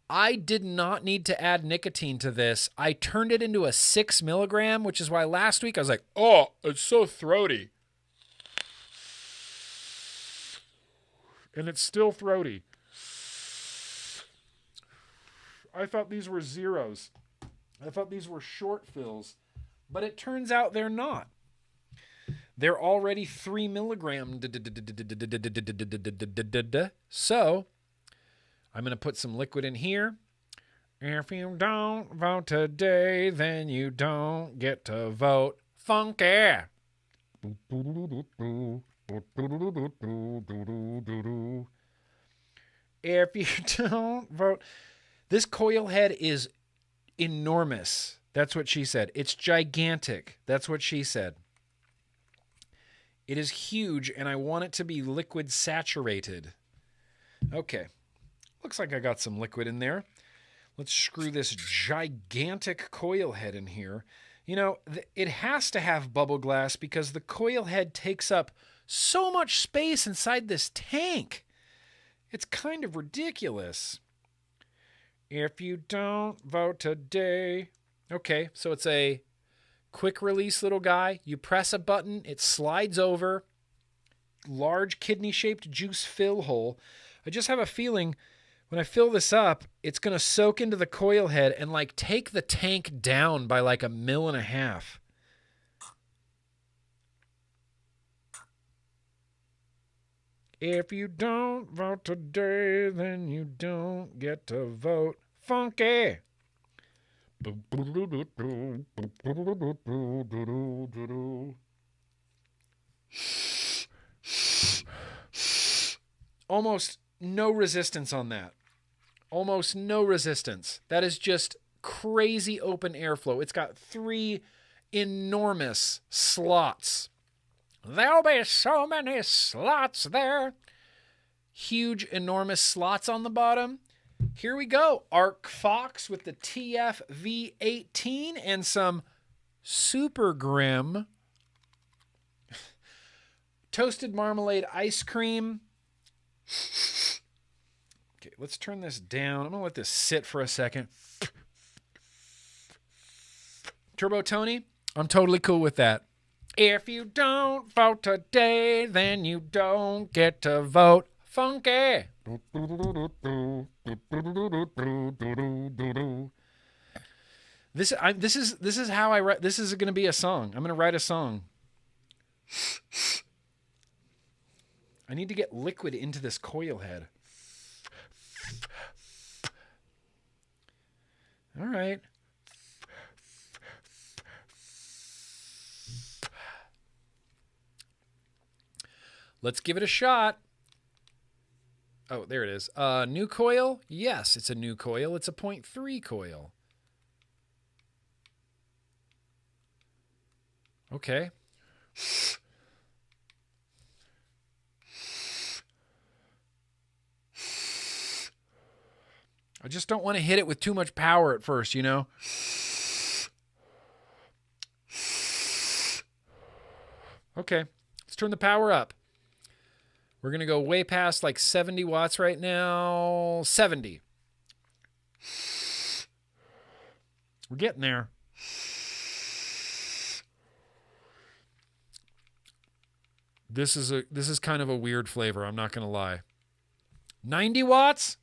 I did not need to add nicotine to this. I turned it into a 6 milligram, which is why last week I was like, oh, it's so throaty. And it's still throaty. I thought these were zeros. I thought these were short fills. But it turns out they're not. They're already 3 milligram. So, I'm going to put some liquid in here. If you don't vote today, then you don't get to vote. Funky. If you don't vote. This coil head is enormous. That's what she said. It's gigantic. That's what she said. It is huge, and I want it to be liquid saturated. Okay. Looks like I got some liquid in there. Let's screw this gigantic coil head in here. You know, it has to have bubble glass because the coil head takes up so much space inside this tank. It's kind of ridiculous. If you don't vote today. Okay, so it's a quick release little guy. You press a button, it slides over. Large kidney-shaped juice fill hole. I just have a feeling when I fill this up, it's going to soak into the coil head and like take the tank down by like 1.5 mils. If you don't vote today, then you don't get to vote. Funky. Almost no resistance on that. Almost no resistance. That is just crazy open airflow. It's got 3 enormous slots. There'll be so many slots there. Huge, enormous slots on the bottom. Here we go. ArcFox with the TF-V18 and some SUPERGRIMM. Toasted marmalade ice cream. Okay, let's turn this down. I'm going to let this sit for a second. Turbo Tony, I'm totally cool with that. If you don't vote today, then you don't get to vote. Funky. This is how I write. This is going to be a song. I'm going to write a song. I need to get liquid into this coil head. All right. Let's give it a shot. Oh, there it is. New coil? Yes, it's a new coil. It's a 0.3 coil. Okay. I just don't want to hit it with too much power at first, you know? Okay, let's turn the power up. We're going to go way past like 70 watts right now. 70. We're getting there. This is kind of a weird flavor, I'm not going to lie. 90 watts?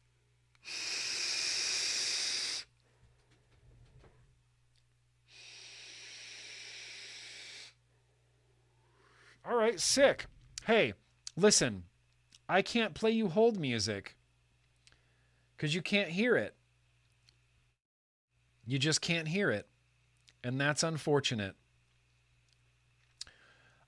All right, sick. Hey, listen, I can't play you hold music because you can't hear it. You just can't hear it. And that's unfortunate.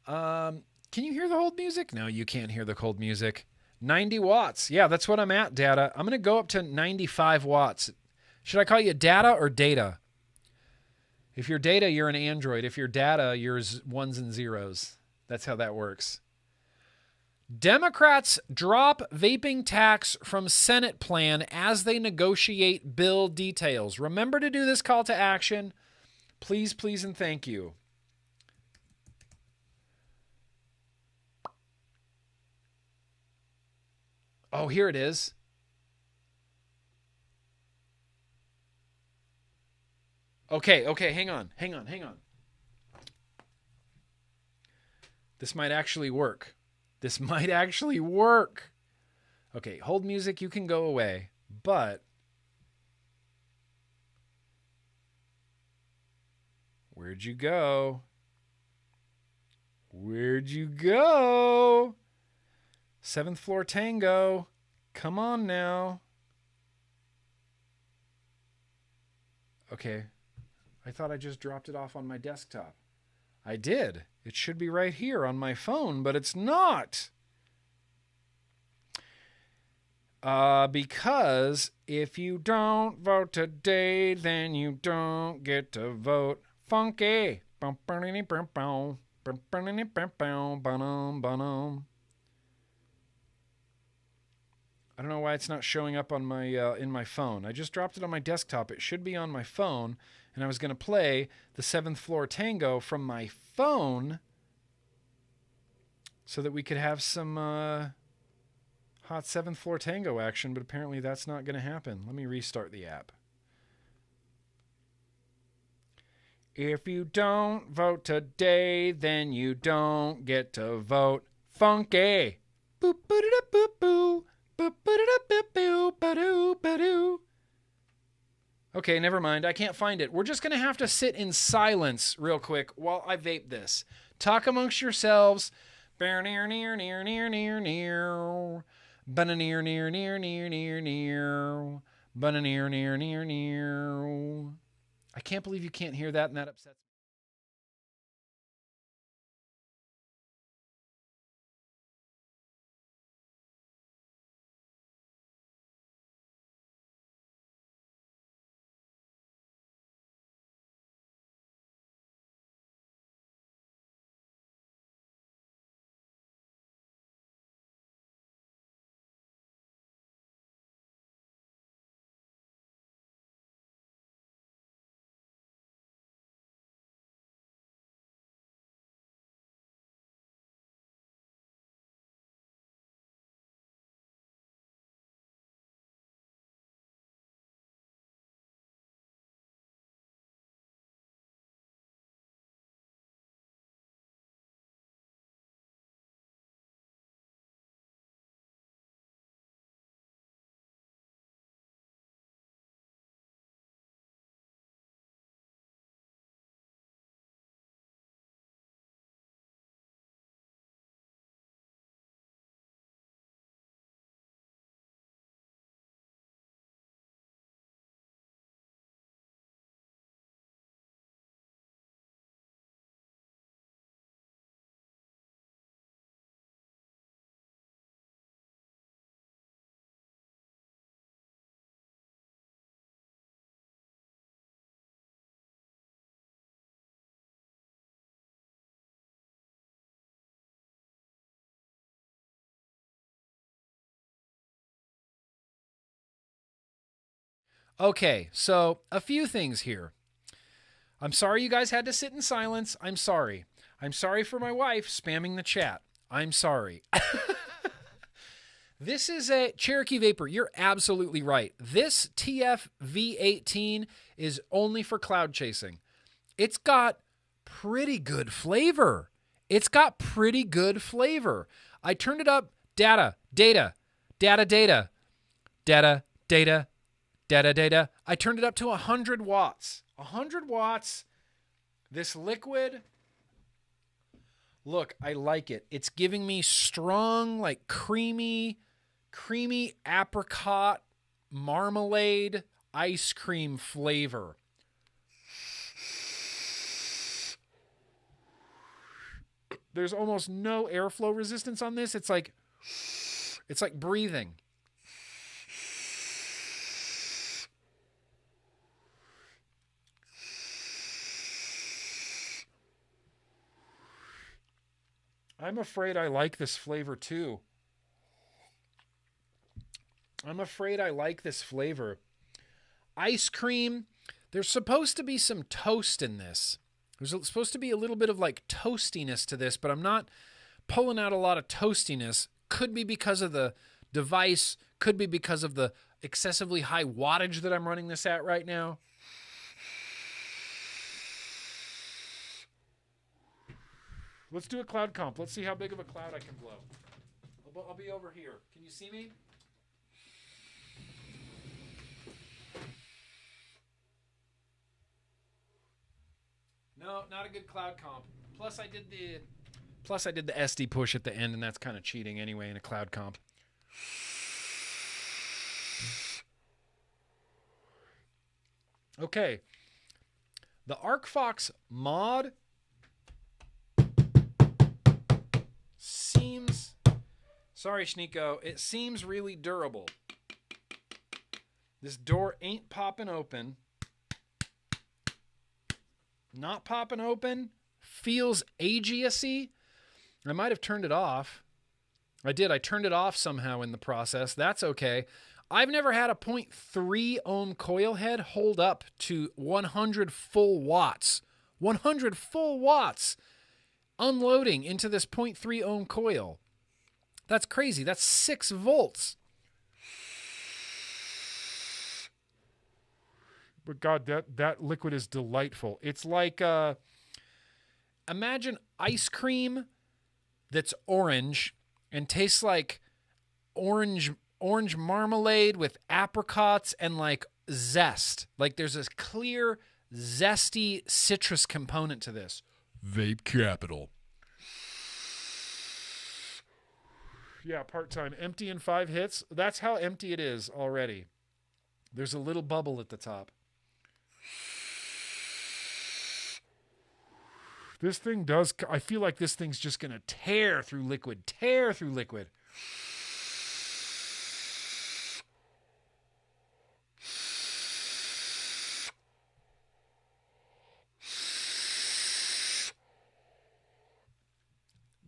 Can you hear the hold music? No, you can't hear the hold music. 90 watts. Yeah, that's what I'm at, Data. I'm going to go up to 95 watts. Should I call you Data or Data? If you're Data, you're an Android. If you're Data, you're ones and zeros. That's how that works. Democrats drop vaping tax from Senate plan as they negotiate bill details. Remember to do this call to action. Please, please, and thank you. Oh, here it is. Okay, hang on. This might actually work. Okay, hold music, you can go away. But where'd you go? Where'd you go? 7th floor tango. Come on now. Okay. I thought I just dropped it off on my desktop. I did. It should be right here on my phone, but it's not. Because if you don't vote today, then you don't get to vote. Funky. I I don't know why it's not showing up on my in my phone. I just dropped it on my desktop. It should be on my phone, and I was going to play the 7th Floor Tango from my phone so that we could have some hot 7th Floor Tango action, but apparently that's not going to happen. Let me restart the app. If you don't vote today, then you don't get to vote. Funky. Boop, boop, boop, boop. Boop, boop, boop, boop, boop. Okay, never mind. I can't find it. We're just going to have to sit in silence real quick while I vape this. Talk amongst yourselves. Near, near, near, near, near, near, near. Near, near, near, near, near, near. Near, near, near, near. I can't believe you can't hear that, and that upsets me. Okay, so a few things here. I'm sorry you guys had to sit in silence. I'm sorry. I'm sorry for my wife spamming the chat. I'm sorry. This is a Cherokee Vapor. You're absolutely right. This TF V18 is only for cloud chasing. It's got pretty good flavor. It's got pretty good flavor. I turned it up. Data. I turned it up to 100 watts. 100 watts. This liquid. Look, I like it. It's giving me strong, like creamy apricot marmalade ice cream flavor. There's almost no airflow resistance on this. It's like breathing. I'm afraid I like this flavor too. Ice cream. There's supposed to be some toast in this. There's supposed to be a little bit of like toastiness to this, but I'm not pulling out a lot of toastiness. Could be because of the device. Could be because of the excessively high wattage that I'm running this at right now. Let's do a cloud comp. Let's see how big of a cloud I can blow. I'll be over here. Can you see me? No, not a good cloud comp. Plus I did the SD push at the end, and that's kind of cheating anyway in a cloud comp. Okay. The ArcFox mod seems, sorry Schneeko, it seems really durable. This door ain't popping open. Not popping open. Feels ageous-y. I might have turned it off. I did. I turned it off somehow in the process. That's okay. I've never had a 0.3 ohm coil head hold up to 100 full watts. 100 full watts unloading into this 0.3 ohm coil. That's crazy. That's 6 volts. But God, that liquid is delightful. It's like imagine ice cream that's orange and tastes like orange marmalade with apricots and like zest. Like there's this clear, zesty citrus component to this. Vape capital. Yeah, part-time. Empty in 5 hits. That's how empty it is already. There's a little bubble at the top. This thing does, I feel like this thing's just going to tear through liquid.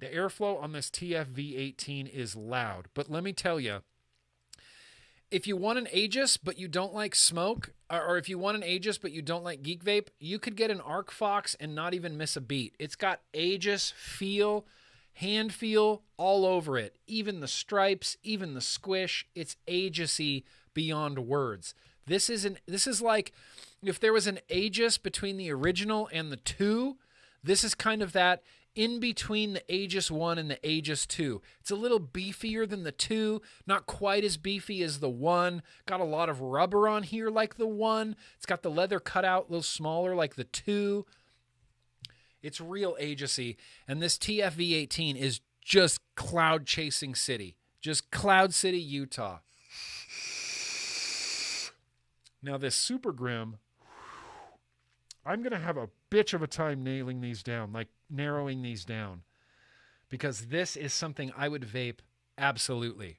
The airflow on this TFV18 is loud, but let me tell you, if you want an Aegis but you don't like Smok, or if you want an Aegis but you don't like Geek Vape, you could get an ArcFox and not even miss a beat. It's got Aegis feel, hand feel all over it. Even the stripes, even the squish, it's Aegis-y beyond words. This is like if there was an Aegis between the original and the 2, this is kind of that in between the Aegis 1 and the Aegis 2. It's a little beefier than the 2, not quite as beefy as the 1. Got a lot of rubber on here like the 1. It's got the leather cut out a little smaller like the 2. It's real Aegis-y. And this TFV18 is just cloud chasing city. Just Cloud City, Utah. Now this SUPERGRIMM, I'm going to have a bitch of a time nailing these down, like narrowing these down. Because this is something I would vape absolutely.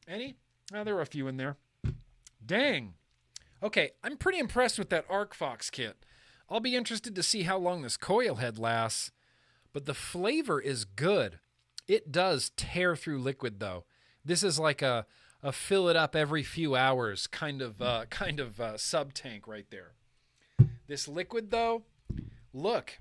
Any? Oh, there are a few in there. Dang. Okay, I'm pretty impressed with that ArcFox kit. I'll be interested to see how long this coil head lasts, but the flavor is good. It does tear through liquid, though. This is like a fill it up every few hours kind of sub tank right there. This liquid, though, look,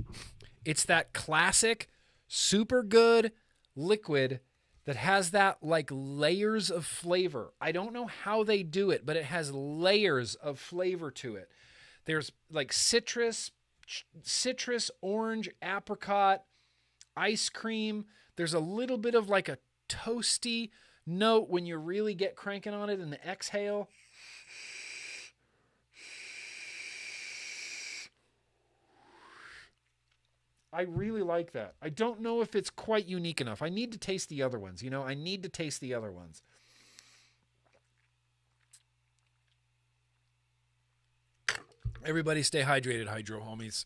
it's that classic, super good liquid that has that like layers of flavor. I don't know how they do it, but it has layers of flavor to it. There's like citrus, orange, apricot, ice cream. There's a little bit of like a toasty note when you really get cranking on it in the exhale. I really like that. I don't know if it's quite unique enough. I need to taste the other ones. I need to taste the other ones. Everybody stay hydrated, Hydro homies.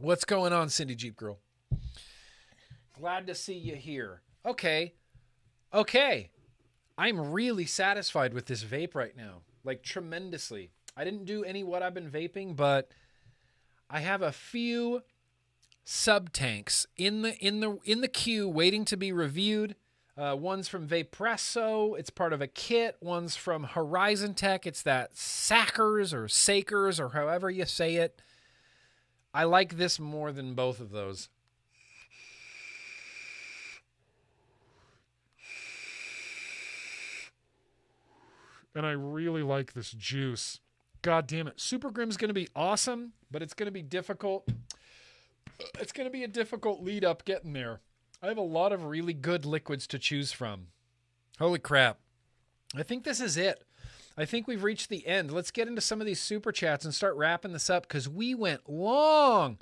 What's going on, Cindy Jeep Girl? Glad to see you here. Okay. I'm really satisfied with this vape right now. Like, tremendously. I didn't do any what I've been vaping, but I have a few sub tanks in the queue waiting to be reviewed. One's from Vaperesso. It's part of a kit. One's from Horizon Tech. It's that Sakers or however you say it. I like this more than both of those. And I really like this juice. God damn it. SUPERGRIMM's going to be awesome, but it's going to be difficult. It's going to be a difficult lead up getting there. I have a lot of really good liquids to choose from. Holy crap. I think this is it. I think we've reached the end. Let's get into some of these super chats and start wrapping this up because we went long.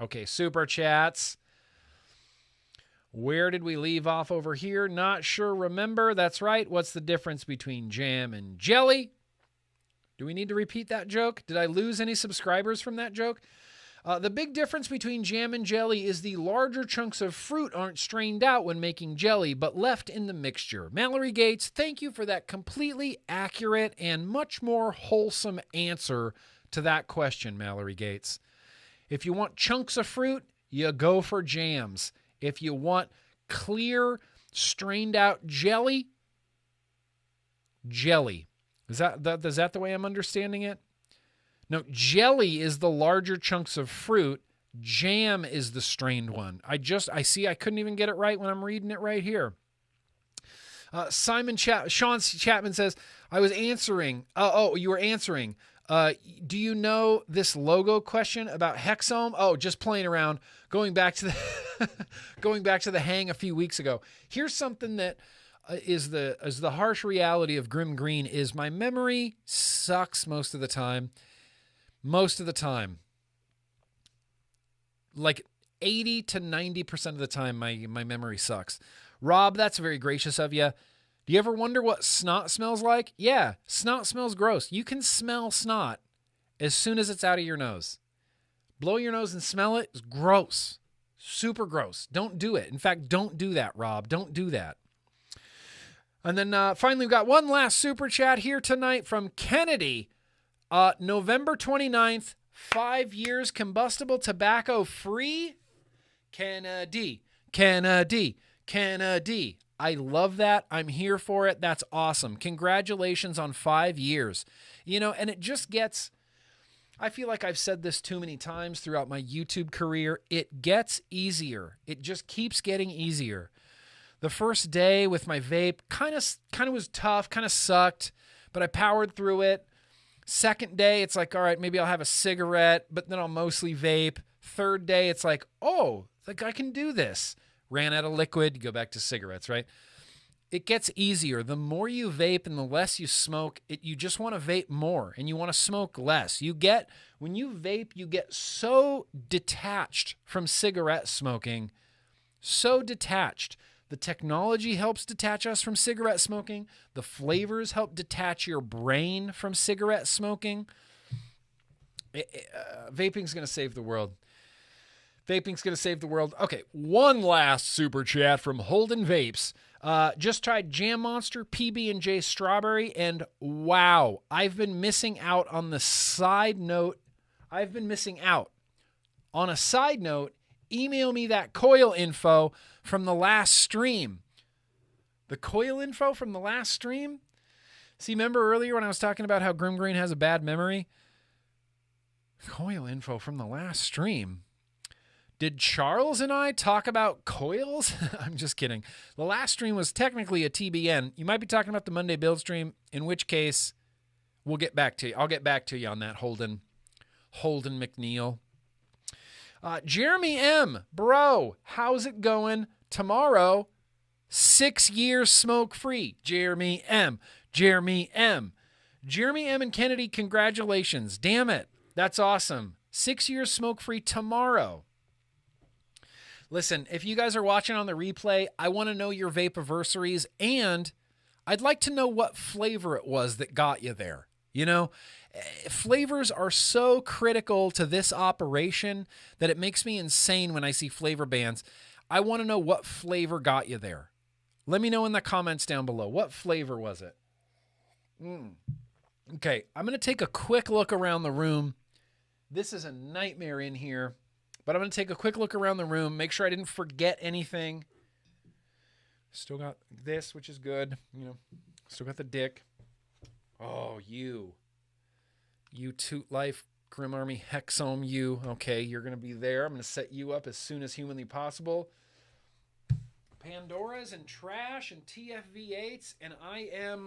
Okay, super chats. Where did we leave off over here? Not sure. Remember, that's right. What's the difference between jam and jelly? Do we need to repeat that joke? Did I lose any subscribers from that joke? The big difference between jam and jelly is the larger chunks of fruit aren't strained out when making jelly, but left in the mixture. Mallory Gates, thank you for that completely accurate and much more wholesome answer to that question, Mallory Gates. If you want chunks of fruit, you go for jams. If you want clear, strained out jelly, jelly. Is that the way I'm understanding it? No, jelly is the larger chunks of fruit. Jam is the strained one. I see I couldn't even get it right when I'm reading it right here. Sean Chapman says, I was answering. You were answering. Do you know this logo question about hexome? Oh, just playing around. Going back to the hang a few weeks ago. Here's something that is the harsh reality of GrimmGreen is my memory sucks most of the time. Most of the time. Like 80 to 90% of the time, my memory sucks. Rob, that's very gracious of you. Do you ever wonder what snot smells like? Yeah, snot smells gross. You can smell snot as soon as it's out of your nose. Blow your nose and smell it. It's gross. Super gross. Don't do it. In fact, don't do that, Rob. Don't do that. And then finally, we've got one last super chat here tonight from Kennedy. November 29th, 5 years combustible tobacco free. Kennedy. I love that. I'm here for it. That's awesome. Congratulations on 5 years. And it just gets, I feel like I've said this too many times throughout my YouTube career. It gets easier. It just keeps getting easier. The first day with my vape kind of was tough, kind of sucked, but I powered through it. Second day, it's like, all right, maybe I'll have a cigarette, but then I'll mostly vape. Third day, it's like, oh, like I can do this. Ran out of liquid, you go back to cigarettes, right? It gets easier. The more you vape and the less you smoke, you just want to vape more and you want to smoke less. When you vape, you get so detached from cigarette smoking, so detached. The technology helps detach us from cigarette smoking. The flavors help detach your brain from cigarette smoking. Vaping's going to save the world. Vaping's going to save the world. Okay, one last super chat from Holden Vapes. Just tried Jam Monster, PB&J Strawberry, and wow, I've been missing out on the side note. On a side note, email me that coil info from the last stream. The coil info from the last stream? See, remember earlier when I was talking about how GrimmGreen has a bad memory? Coil info from the last stream. Did Charles and I talk about coils? I'm just kidding. The last stream was technically a TBN. You might be talking about the Monday build stream, in which case we'll get back to you. I'll get back to you on that, Holden McNeil. Jeremy M. Bro, how's it going? Tomorrow, 6 years smoke-free. Jeremy M. Jeremy M. and Kennedy, congratulations. Damn it. That's awesome. 6 years smoke-free tomorrow. Listen, if you guys are watching on the replay, I want to know your vape-anniversaries, and I'd like to know what flavor it was that got you there. Flavors are so critical to this operation that it makes me insane when I see flavor bans. I want to know what flavor got you there. Let me know in the comments down below. What flavor was it? Okay, I'm going to take a quick look around the room. This is a nightmare in here, but I'm going to take a quick look around the room, make sure I didn't forget anything. Still got this, which is good. Still got the dick. Oh, you Toot Life, Grimm Army Hexome, you. Okay, you're going to be there. I'm going to set you up as soon as humanly possible. Pandoras and trash and TFV8s, and I'm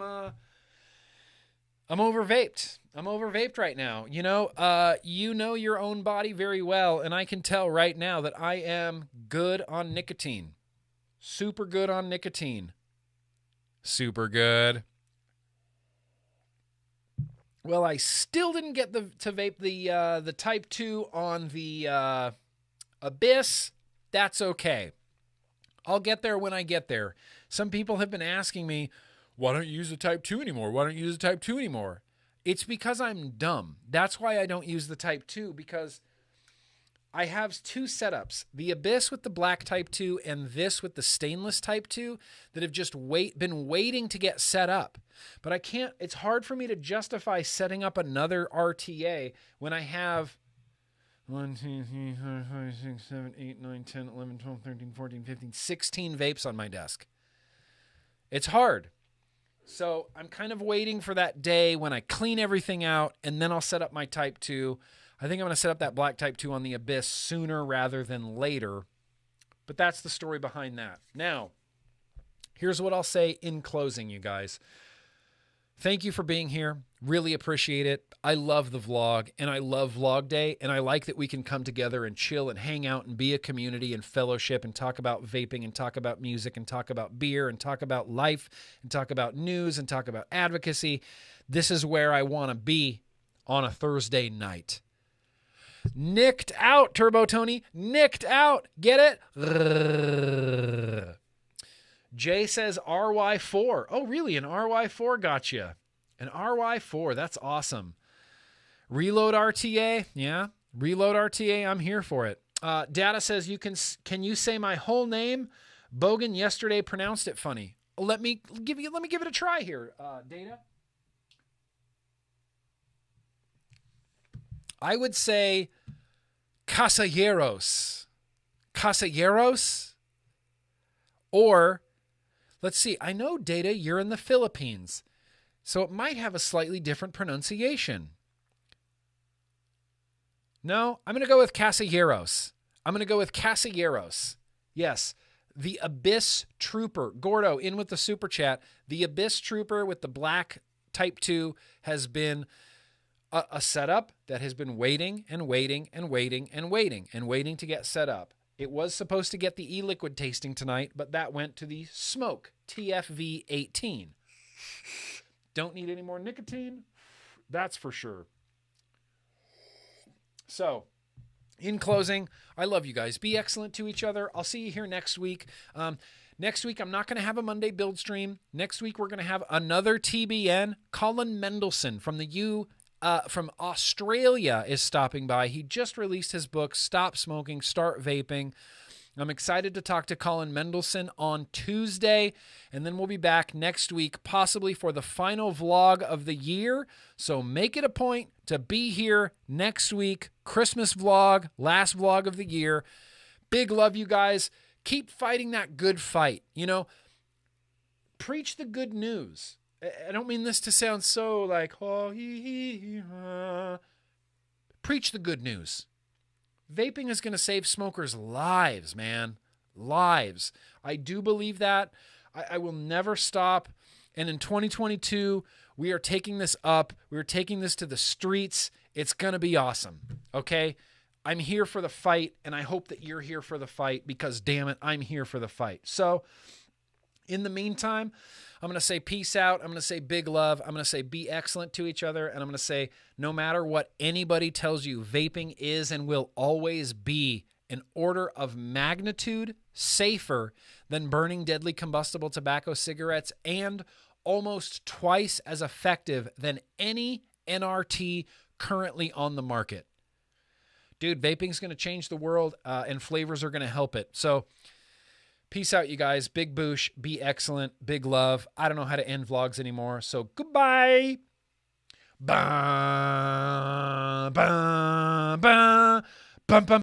over-vaped. I'm over-vaped right now. You know your own body very well, and I can tell right now that I am good on nicotine. Super good on nicotine. Super good. Well, I still didn't get to vape the Type 2 on the Abyss. That's okay. I'll get there when I get there. Some people have been asking me, why don't you use the Type 2 anymore? Why don't you use the Type 2 anymore? It's because I'm dumb. That's why I don't use the Type 2, because I have two setups, the Abyss with the black Type 2 and this with the stainless Type 2 that have just been waiting to get set up. But I can't, it's hard for me to justify setting up another RTA when I have 1, 2, 3, 4, 5, 6, 7, 8, 9, 10, 11, 12, 13, 14, 15, 16 vapes on my desk. It's hard. So I'm kind of waiting for that day when I clean everything out and then I'll set up my Type 2. I think I'm going to set up that black Type 2 on the Abyss sooner rather than later. But that's the story behind that. Now, here's what I'll say in closing, you guys. Thank you for being here. Really appreciate it. I love the vlog and I love Vlog Day. And I like that we can come together and chill and hang out and be a community and fellowship and talk about vaping and talk about music and talk about beer and talk about life and talk about news and talk about advocacy. This is where I want to be on a Thursday night. Nicked out, Turbo Tony. Nicked out. Get it? Jay says RY4. Oh, really? An RY4 got you. An RY4. That's awesome. Reload RTA. Yeah. Reload RTA. I'm here for it. Data says can you say my whole name? Bogan yesterday pronounced it funny. Let me give it a try here. Data. I would say Casalleros. Casalleros? Or, let's see, I know, Data, you're in the Philippines, so it might have a slightly different pronunciation. No, I'm going to go with Casalleros. I'm going to go with Casalleros. Yes, the Abyss Trooper. Gordo, in with the super chat. The Abyss Trooper with the black Type 2 has been a setup that has been waiting and waiting and waiting and waiting and waiting to get set up. It was supposed to get the e-liquid tasting tonight, but that went to the Smok TFV 18. Don't need any more nicotine. That's for sure. So, in closing, I love you guys. Be excellent to each other. I'll see you here next week. Next week, I'm not going to have a Monday build stream. Next week, we're going to have another TBN. Colin Mendelsohn from Australia is stopping by. He just released his book, Stop Smoking, Start Vaping. I'm excited to talk to Colin Mendelsohn on Tuesday, and then we'll be back next week, possibly for the final vlog of the year. So make it a point to be here next week. Christmas vlog, last vlog of the year. Big love, you guys. Keep fighting that good fight. You know, preach the good news. I don't mean this to sound so like, preach the good news. Vaping is going to save smokers' lives, man. Lives. I do believe that. I will never stop. And in 2022, we are taking this up. We are taking this to the streets. It's going to be awesome. Okay? I'm here for the fight, and I hope that you're here for the fight because, damn it, I'm here for the fight. So, in the meantime, I'm going to say peace out. I'm going to say big love. I'm going to say be excellent to each other. And I'm going to say no matter what anybody tells you, vaping is and will always be an order of magnitude safer than burning deadly combustible tobacco cigarettes and almost twice as effective than any NRT currently on the market. Dude, vaping is going to change the world and flavors are going to help it. So, peace out, you guys. Big boosh. Be excellent. Big love. I don't know how to end vlogs anymore. So goodbye. Ba, ba, ba, bum, bum.